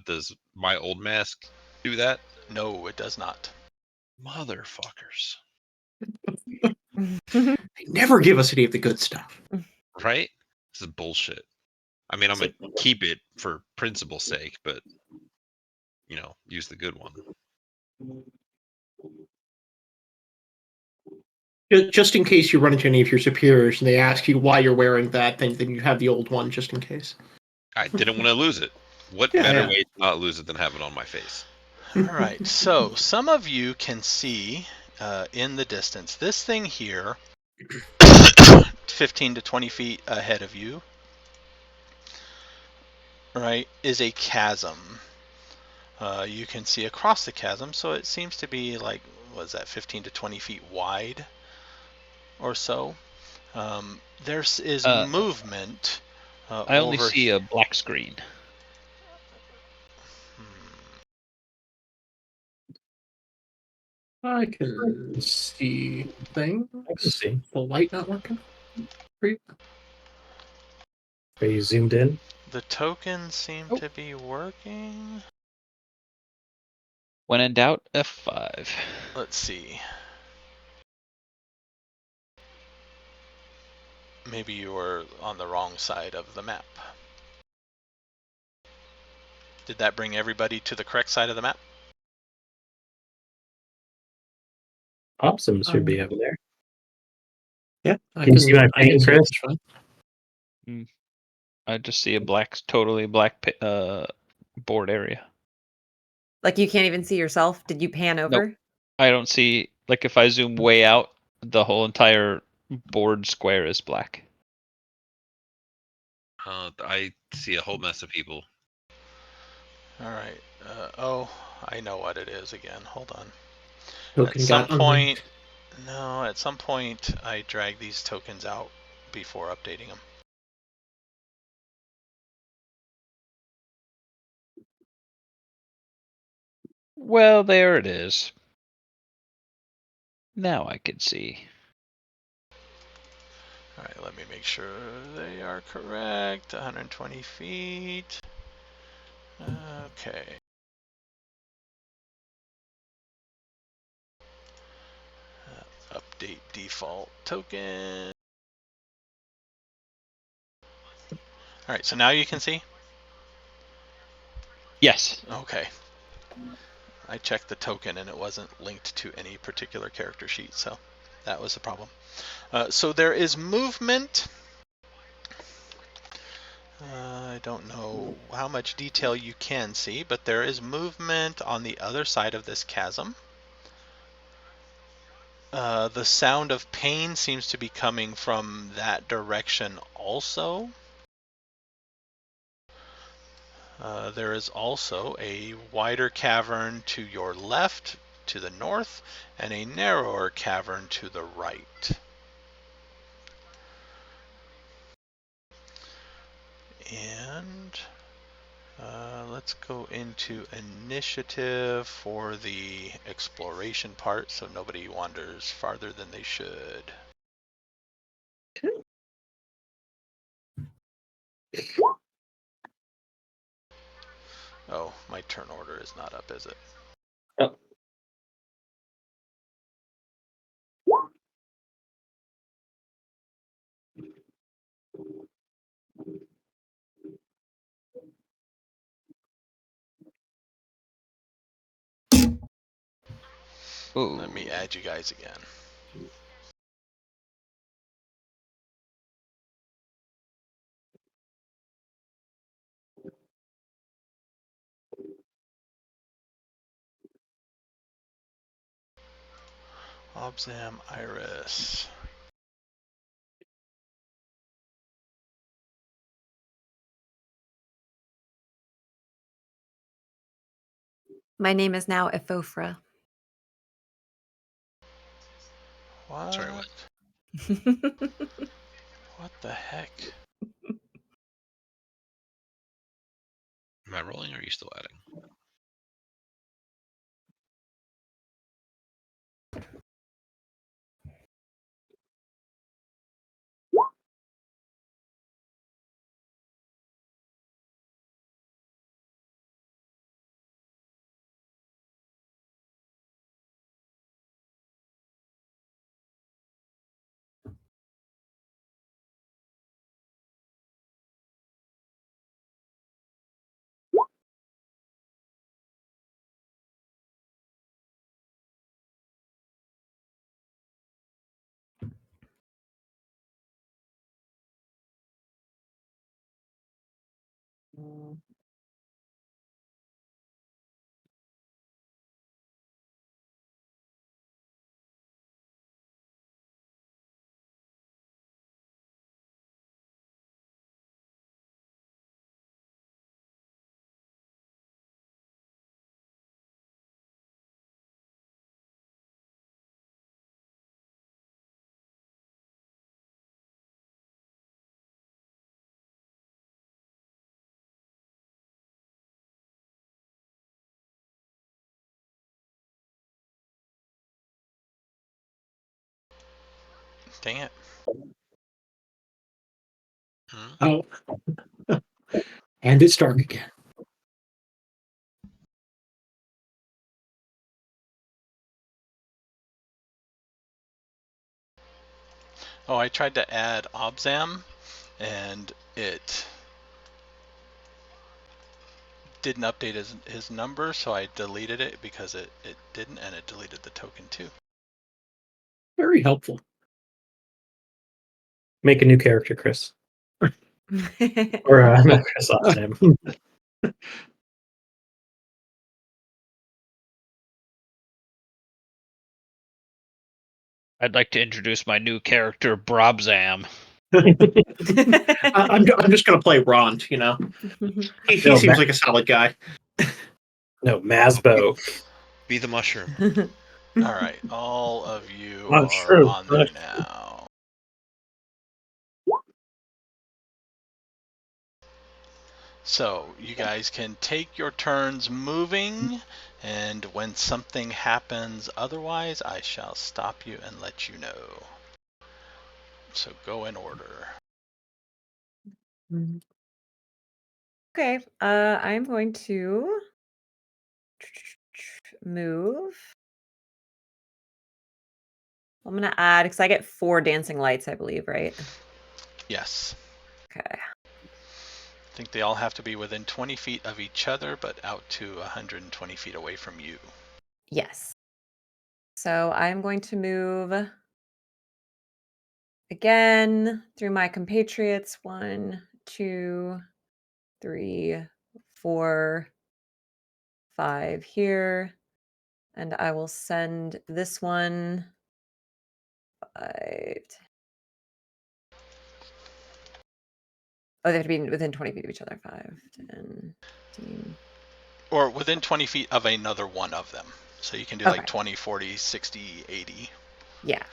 does my old mask do that? No, it does not. Motherfuckers. They never give us any of the good stuff. Right? This is bullshit. I mean, I'm going to keep it for principle's sake, but, you know, use the good one. Just in case you run into any of your superiors and they ask you why you're wearing that, then you have the old one just in case. I didn't want to lose it. What better way to not lose it than have it on my face? All right, so some of you can see in the distance, this thing here, 15 to 20 feet ahead of you, right, is a chasm. You can see across the chasm, so it seems to be like, what is that, 15 to 20 feet wide or so. There is movement. I only see a black screen. I can see things. I can see. The light not working? Are you zoomed in? The tokens seem to be working. When in doubt, F5. Let's see. maybe you were on the wrong side of the map. Did that bring everybody to the correct side of the map? Obzam should be over there. Yeah, Can you see my I can pane, see it Chris? just fine. I just see a totally black board area. Like you can't even see yourself. Did you pan over? I don't see, like, if I zoom way out, the whole entire board square is black. I see a whole mess of people. All right. Oh, I know what it is again. Hold on. Token At some got unlinked. point, no, at some point I drag these tokens out before updating them. Well, there it is. Now I can see. All right, let me make sure they are correct. 120 feet. Okay. Update default token. All right, so now you can see? Yes. Okay. I checked the token and it wasn't linked to any particular character sheet, so that was the problem. So there is movement. I don't know how much detail you can see, but there is movement on the other side of this chasm. The sound of pain seems to be coming from that direction also. There is also a wider cavern to your left, to the north, and a narrower cavern to the right. And let's go into initiative for the exploration part so nobody wanders farther than they should. Oh, my turn order is not up, is it? Oh. Ooh. Let me add you guys again. Obzam Iris. My name is now Ephofra. What? Sorry, what? What the heck? Am I rolling or are you still adding? Dang it. Hmm? Oh. And it's dark again. Oh, I tried to add Obzam, and it didn't update his number, so I deleted it because it didn't, and it deleted the token too. Very helpful. Make a new character, Chris. Or not Chris, last name. I'd like to introduce my new character, Brobzam. I'm just gonna play Rond. You know, he No, seems like a solid guy. No, Masbo. Be the mushroom. All right, all of you Not are true. on there now. So you guys can take your turns moving, and when something happens otherwise, I shall stop you and let you know. So go in order. Okay, I'm going to move. I'm gonna add, because I get 4 dancing lights, I believe, right? Yes. Okay. I think they all have to be within 20 feet of each other, but out to 120 feet away from you. Yes. So I'm going to move again through my compatriots. 1, 2, 3, 4, 5 here. And I will send this one 5. Oh, they have to be within 20 feet of each other. 5, 10, 15. Or within 20 feet of another one of them. So you can do Okay. like 20, 40, 60, 80. Yeah.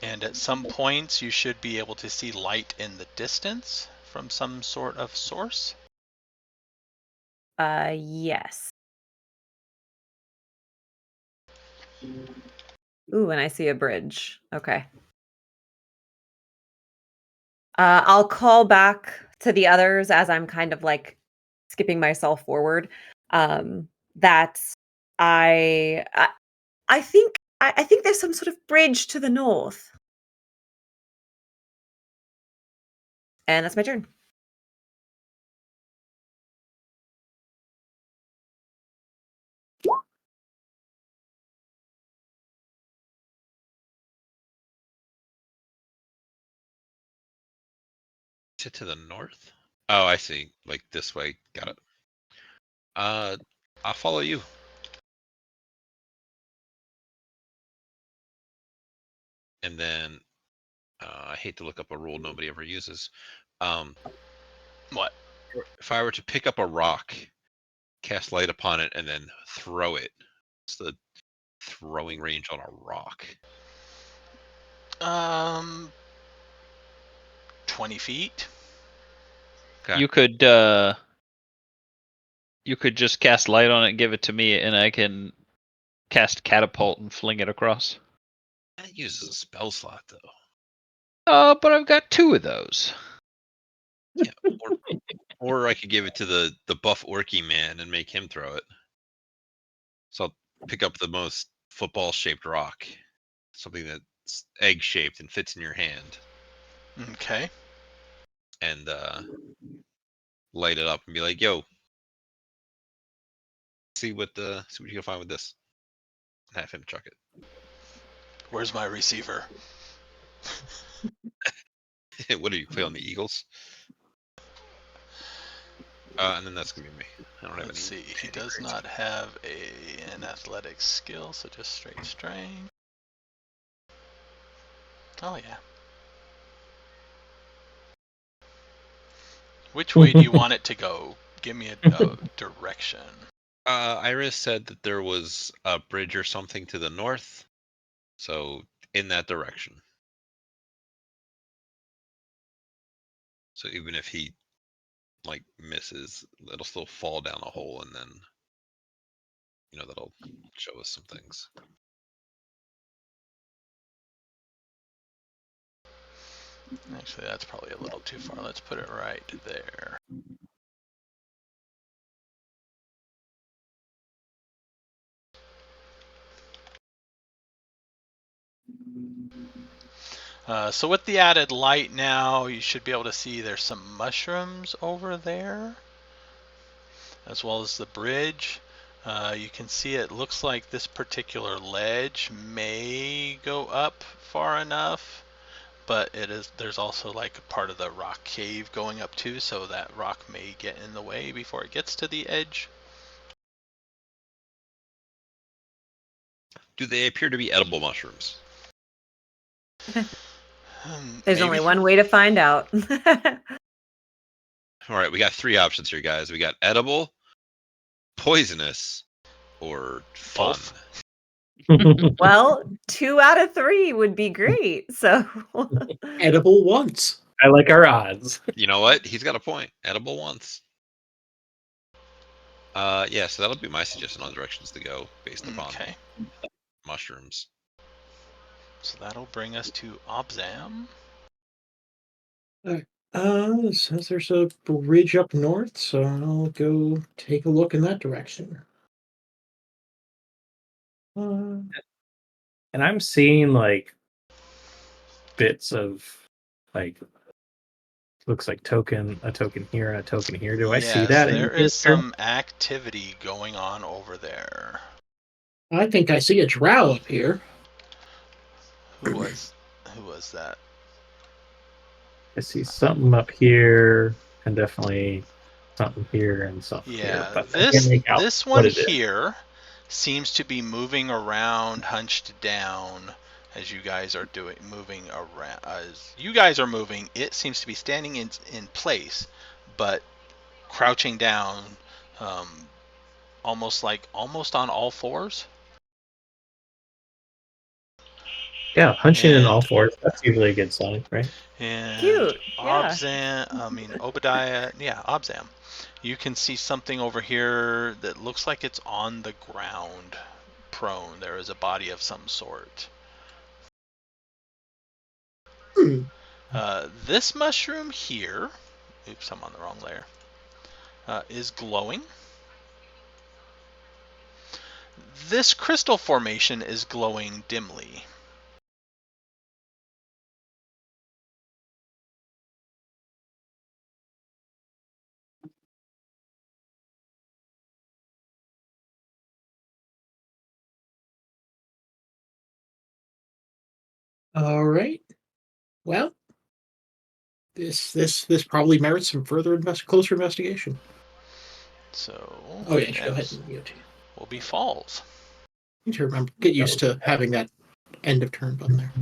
And at some points, you should be able to see light in the distance from some sort of source. Yes. Ooh, and I see a bridge. Okay. I'll call back to the others as I'm kind of like skipping myself forward. That I think I think there's some sort of bridge to the north. And that's my turn. To the north? Oh, I see. Like this way. Got it. I'll follow you. And then I hate to look up a rule nobody ever uses. What? If I were to pick up a rock, cast light upon it, and then throw it, what's the throwing range on a rock? 20 feet. Okay. You could just cast light on it and give it to me, and I can cast catapult and fling it across. That uses a spell slot though. But I've got 2 of those. Yeah. Or I could give it to the buff orky man and make him throw it. So I'll pick up the most football shaped rock, something that's egg shaped and fits in your hand, Okay. and light it up and be like, "Yo, see what you can find with this," and have him chuck it. Where's my receiver? What do you play on the Eagles? And then that's gonna be me. I don't have Let's see. any. He does crazy. not have an athletics skill, so just straight strength. Oh yeah. Which way do you want it to go? Give me a direction. Iris said that there was a bridge or something to the north, so in that direction. So even if he like misses, it'll still fall down a hole, and then that'll show us some things. Actually, that's probably a little too far. Let's put it right there. So with the added light now, you should be able to see there's some mushrooms over there, as well as the bridge. You can see it looks like this particular ledge may go up far enough, but there's also like part of the rock cave going up too, so that rock may get in the way before it gets to the edge. Do they appear to be edible mushrooms? There's only one way to find out. All right, we got 3 options here, guys. We got edible, poisonous, or fun. Well, 2 out of 3 would be great. So Edible once. I like our odds. You know what? He's got a point. Edible once. Yeah, so that'll be my suggestion on directions to go based upon mushrooms. So that'll bring us to Obzam. Since there's a bridge up north, so I'll go take a look in that direction. And I'm seeing like bits of like looks like a token here and a token here. Do I see that? There is some activity going on over there. I think I see a drow up here. Who was that? I see something up here and definitely something here and something here. But this one here seems to be moving around, hunched down, as you guys are moving around. As you guys are moving, it seems to be standing in place, but crouching down, almost on all fours. Yeah, hunching in all fours. That's usually a good sign, right? And cute. Obadiah, Obzam. You can see something over here that looks like it's on the ground, prone. There is a body of some sort. This mushroom here, oops, I'm on the wrong layer, is glowing. This crystal formation is glowing dimly. All right. Well, this probably merits some further closer investigation. So, go ahead and mute. Will be falls. You need to remember, get used to having that end of turn button there.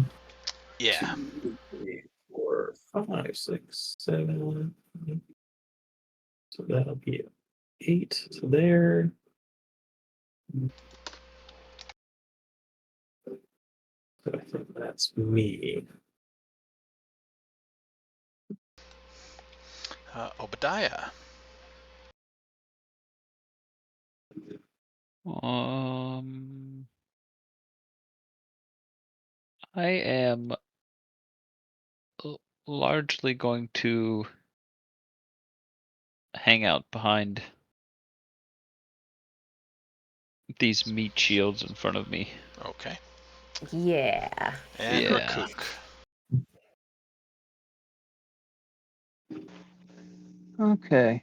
Yeah. 2, 3, 4, 5, 6, 7. So that'll be 8 to there. So I think that's me. Obadiah. I am largely going to hang out behind these meat shields in front of me. Okay. Yeah. And Yeah. Rukook. Okay.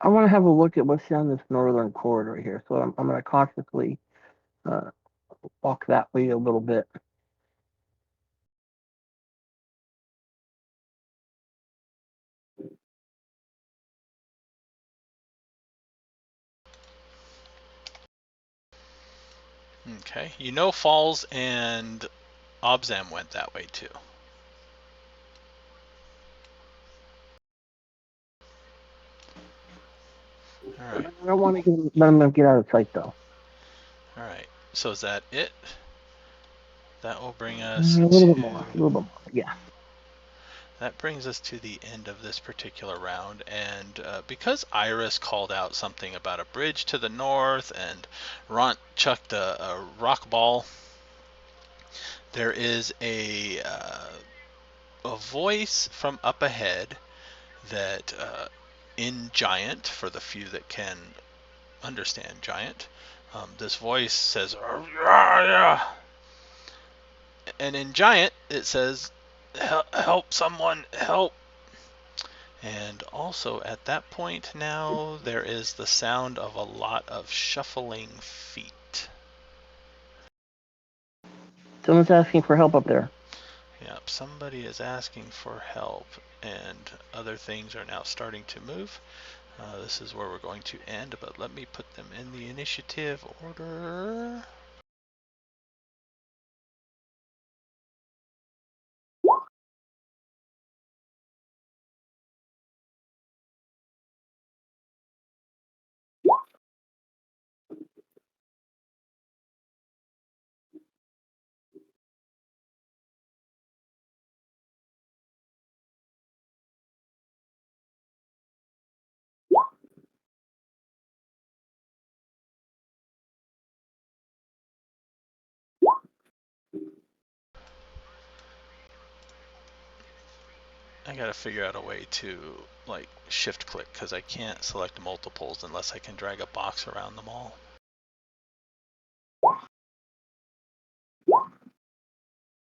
I want to have a look at what's down this northern corridor here, so I'm going to cautiously walk that way a little bit. Okay. You know Falls and Obzam went that way too. Alright. I don't want to let them get out of sight, though. Alright. So is that it? That will bring us a little bit more. Yeah. That brings us to the end of this particular round, and because Iris called out something about a bridge to the north and Ront chucked a rock ball, there is a voice from up ahead that in Giant, for the few that can understand Giant, this voice says, And in Giant, it says, help someone, help. And also at that point now, there is the sound of a lot of shuffling feet. Someone's asking for help up there. Yep, somebody is asking for help, and other things are now starting to move. This is where we're going to end, but let me put them in the initiative order. I gotta figure out a way to like shift click because I can't select multiples unless I can drag a box around them all.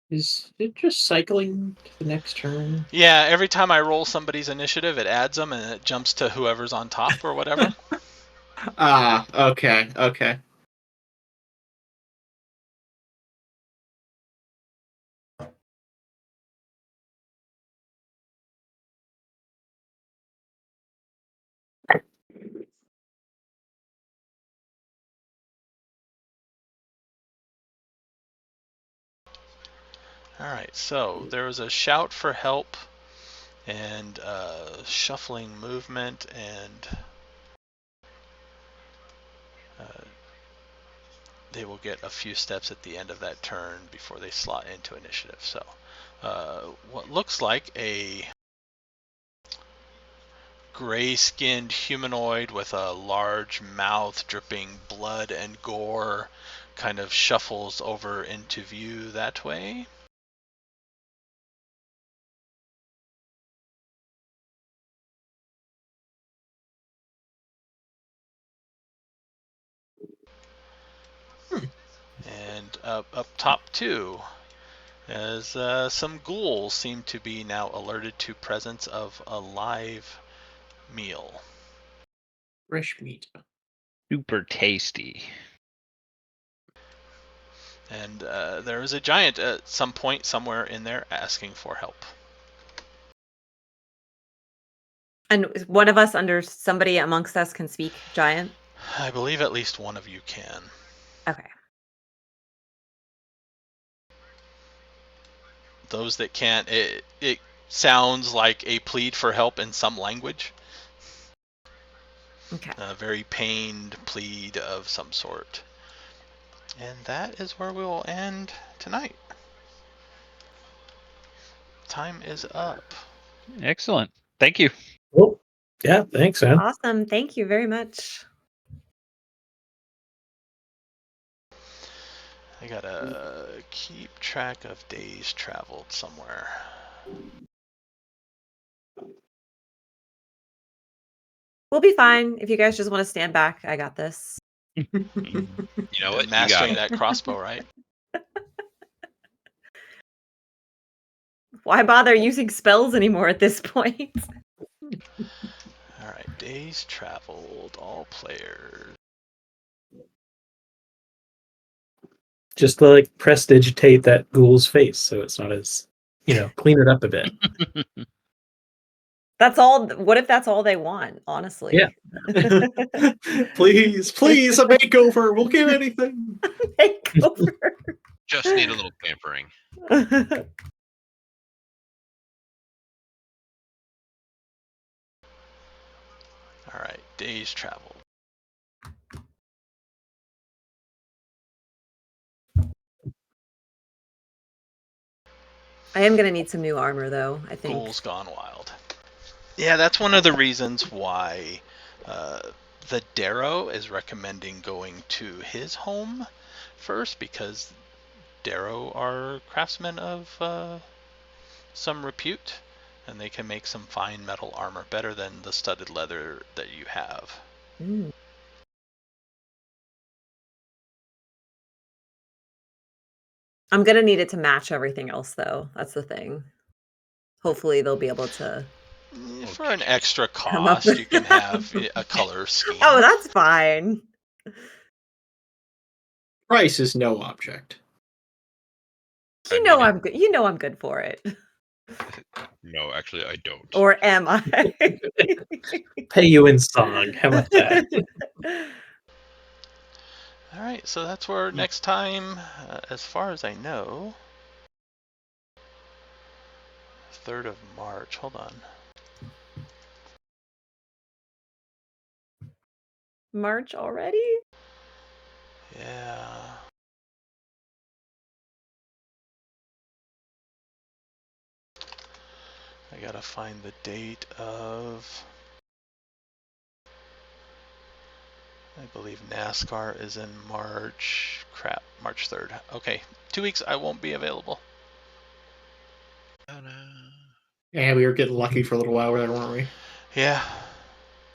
Is it just cycling to the next turn? Yeah, every time I roll somebody's initiative, it adds them and it jumps to whoever's on top or whatever. Ah, okay, okay. Alright, so there was a shout for help and shuffling movement, and they will get a few steps at the end of that turn before they slot into initiative. So what looks like a gray-skinned humanoid with a large mouth dripping blood and gore kind of shuffles over into view that way. And up top too, as some ghouls seem to be now alerted to presence of a live meal. Fresh meat. Super tasty. And there is a giant at some point somewhere in there asking for help. And one of us somebody amongst us can speak giant? I believe at least one of you can. Okay. Those that can't, it sounds like a plead for help in some language. Okay. A very pained plead of some sort. And that is where we will end tonight. Time is up. Excellent. Thank you. Well, yeah, thanks, man. Awesome. Thank you very much. I gotta keep track of days traveled somewhere. We'll be fine. If you guys just want to stand back, I got this. You know what? You got Mastering it. that crossbow, right? Why bother using spells anymore at this point? Alright, days traveled, all players. Just to, like, prestidigitate that ghoul's face so it's not as, clean it up a bit. That's all. What if that's all they want, honestly? Yeah. Please, please, a makeover. We'll give anything. Makeover. Just need a little pampering. Alright, days traveled. I am going to need some new armor, though, I think. Ghouls Gone Wild. Yeah, that's one of the reasons why the Darrow is recommending going to his home first, because Darrow are craftsmen of some repute, and they can make some fine metal armor better than the studded leather that you have. Mm. I'm gonna need it to match everything else, though. That's the thing. Hopefully, they'll be able to. For an extra Come up cost, you can have a color scheme. Oh, that's fine. Price is no object. You know I'm good. You know I'm good for it. No, actually, I don't. Or am I? Pay you in song. How about that? All right, so that's where next time, as far as I know, 3rd of March. Hold on. March already? Yeah. I gotta find the date of. I believe NASCAR is in March. Crap, March 3rd. Okay, 2 weeks I won't be available. Yeah, we were getting lucky for a little while there, weren't we? Yeah.